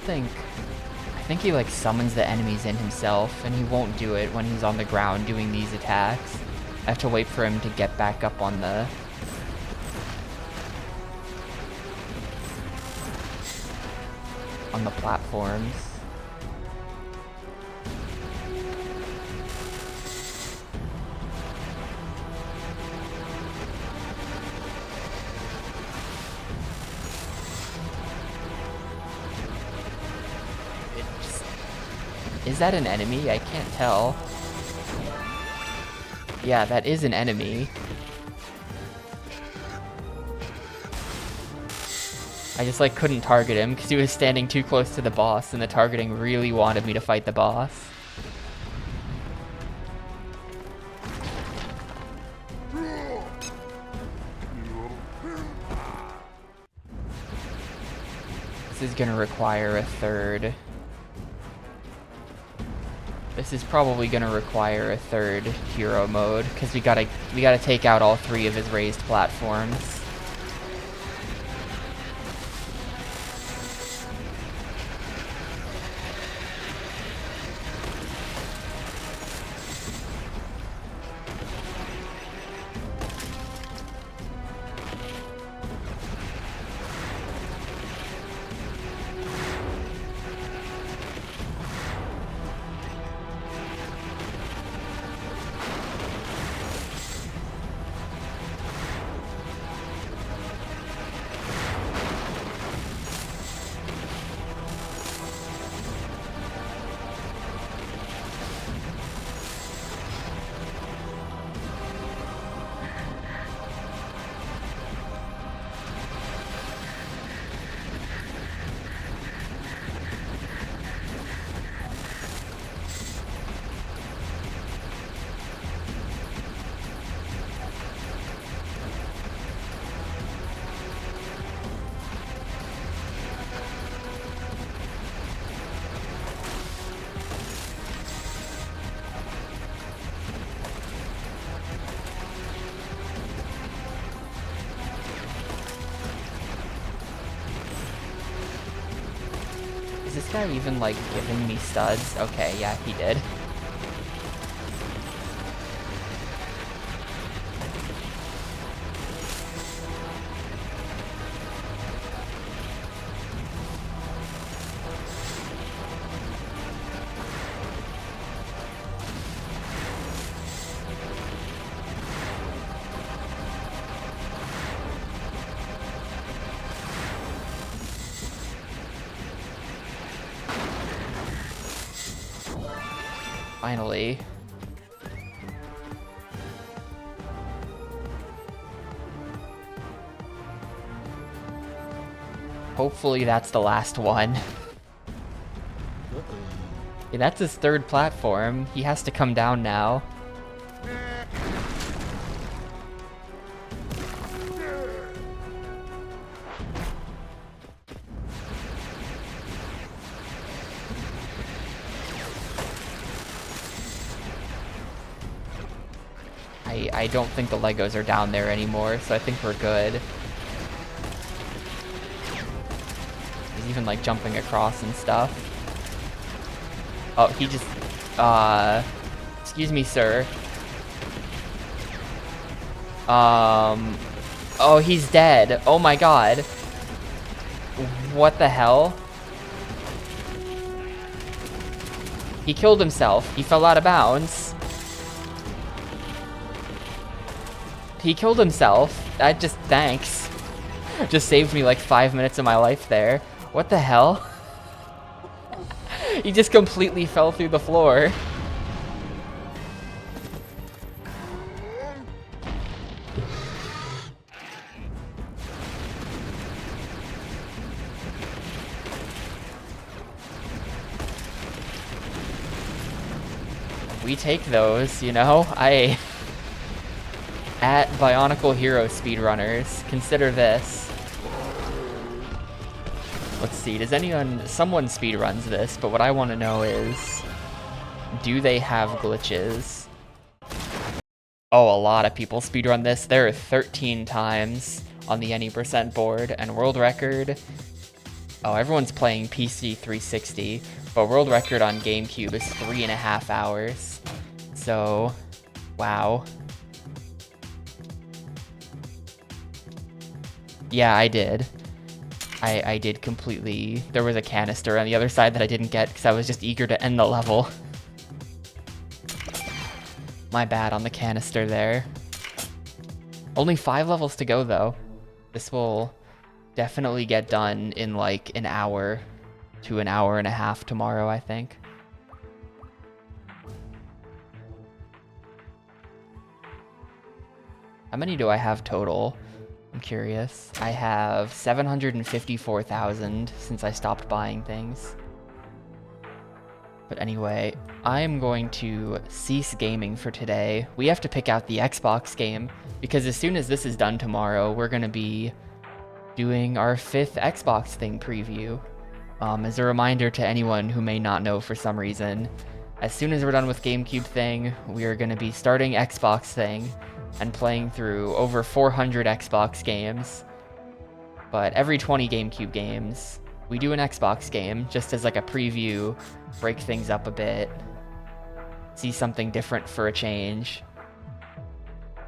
S1: I think he like summons the enemies in himself, and he won't do it when he's on the ground doing these attacks. I have to wait for him to get back up on the platforms. Is that an enemy? I can't tell. Yeah, that is an enemy. I just like couldn't target him because he was standing too close to the boss, and the targeting really wanted me to fight the boss. This is gonna require a third. This is probably gonna require a third hero mode because we gotta take out all three of his raised platforms. this guy even, like, giving me studs? Okay, yeah, he did. Finally. Hopefully that's the last one. Yeah, that's his third platform. He has to come down now. I don't think the Legos are down there anymore, so I think we're good. He's even, like, jumping across and stuff. Oh, he just... excuse me, sir. Oh, he's dead. Oh my god. What the hell? He killed himself. He fell out of bounds. He killed himself. Thanks. Just saved me like 5 minutes of my life there. What the hell? He just completely fell through the floor. We take those, you know? At Bionicle Hero speedrunners, consider this. Let's see, someone speedruns this, but what I want to know is, do they have glitches? Oh, a lot of people speedrun this. There are 13 times on the any percent board, and world record, oh, everyone's playing PC 360, but world record on Gamecube is 3.5 hours. So, wow. Yeah, I did. I did completely... There was a canister on the other side that I didn't get because I was just eager to end the level. My bad on the canister there. Only 5 levels to go, though. This will definitely get done in like an hour to an hour and a half tomorrow, I think. How many do I have total? I'm curious. I have 754,000 since I stopped buying things. But anyway, I'm going to cease gaming for today. We have to pick out the Xbox game, because as soon as this is done tomorrow, we're going to be doing our 5th Xbox thing preview. As a reminder to anyone who may not know for some reason, as soon as we're done with Gamecube thing, we are going to be starting Xbox thing and playing through over 400 Xbox games. But every 20 Gamecube games, we do an Xbox game, just as like a preview, break things up a bit, see something different for a change.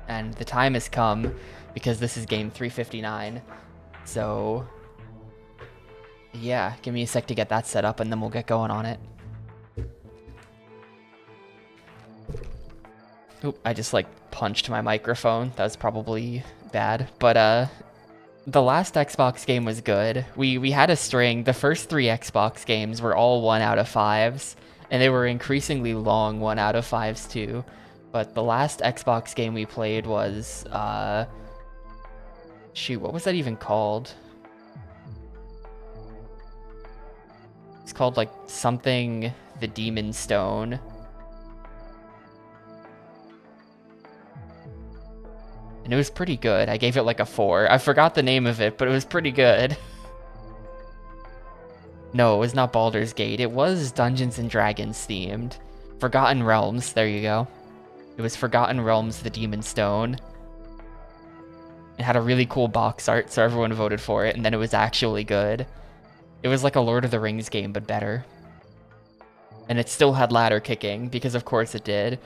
S1: And the time has come, because this is game 359, so yeah, give me a sec to get that set up and then we'll get going on it. Oop, I just like punched my microphone. That was probably bad. But the last Xbox game was good. We had a string. The first 3 Xbox games were all 1 out of 5s, and they were increasingly long 1 out of 5s too. But the last Xbox game we played was shoot, what was that even called? It's called like something the Demon Stone. And it was pretty good. I gave it like a 4. I forgot the name of it, but it was pretty good. No, it was not Baldur's Gate. It was Dungeons and Dragons themed. Forgotten Realms, there you go. It was Forgotten Realms, the Demon Stone. It had a really cool box art, so everyone voted for it, and then it was actually good. It was like a Lord of the Rings game, but better. And it still had ladder kicking, because of course it did.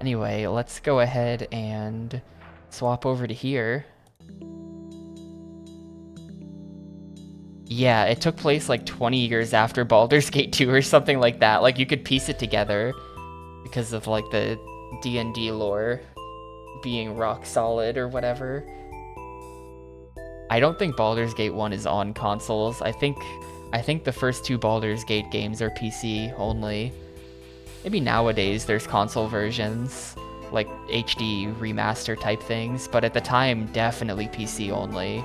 S1: Anyway, let's go ahead and swap over to here. Yeah, it took place like 20 years after Baldur's Gate 2 or something like that. Like, you could piece it together because of like the D&D lore being rock solid or whatever. I don't think Baldur's Gate 1 is on consoles. I think the first 2 Baldur's Gate games are PC only. Maybe nowadays there's console versions, like HD remaster type things, but at the time, definitely PC only.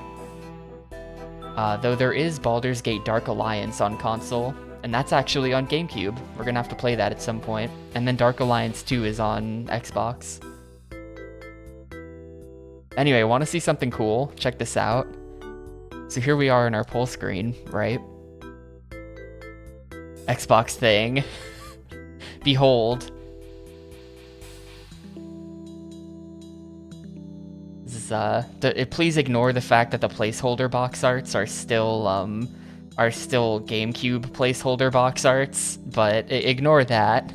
S1: Though there is Baldur's Gate Dark Alliance on console, and that's actually on Gamecube. We're gonna have to play that at some point. And then Dark Alliance 2 is on Xbox. Anyway, want to see something cool? Check this out. So here we are in our pull screen, right? Xbox thing. Behold. This is, please ignore the fact that the placeholder box arts are still GameCube placeholder box arts, but ignore that.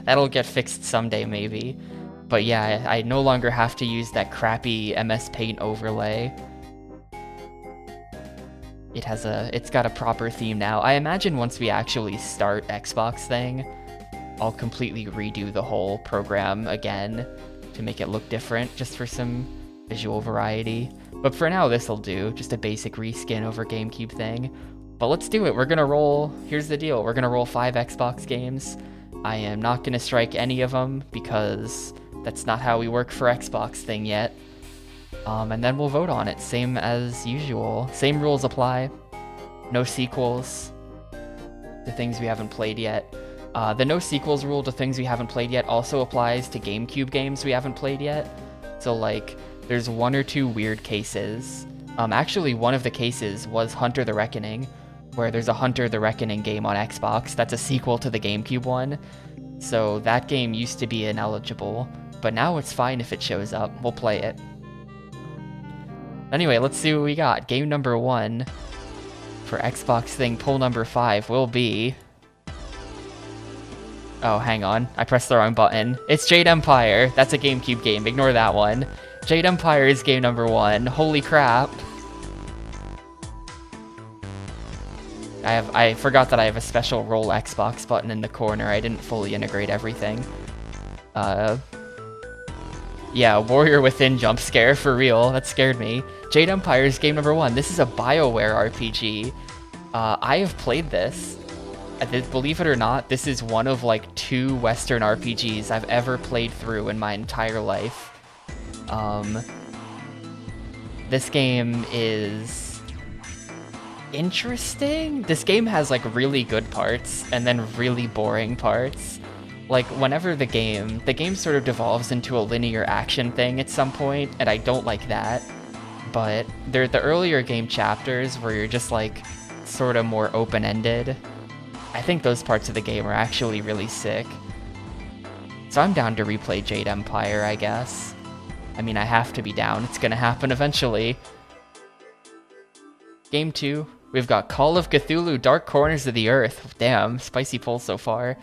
S1: That'll get fixed someday, maybe. But yeah, I no longer have to use that crappy MS Paint overlay. It's got a proper theme now. I imagine once we actually start Xbox thing, I'll completely redo the whole program again to make it look different, just for some visual variety. But for now, this'll do. Just a basic reskin over GameCube thing. But let's do it. We're gonna roll... Here's the deal. We're gonna roll 5 Xbox games. I am not gonna strike any of them, because that's not how we work for Xbox thing yet. And then we'll vote on it, same as usual. Same rules apply. No sequels to things we haven't played yet. The no sequels rule to things we haven't played yet also applies to GameCube games we haven't played yet. So like, there's 1 or 2 weird cases. Actually, one of the cases was Hunter the Reckoning, where there's a Hunter the Reckoning game on Xbox that's a sequel to the GameCube one. So that game used to be ineligible, but now it's fine if it shows up. We'll play it. Anyway, let's see what we got. Game number 1 for Xbox thing pull number 5 will be... Oh, hang on. I pressed the wrong button. It's Jade Empire. That's a GameCube game. Ignore that one. Jade Empire is game number 1. Holy crap. I forgot that I have a special roll Xbox button in the corner. I didn't fully integrate everything. Yeah, Warrior Within jump scare, for real. That scared me. Jade Empire is game number 1. This is a BioWare RPG. I have played this. Believe it or not, this is one of like 2 Western RPGs I've ever played through in my entire life. This game is interesting. This game has like really good parts and then really boring parts. Like, whenever the game sort of devolves into a linear action thing at some point, and I don't like that. But they're the earlier game chapters where you're just like sort of more open-ended. I think those parts of the game are actually really sick. So I'm down to replay Jade Empire, I guess. I mean, I have to be down. It's gonna happen eventually. Game 2, we've got Call of Cthulhu Dark Corners of the Earth. Damn, spicy pull so far.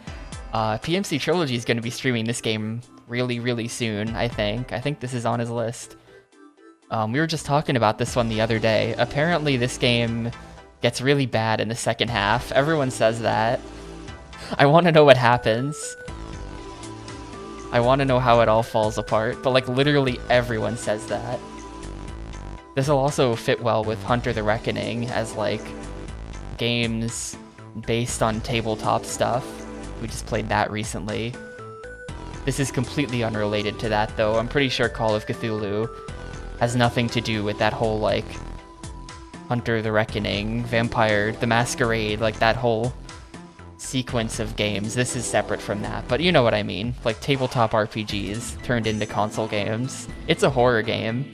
S1: PMC Trilogy is going to be streaming this game really, really soon, I think. I think this is on his list. We were just talking about this one the other day. Apparently this game gets really bad in the second half. Everyone says that. I want to know what happens. I want to know how it all falls apart, but like literally everyone says that. This will also fit well with Hunter the Reckoning as like games based on tabletop stuff. We just played that recently. This is completely unrelated to that though. I'm pretty sure Call of Cthulhu has nothing to do with that whole like Hunter the Reckoning, Vampire the Masquerade, like that whole sequence of games. This is separate from that, but you know what I mean. Like tabletop RPGs turned into console games. It's a horror game.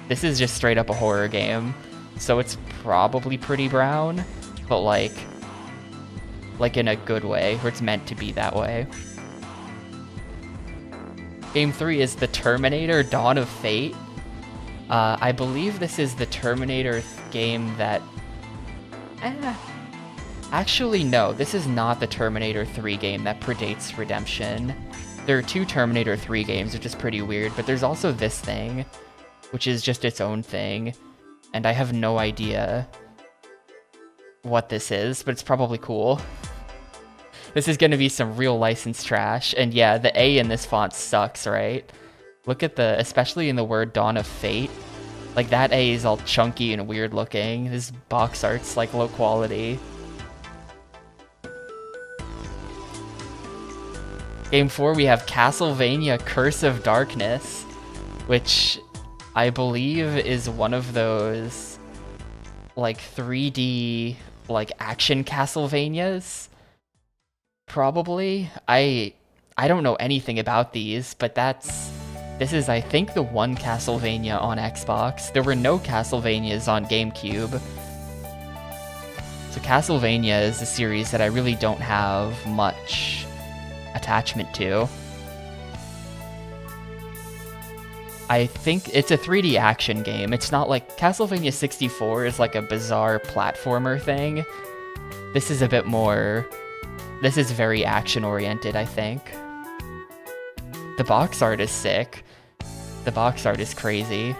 S1: This is just straight up a horror game. So it's probably pretty brown, but like in a good way, where it's meant to be that way. Game 3 is The Terminator Dawn of Fate. I believe this is the Terminator game that... Actually, no, this is not the Terminator 3 game that predates Redemption. There are 2 Terminator 3 games, which is pretty weird, but there's also this thing, which is just its own thing, and I have no idea what this is, but it's probably cool. This is gonna be some real license trash, and yeah, the A in this font sucks, right? Look at especially in the word Dawn of Fate, like that A is all chunky and weird looking. This box art's like low quality. Game 4, we have Castlevania Curse of Darkness, which I believe is one of those like 3D like action Castlevanias. Probably. I don't know anything about these, but this is I think the one Castlevania on Xbox. There were no Castlevanias on Gamecube. So Castlevania is a series that I really don't have much attachment to. I think it's a 3D action game. It's not like Castlevania 64 is like a bizarre platformer thing. This is a bit more... This is very action-oriented, I think. The box art is sick. The box art is crazy.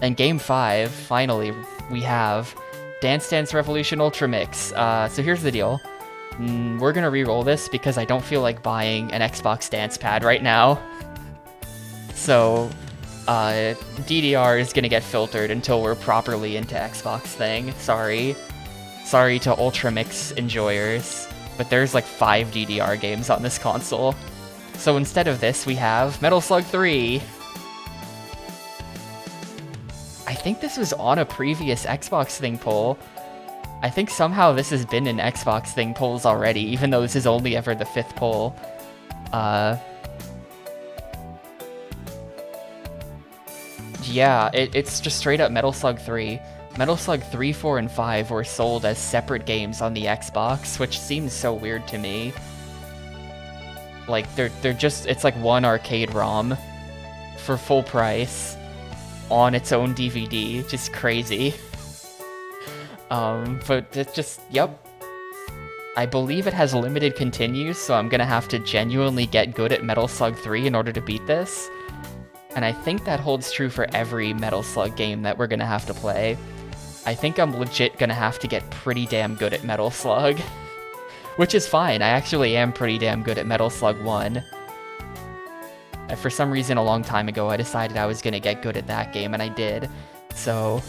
S1: And Game 5, finally, we have Dance Dance Revolution Ultra Mix. So here's the deal. We're gonna re-roll this because I don't feel like buying an Xbox Dance Pad right now. So, DDR is gonna get filtered until we're properly into Xbox thing. Sorry. Sorry to Ultra Mix enjoyers, but there's like 5 DDR games on this console. So instead of this, we have Metal Slug 3. I think this was on a previous Xbox Thing poll. I think somehow this has been in Xbox Thing polls already, even though this is only ever the 5th poll. Yeah, it's just straight up Metal Slug 3. Metal Slug 3, 4, and 5 were sold as separate games on the Xbox, which seems so weird to me. Like, they're just, it's like one arcade ROM for full price on its own DVD, just crazy. But it just, yep. I believe it has limited continues, so I'm gonna have to genuinely get good at Metal Slug 3 in order to beat this. And I think that holds true for every Metal Slug game that we're gonna have to play. I think I'm legit gonna have to get pretty damn good at Metal Slug. Which is fine, I actually am pretty damn good at Metal Slug 1. For some reason a long time ago I decided I was gonna get good at that game, and I did. So...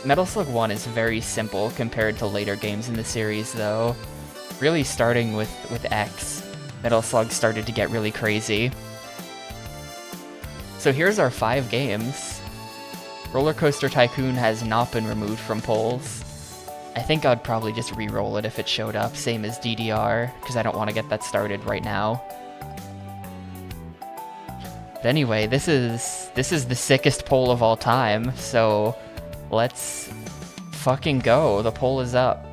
S1: Metal Slug 1 is very simple compared to later games in the series, though. Really starting with X, Metal Slug started to get really crazy. So here's our 5 games. Roller Coaster Tycoon has not been removed from polls. I think I'd probably just re-roll it if it showed up, same as DDR, because I don't want to get that started right now. But anyway, this is the sickest poll of all time, so... Let's fucking go. The poll is up.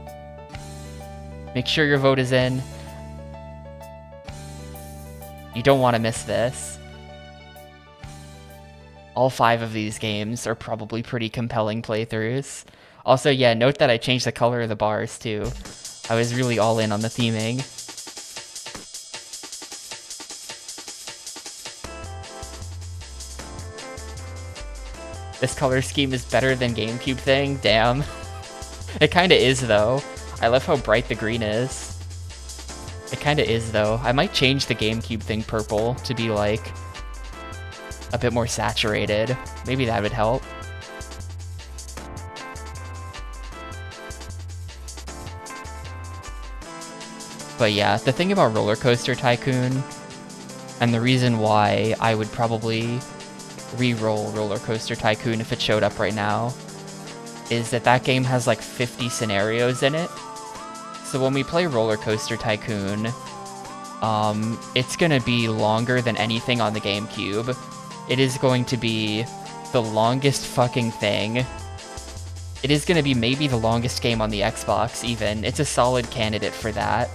S1: Make sure your vote is in. You don't want to miss this. All 5 of these games are probably pretty compelling playthroughs. Also, yeah, note that I changed the color of the bars too. I was really all in on the theming. This color scheme is better than Gamecube thing? Damn. It kinda is, though. I love how bright the green is. It kinda is, though. I might change the Gamecube thing purple to be, like, a bit more saturated. Maybe that would help. But yeah, the thing about Roller Coaster Tycoon, and the reason why I would probably re-roll Roller Coaster Tycoon if it showed up right now, is that game has like 50 scenarios in it. So when we play Roller Coaster Tycoon, it's gonna be longer than anything on the GameCube. It is going to be the longest fucking thing. It is gonna be maybe the longest game on the Xbox even. It's a solid candidate for that.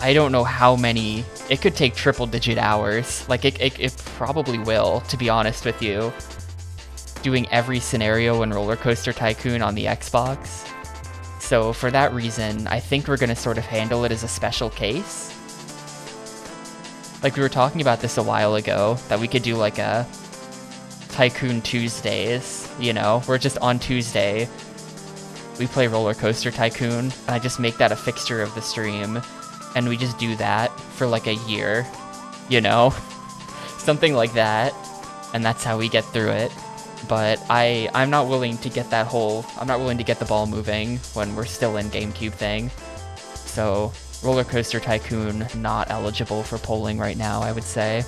S1: I don't know how many. It could take triple-digit hours. Like, it probably will, to be honest with you. Doing every scenario in Roller Coaster Tycoon on the Xbox. So for that reason, I think we're gonna sort of handle it as a special case. Like, we were talking about this a while ago, that we could do like a Tycoon Tuesdays, you know, where just on Tuesday, we play Roller Coaster Tycoon, and I just make that a fixture of the stream, and we just do that for like a year, you know? Something like that, and that's how we get through it. But I'm not willing to get I'm not willing to get the ball moving when we're still in Gamecube thing. So, Roller Coaster Tycoon not eligible for polling right now, I would say.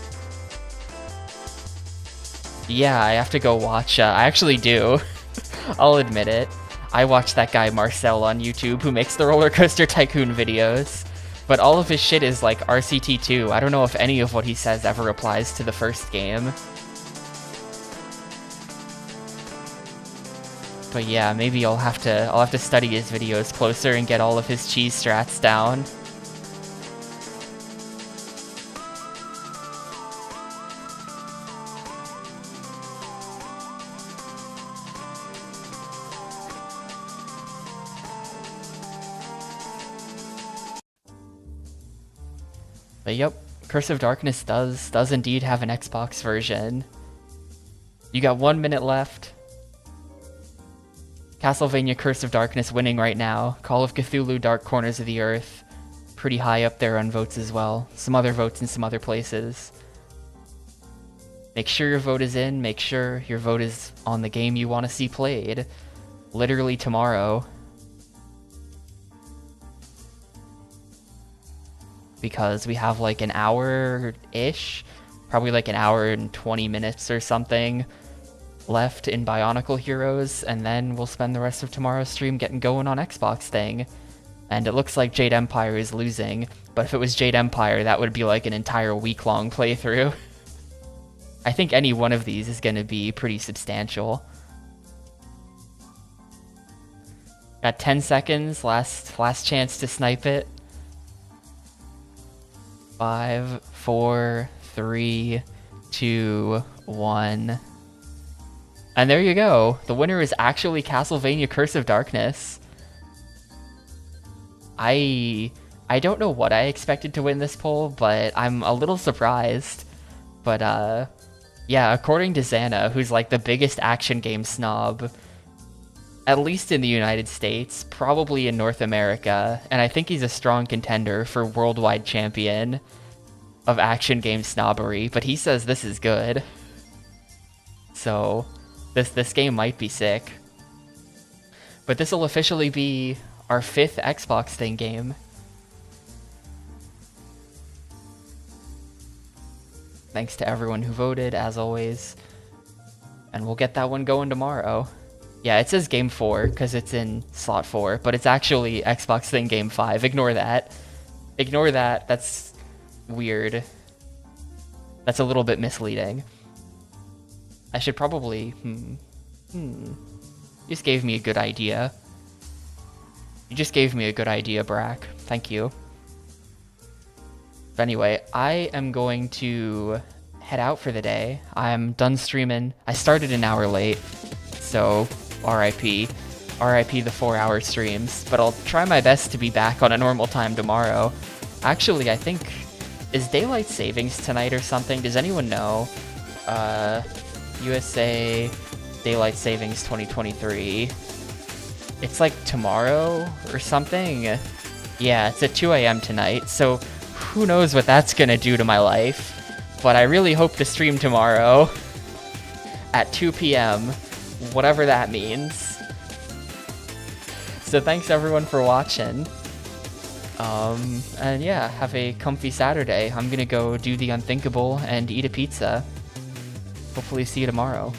S1: Yeah, I have to go watch, I actually do. I'll admit it. I watch that guy Marcel on YouTube who makes the Roller Coaster Tycoon videos. But all of his shit is like RCT2. I don't know if any of what he says ever applies to the first game. But yeah, maybe I'll have to study his videos closer and get all of his cheese strats down. But yep, Curse of Darkness does indeed have an Xbox version. You got 1 minute left. Castlevania Curse of Darkness winning right now. Call of Cthulhu Dark Corners of the Earth, pretty high up there on votes as well. Some other votes in some other places. Make sure your vote is in. Make sure your vote is on the game you want to see played. Literally tomorrow. Because we have like an hour-ish, probably like an hour and 20 minutes or something left in Bionicle Heroes, and then we'll spend the rest of tomorrow's stream getting going on Xbox thing. And it looks like Jade Empire is losing, but if it was Jade Empire, that would be like an entire week-long playthrough. I think any one of these is gonna be pretty substantial. Got 10 seconds, last chance to snipe it. 5, 4, 3, 2, 1. And there you go. The winner is actually Castlevania Curse of Darkness. I don't know what I expected to win this poll, but I'm a little surprised. But yeah, according to Xana, who's like the biggest action game snob, at least in the United States, probably in North America, and I think he's a strong contender for worldwide champion of action game snobbery, but he says this is good. So, this game might be sick. But this will officially be our 5th Xbox thing game. Thanks to everyone who voted, as always. And we'll get that one going tomorrow. Yeah, it says Game 4, because it's in slot 4, but it's actually Xbox thing Game 5. Ignore that. Ignore that. That's weird. That's a little bit misleading. I should probably... You just gave me a good idea. You just gave me a good idea, Brack. Thank you. But anyway, I am going to head out for the day. I'm done streaming. I started an hour late, so RIP. RIP the 4-hour streams, but I'll try my best to be back on a normal time tomorrow. Actually, I think... Is Daylight Savings tonight or something? Does anyone know? USA Daylight Savings 2023. It's like tomorrow or something? Yeah, it's at 2 AM tonight, so who knows what that's gonna do to my life. But I really hope to stream tomorrow at 2 PM, whatever that means. So thanks everyone for watching. And yeah, have a comfy Saturday. I'm gonna go do the unthinkable and eat a pizza. Hopefully see you tomorrow.